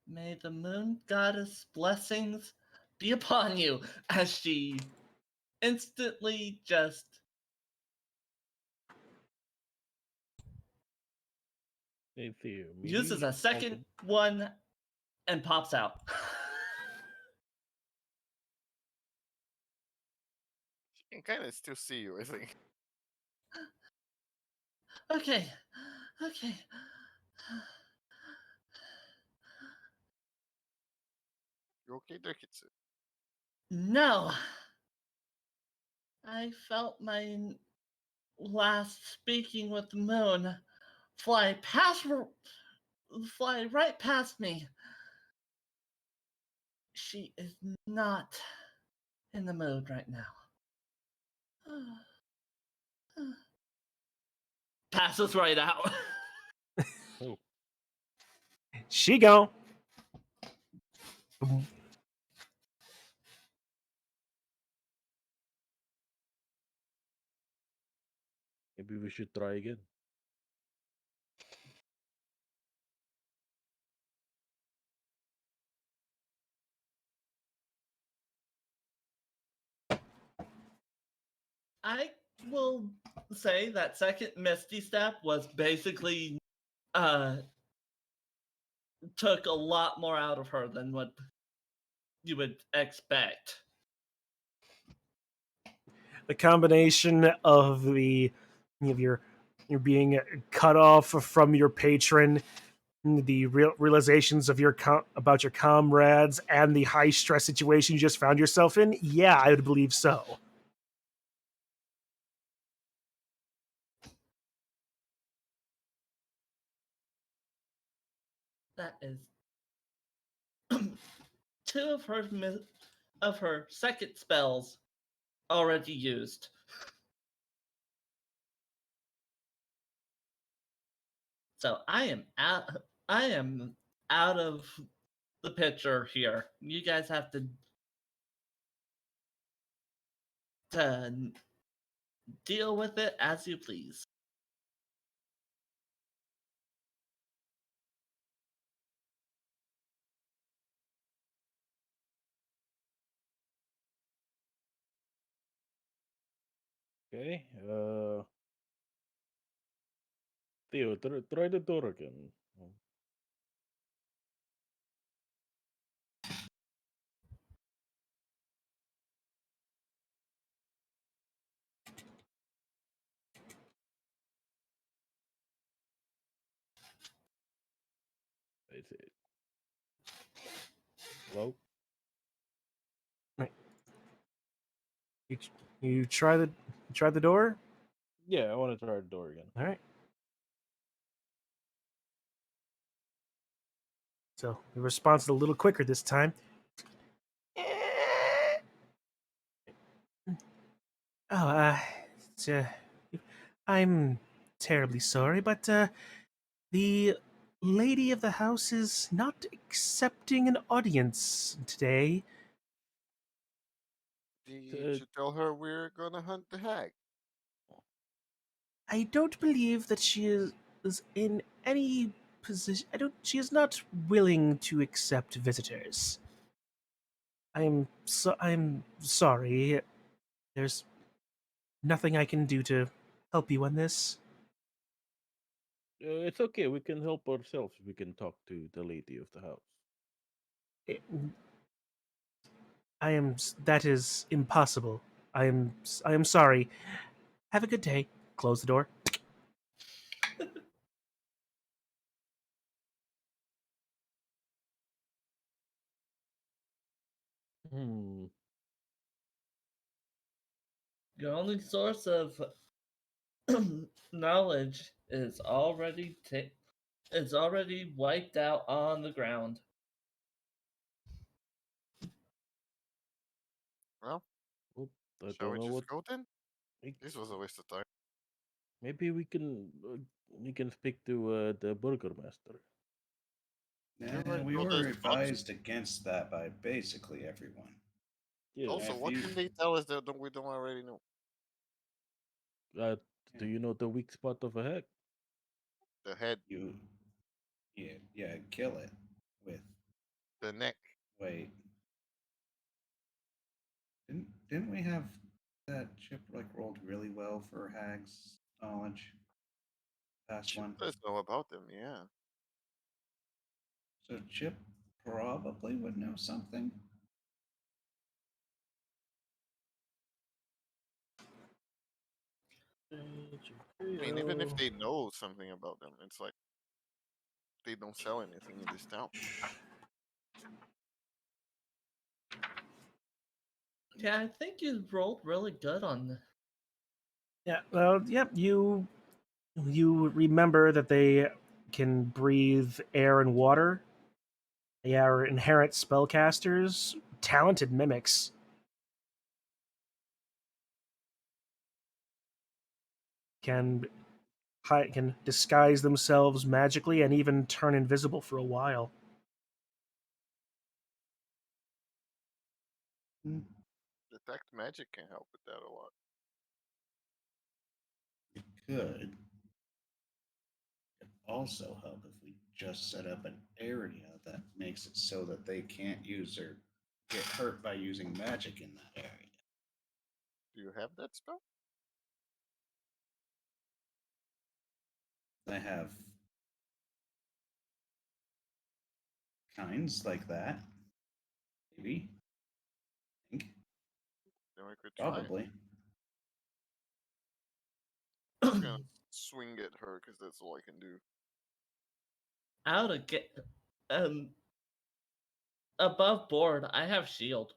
May the moon goddess blessings be upon you, as she instantly just Hey, Theo, uses maybe a second one, and pops out. She can kind of still see you, I think. Okay. Okay. You okay there, Kitsu? No. I felt my last speaking with the moon fly right past me. She is not in the mood right now. Passes right out. Oh, She gone. maybe we should try again. I will say that second Misty Step was basically took a lot more out of her than what you would expect. The combination of you're being cut off from your patron, the realizations of about your comrades, and the high stress situation you just found yourself in. Yeah, I would believe so. That is two of her second spells already used. So I am out of the picture here. You guys have to deal with it as you please. Okay. Theo, try the door again. Is it? Hello? Right. You try the door. Yeah, I want to try the door again. All right. So the response is a little quicker this time. Oh, it's, I'm terribly sorry, but the lady of the house is not accepting an audience today. Did you tell her we're gonna hunt the hag? I don't believe that she is in any position. She is not willing to accept visitors. I'm sorry. There's nothing I can do to help you on this. It's okay. We can help ourselves. We can talk to the lady of the house. It- That is impossible. I am sorry. Have a good day. Close the door. Hmm. Your only source of knowledge is already wiped out on the ground. Well, Well, I shall don't we know what. just go then? Maybe This was a waste of time. we can speak to the burgermaster. You Nah, already we told were us about it. advised against that by basically everyone. Yeah. Also, If what you- can they tell us that we don't already know? Uh, do you know the weak spot of a hack? The head, You, yeah, kill it with. the neck. Wait, didn't we have that chip like rolled really well for Hag's knowledge? Past Chip one. does know about them, yeah. So Chip probably would know something. I mean, even if they know something about them, it's like they don't sell anything in this town. Yeah, I think you rolled really good on. Yeah, well, yep, you remember that they can breathe air and water. They are inherent spellcasters, talented mimics. Can disguise themselves magically and even turn invisible for a while. Detect magic can help with that a lot. It could. It also help if we just set up an area that makes it so that they can't use or get hurt by using magic in that area. Do you have that spell? I have kinds like that. Maybe. I think. Then we could try. Probably. I'm just gonna swing at her because that's all I can do. Out of get above board, I have shield.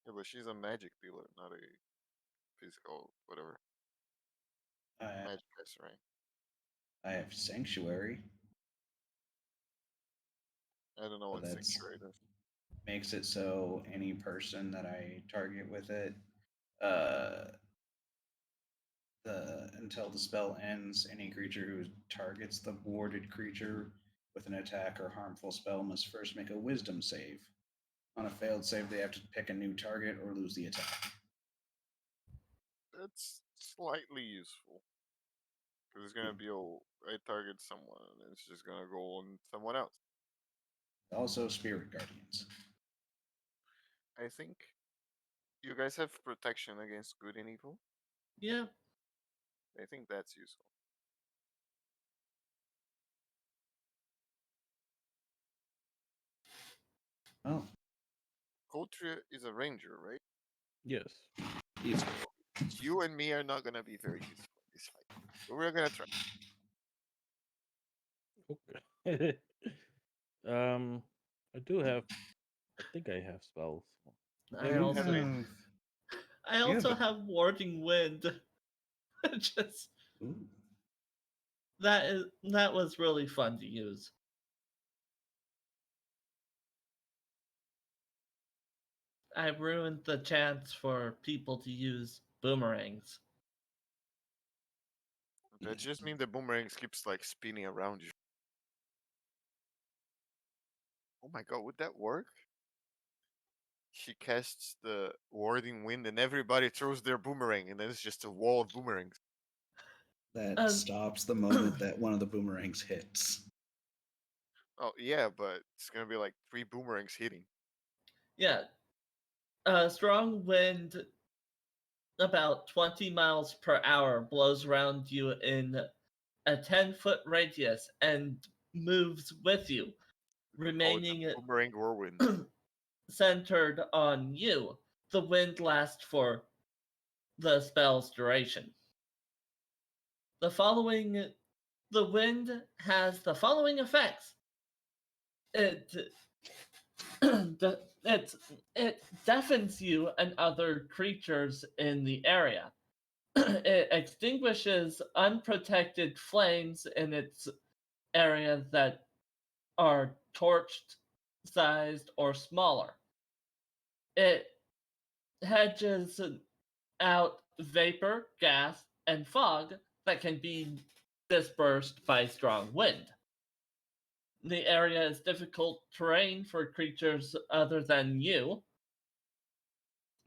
Yeah, but she's a magic dealer, not a physical whatever. I, Magic caster, right? I have sanctuary. I don't know But what that's sanctuary does. makes it so any person that I target with it, uh, until the spell ends, any creature who targets the warded creature with an attack or harmful spell must first make a Wisdom save. On a failed save, they have to pick a new target or lose the attack. That's slightly useful. Because it's gonna be I target someone and it's just gonna go on someone else. Also, Spirit Guardians. I think you guys have protection against good and evil. Yeah. I think that's useful. Oh, Culture is a ranger, right? Yes. useful. You and me are not gonna be very useful in this fight. But we're gonna try. Okay. I do have. I think I have spells. I You also have a I You have also a- have warding wind. Just Ooh. that was really fun to use. I ruined the chance for people to use boomerangs. that just means the boomerangs keeps like spinning around you. Oh my god, would that work? She casts the warding wind and everybody throws their boomerang and then it's just a wall of boomerangs. That Um, stops the moment that one of the boomerangs hits. Oh yeah, but it's gonna be like 3 boomerangs hitting. Yeah, strong wind about 20 miles per hour blows around you in a 10-foot radius and moves with you, We could call it the remaining boomerang whirlwind. centered on you. The wind lasts for the spell's duration. The wind has the following effects. It it deafens you and other creatures in the area. It extinguishes unprotected flames in its area that are torched, sized, or smaller. It hedges out vapor, gas, and fog that can be dispersed by strong wind. The area is difficult terrain for creatures other than you.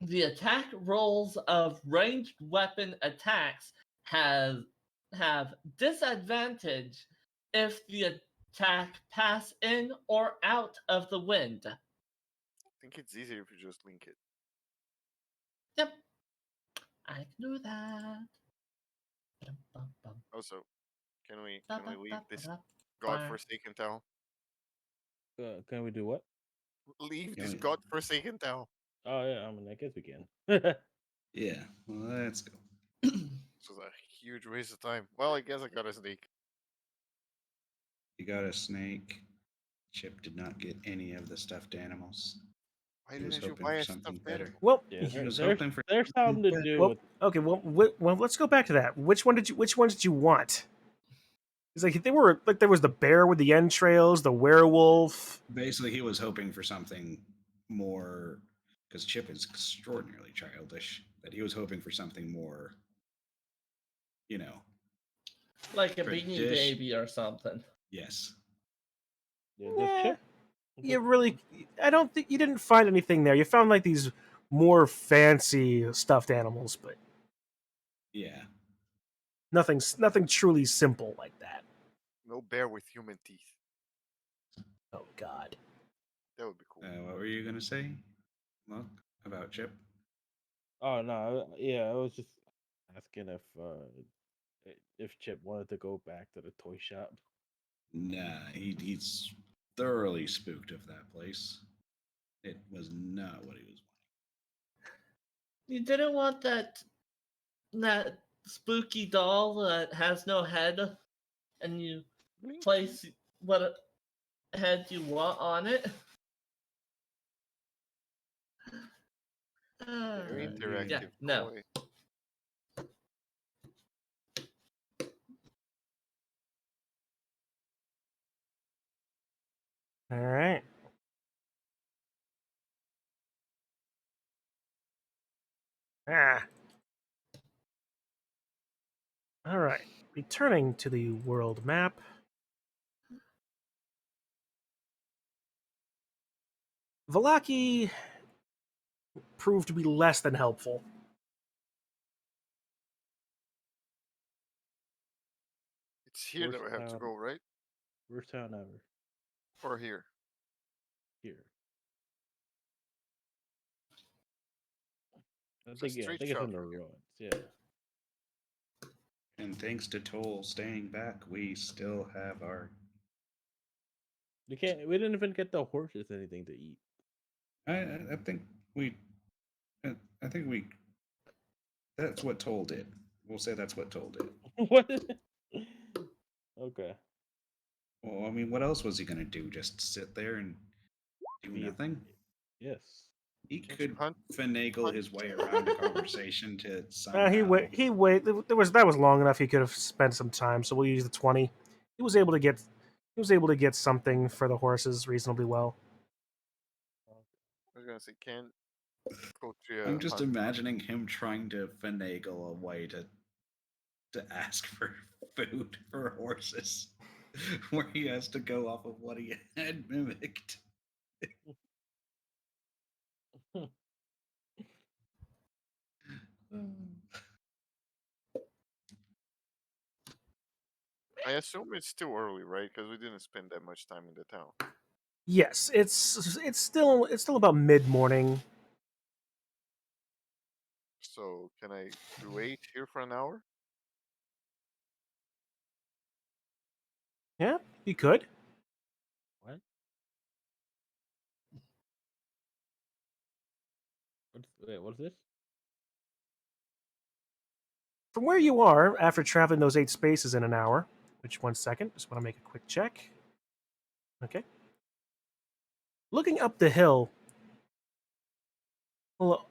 The attack rolls of ranged weapon attacks have disadvantage if the attack pass in or out of the wind. I think it's easier if you just link it. Yep, I can do that. Also, can we leave this godforsaken town? Can we do what? Leave Yeah, this we- godforsaken town. Oh yeah, I mean, I guess we can. Yeah, well, let's go. This was a huge waste of time. Well, I guess I got a sneak. You got a snake. Chip did not get any of the stuffed animals. Why He was didn't you hoping buy for a stuff something better? better. Well, Yeah, He was there's hoping for there's something something to better. do well, with. okay. Well, let's go back to that. Which one did you want? It's like there was the bear with the entrails, the werewolf. Basically, he was hoping for something more because Chip is extraordinarily childish. That he was hoping for something more, you know. Like a beanie Tradish- baby or something. Yes. Yeah, Nah, does Chip? you really, I don't think you didn't find anything there. You found like these more fancy stuffed animals, but Yeah. nothing truly simple like that. No bear with human teeth. Oh God. That would be cool. What were you gonna say, Look, about Chip? Oh no, yeah, I was just asking if Chip wanted to go back to the toy shop. Nah, he's thoroughly spooked of that place. It was not what he was You didn't want that spooky doll that has no head, and you place what head you want on it. Very yeah, interactive no. toy. All right. Ah. All right. Returning to the world map. Valaki proved to be less than helpful. It's here that Worst we have to town, go, right? worst town ever. Or here. Here, I It's a think. Yeah, I street think it's shop in the for you. ruins. Yeah. And thanks to Toll staying back, we still have our. You can't. We didn't even get the horses anything to eat. I think we. I think we. That's what Toll did. We'll say that's what Toll did. What? Okay. Well, I mean, what else was he gonna do? Just sit there and do Be a- nothing? Yes. He Can't you could hunt? finagle his way around a conversation to He somehow. wait. He wait. That was long enough. He could have spent some time. So we'll use the 20. He was able to get. He was able to get something for the horses reasonably well. I was gonna say, can't go to I'm a just hunt. imagining him trying to finagle a way to ask for food for horses, where he has to go off of what he had mimicked. I assume it's too early, right? Because we didn't spend that much time in the town. Yes, it's still about mid morning. So can I wait here for an hour? Yeah, you could. What? Wait, what's this? From where you are, after traveling those 8 spaces in an hour, which 1 second, just want to make a quick check. Okay. Looking up the hill, up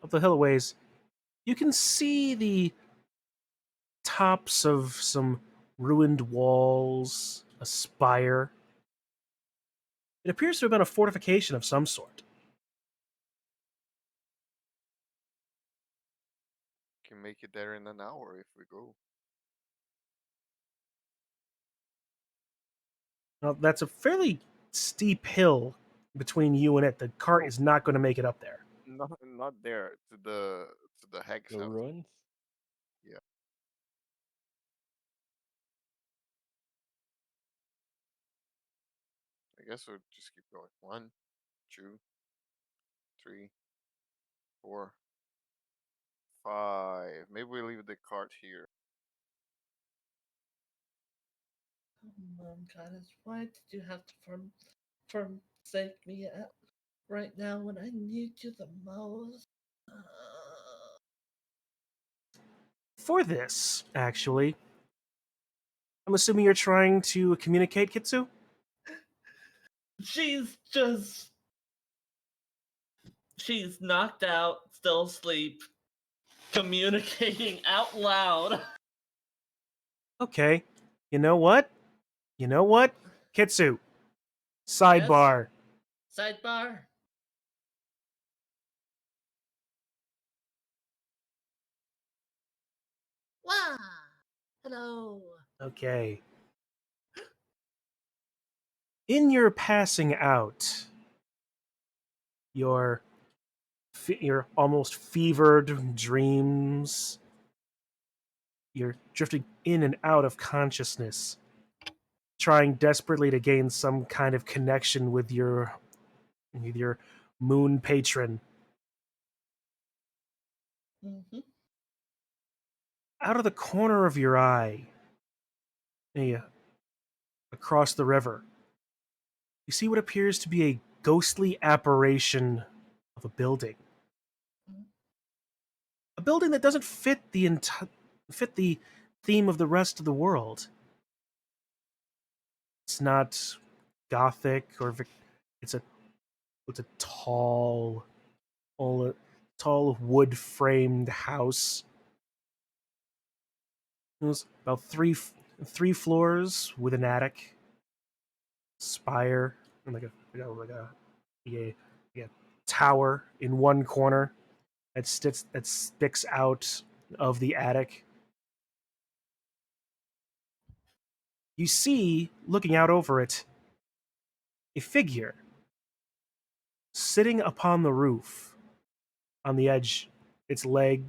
the hill a ways, you can see the tops of some ruined walls, a spire. It appears to have been a fortification of some sort. Can make it there in an hour if we go. Now, that's a fairly steep hill between you and it. The cart Oh. is not going to make it up there. Not there. To the hag's The house. ruins? I guess we'll just keep going. 1, 2, 3, 4, 5. Maybe we leave the cart here. Goddess, why did you have to forsake me right now when I need you the most? For this, actually, I'm assuming you're trying to communicate, Kitsu? She's knocked out, still asleep, communicating out loud. Okay. You know what? Kitsu, sidebar. Sidebar. Wow. Hello. Okay. In your passing out, your almost fevered dreams, you're drifting in and out of consciousness, trying desperately to gain some kind of connection with your moon patron. Mm-hmm. Out of the corner of your eye, across the river, you see what appears to be a ghostly apparition of a building. A building that doesn't fit the theme of the rest of the world. It's not gothic or it's a tall wood framed house. It was about three floors with an attic, spire, and like a tower in one corner that sticks out of the attic. You see, looking out over it, a figure sitting upon the roof, on the edge, its legs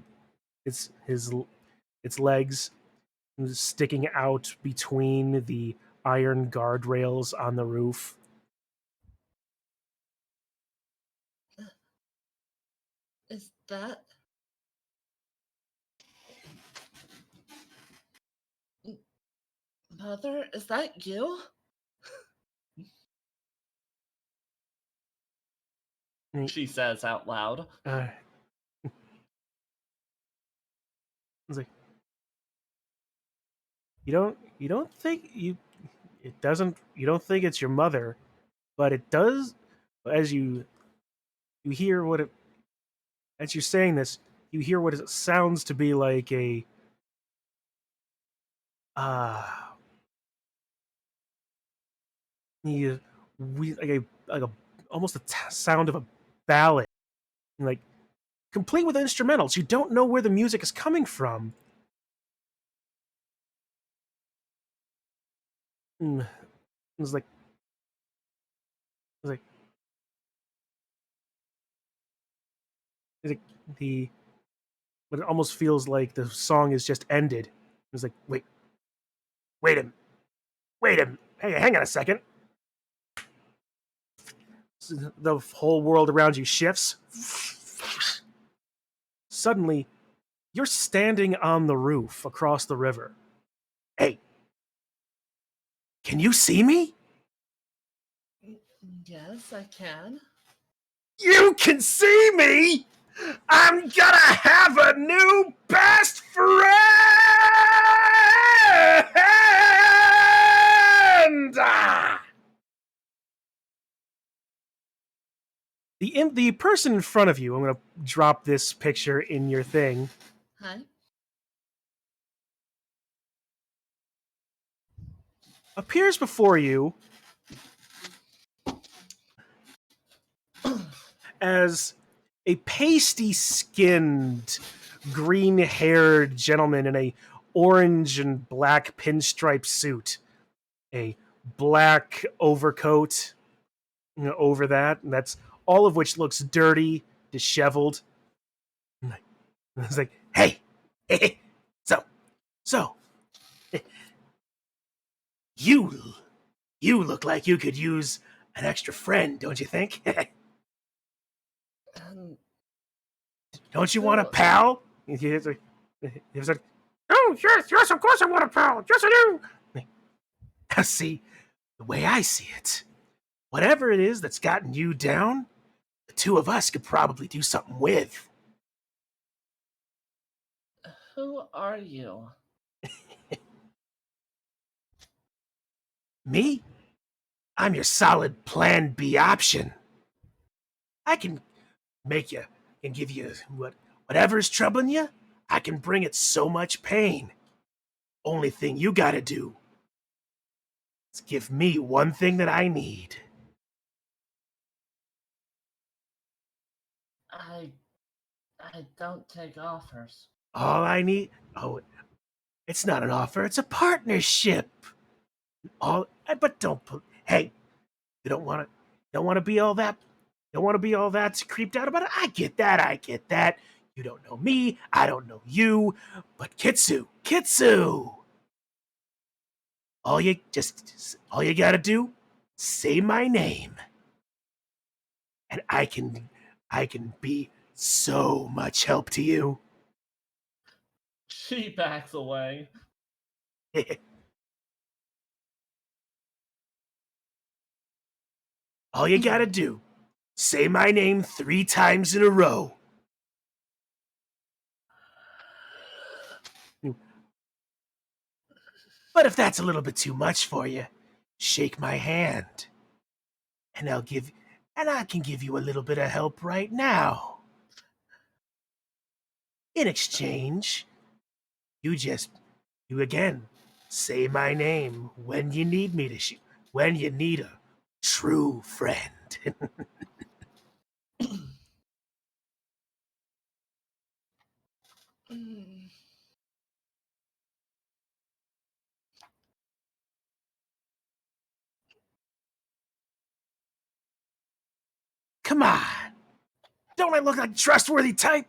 sticking out between the iron guardrails on the roof. Is that Mother? Is that you? She says out loud. It's like, you don't think it's your mother, but it does. As you hear what it, as you're saying this, you hear what it sounds to be like a you like a almost a sound of a ballad, like complete with instrumentals. You don't know where the music is coming from. It was like it's like the but it almost feels like the song is just ended. It's like wait a hey, hang on a second. The whole world around you shifts. Suddenly, you're standing on the roof across the river. Hey, can you see me? Yes, I can. You can see me? I'm gonna have a new best friend! The person in front of you, I'm gonna drop this picture in your thing. Hi. Appears before you as a pasty-skinned, green-haired gentleman in a orange and black pinstripe suit, a black overcoat over that, and that's all of which looks dirty, disheveled. It's like, hey, so, you look like you could use an extra friend, don't you think? Don't you want a pal? He's like, oh, yes, of course I want a pal. Yes, I do. Now, see, the way I see it, whatever it is that's gotten you down, the two of us could probably do something with. Who are you? Me? I'm your solid plan B option. I can make you and give you whatever's troubling you. I can bring it so much pain. Only thing you gotta do is give me one thing that I need. I don't take offers. All I need. Oh, it's not an offer. It's a partnership. But don't put. Hey, you don't want to. Don't want to be all that. Don't want to be all that creeped out about it. I get that. I get that. You don't know me. I don't know you. But Kitsu. All you gotta do, say my name, and I can be so much help to you. She backs away. All you gotta do, say my name 3 times in a row. But if that's a little bit too much for you, shake my hand, and I can give you a little bit of help right now. In exchange, you again say my name when you need me to shoot, when you need a true friend. Come on. Don't I look like a trustworthy type?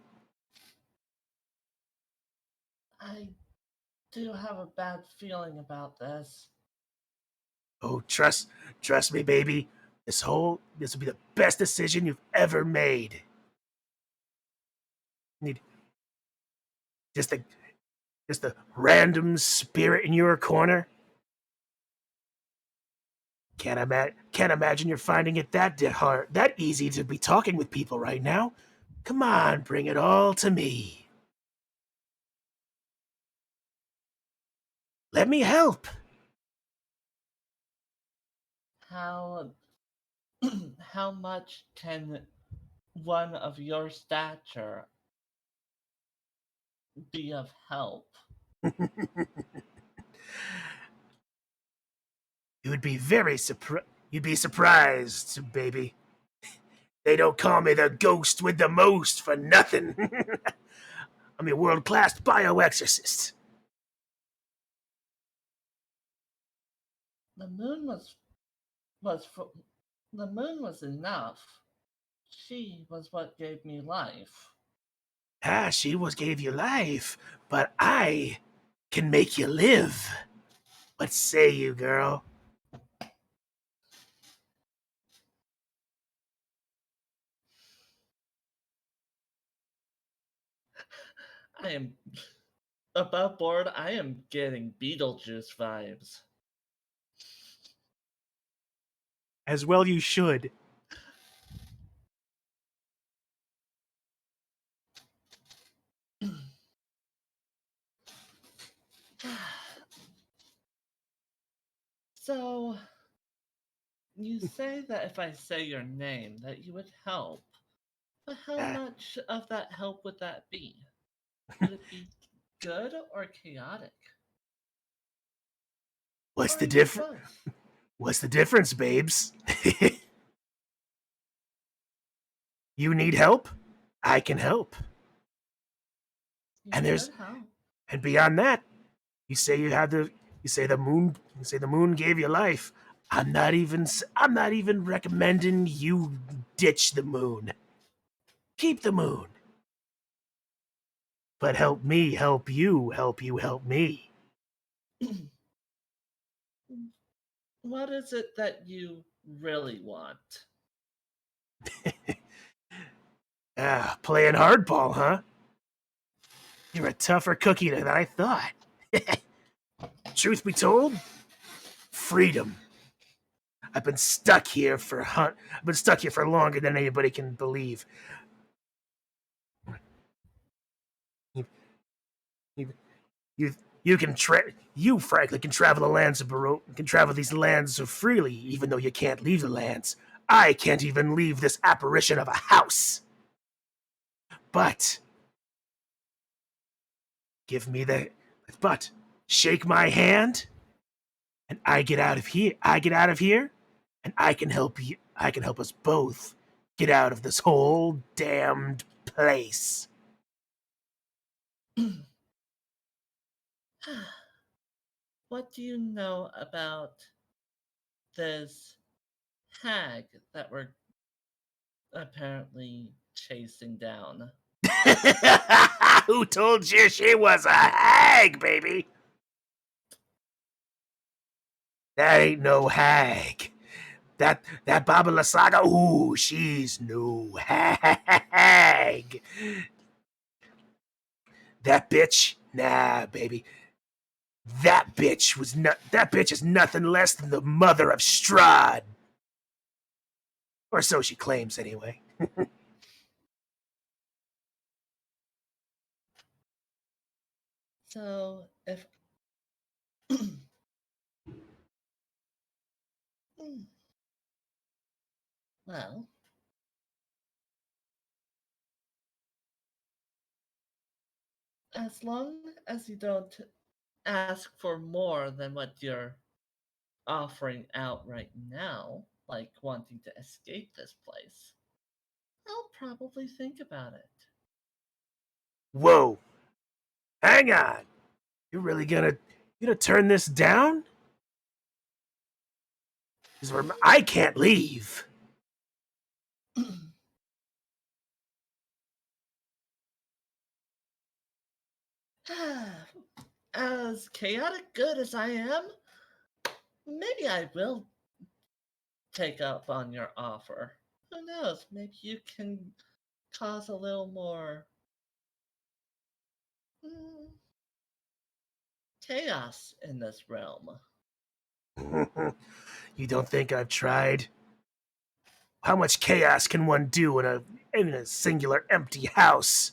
I do have a bad feeling about this. Oh, trust me, baby. This will be the best decision you've ever made. Need just a random spirit in your corner. Can't imagine you're finding it that easy to be talking with people right now. Come on, bring it all to me. Let me help. How much can one of your stature be of help? You'd be surprised, baby. They don't call me the ghost with the most for nothing. I'm a world-class bioexorcist. The moon was enough. She was what gave me life. She gave you life, but I can make you live. What say you, girl? I am above board. I am getting Beetlejuice vibes. As well you should. So, you say that if I say your name that you would help. But how much of that help would that be? Would it be good or chaotic? What's Or the even difference? both? What's the difference, babes? You need help? I can help. You And there's could help. and beyond that, you say the moon gave you life. I'm not even recommending you ditch the moon. Keep the moon. But help me, help you, help you, help me. What is it that you really want? Playing hardball, huh? You're a tougher cookie than I thought. Truth be told, freedom. I've been stuck here for longer than anybody can believe. You, you frankly can travel these lands so freely, even though you can't leave the lands. I can't even leave this apparition of a house. But shake my hand, and I get out of here. And I can help you. I can help us both get out of this whole damned place. What do you know about this hag that we're apparently chasing down? Who told you she was a hag, baby? That ain't no hag. That Baba Lasaga, ooh, she's no hag. That bitch, nah, baby. That bitch is nothing less than the mother of Strahd. Or so she claims, anyway. So, if well, as long as you don't ask for more than what you're offering out right now, like wanting to escape this place, I'll probably think about it. Whoa. Hang on. You're really gonna turn this down? I can't leave. As chaotic good as I am, maybe I will take up on your offer. Who knows? Maybe you can cause a little more chaos in this realm. You don't think I've tried? How much chaos can one do in a singular empty house?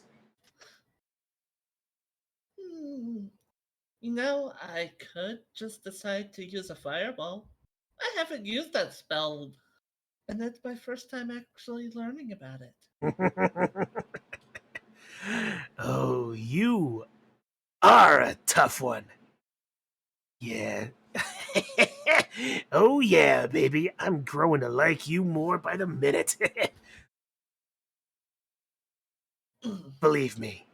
You know, I could just decide to use a fireball. I haven't used that spell, and it's my first time actually learning about it. Oh, you are a tough one. Yeah. Oh, yeah, baby. I'm growing to like you more by the minute. Believe me,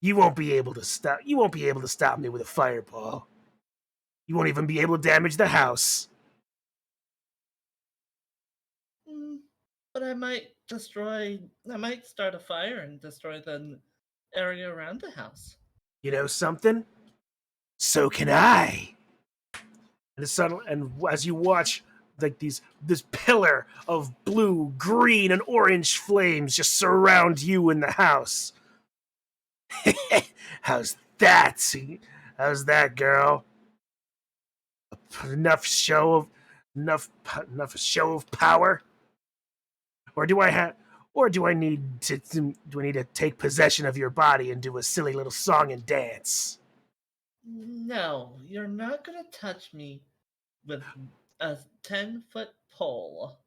you won't be able to stop me with a fireball. You won't even be able to damage the house. But I might start a fire and destroy the area around the house. You know something? So can I. And as you watch, like this pillar of blue, green, and orange flames just surround you in the house. How's that? How's that, girl? Enough show of power? Or do I need to take possession of your body and do a silly little song and dance? No, you're not gonna touch me with a 10-foot pole.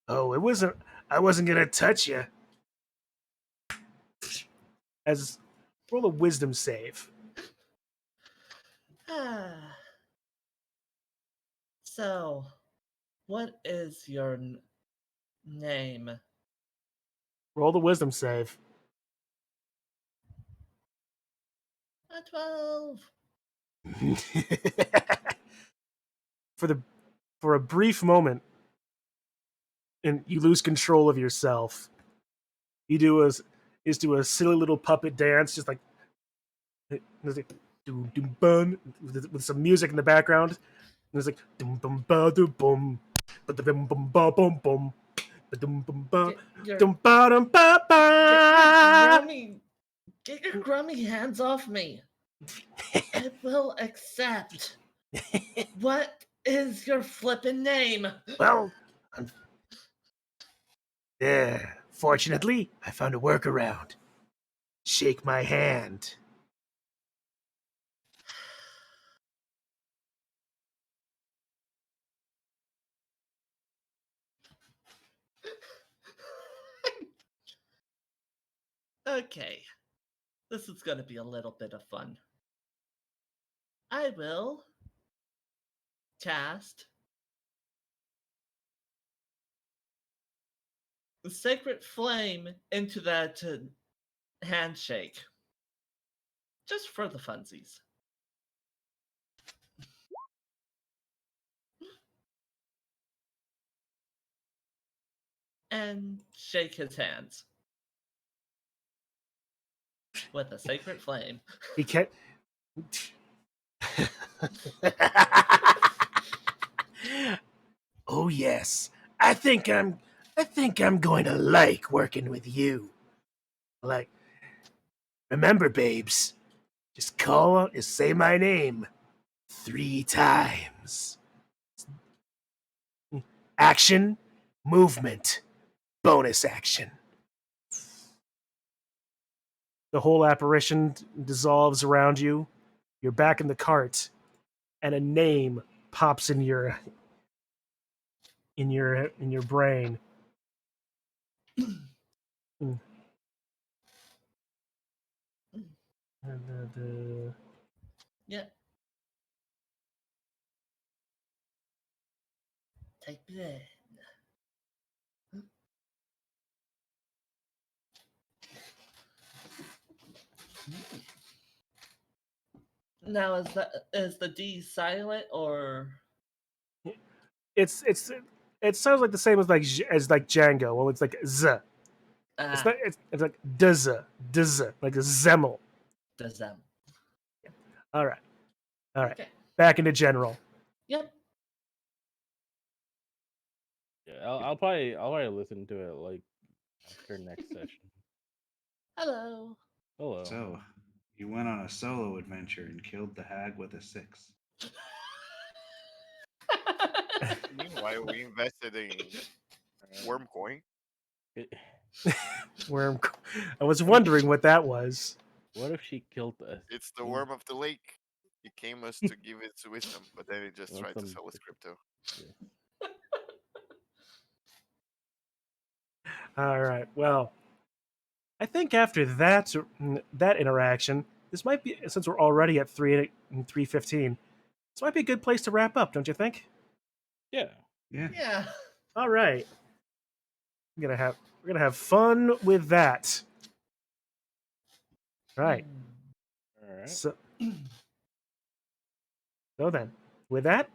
Oh, I wasn't gonna touch you. As roll a wisdom save. So, what is your name? Roll the wisdom save. A 12. For a brief moment, and you lose control of yourself. You do a silly little puppet dance, just like doom doom bun with some music in the background. And it's like doom bum ba doom bum, but the bum bum ba bum bum, but doom bum ba dum ba dum ba ba. Get your grummy hands off me. I will accept. What is your flippin' name? Well, fortunately, I found a workaround. Shake my hand. Okay, this is gonna be a little bit of fun. I will cast the Sacred Flame into that handshake. Just for the funsies. And shake his hands. With a Sacred Flame. He can't. Oh yes, I think I'm going to like working with you. Like, remember, babes, just say my name 3 times. Action, movement, bonus action. The whole apparition dissolves around you. You're back in the cart, and a name pops in your brain. Yeah. Take me in. Now is the D silent or It sounds like the same as like Django. Well, it's like z. It's not. It's like dz like a Zemel. does them? All right. Okay. Back into general. Yep. Yeah, I'll probably listen to it like after next session. Hello. Hello. So, you went on a solo adventure and killed the hag with a 6. Meanwhile, we invested in worm coin. Where I was wondering what that was. What if she killed us? It's the worm of the lake. He came us to give its wisdom, but then he just Want tried to some sell us crypto. All right. Well, I think after that interaction, this might be, since we're already at 3:15. This might be a good place to wrap up, don't you think? Yeah. Yeah. Yeah. All right. We're gonna have fun with that. Right. All right. So then, with that,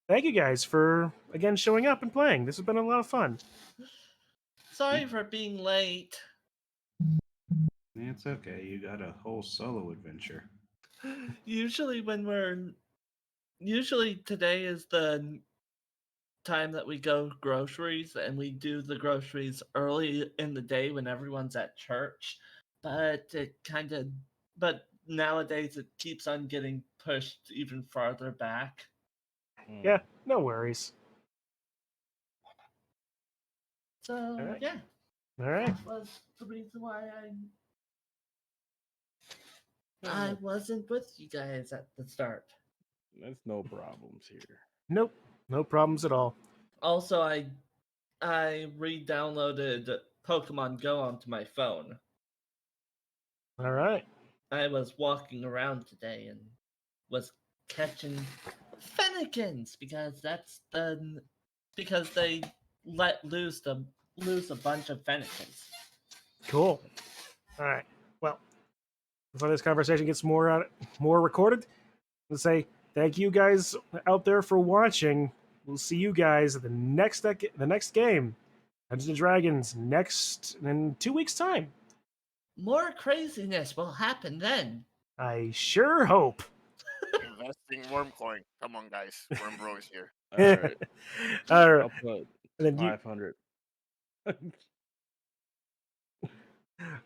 thank you guys for again showing up and playing. This has been a lot of fun. Sorry for being late. It's okay. You got a whole solo adventure. Usually today is the time that we go groceries, and we do the groceries early in the day when everyone's at church. But nowadays it keeps on getting pushed even farther back. Yeah, no worries. So right. yeah, All right. that was the reason why I wasn't with you guys at the start. There's no problems here. Nope, no problems at all. Also, I re-downloaded Pokemon Go onto my phone. All right. I was walking around today and was catching Fennekin's because they let loose a bunch of Fennekins. Cool. All right. Well, before this conversation gets more recorded, let's say thank you guys out there for watching. We'll see you guys at the next game, Dungeons and Dragons, in 2 weeks' time. More craziness will happen then. I sure hope. Investing worm coin. Come on, guys. Worm bro is here. All right. All right. I'll put And then 500.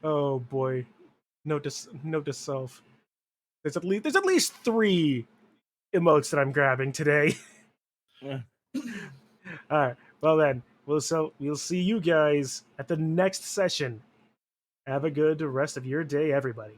Oh boy. Note to self. There's at least 3 emotes that I'm grabbing today. All right. Well then, we'll see you guys at the next session. Have a good rest of your day, everybody.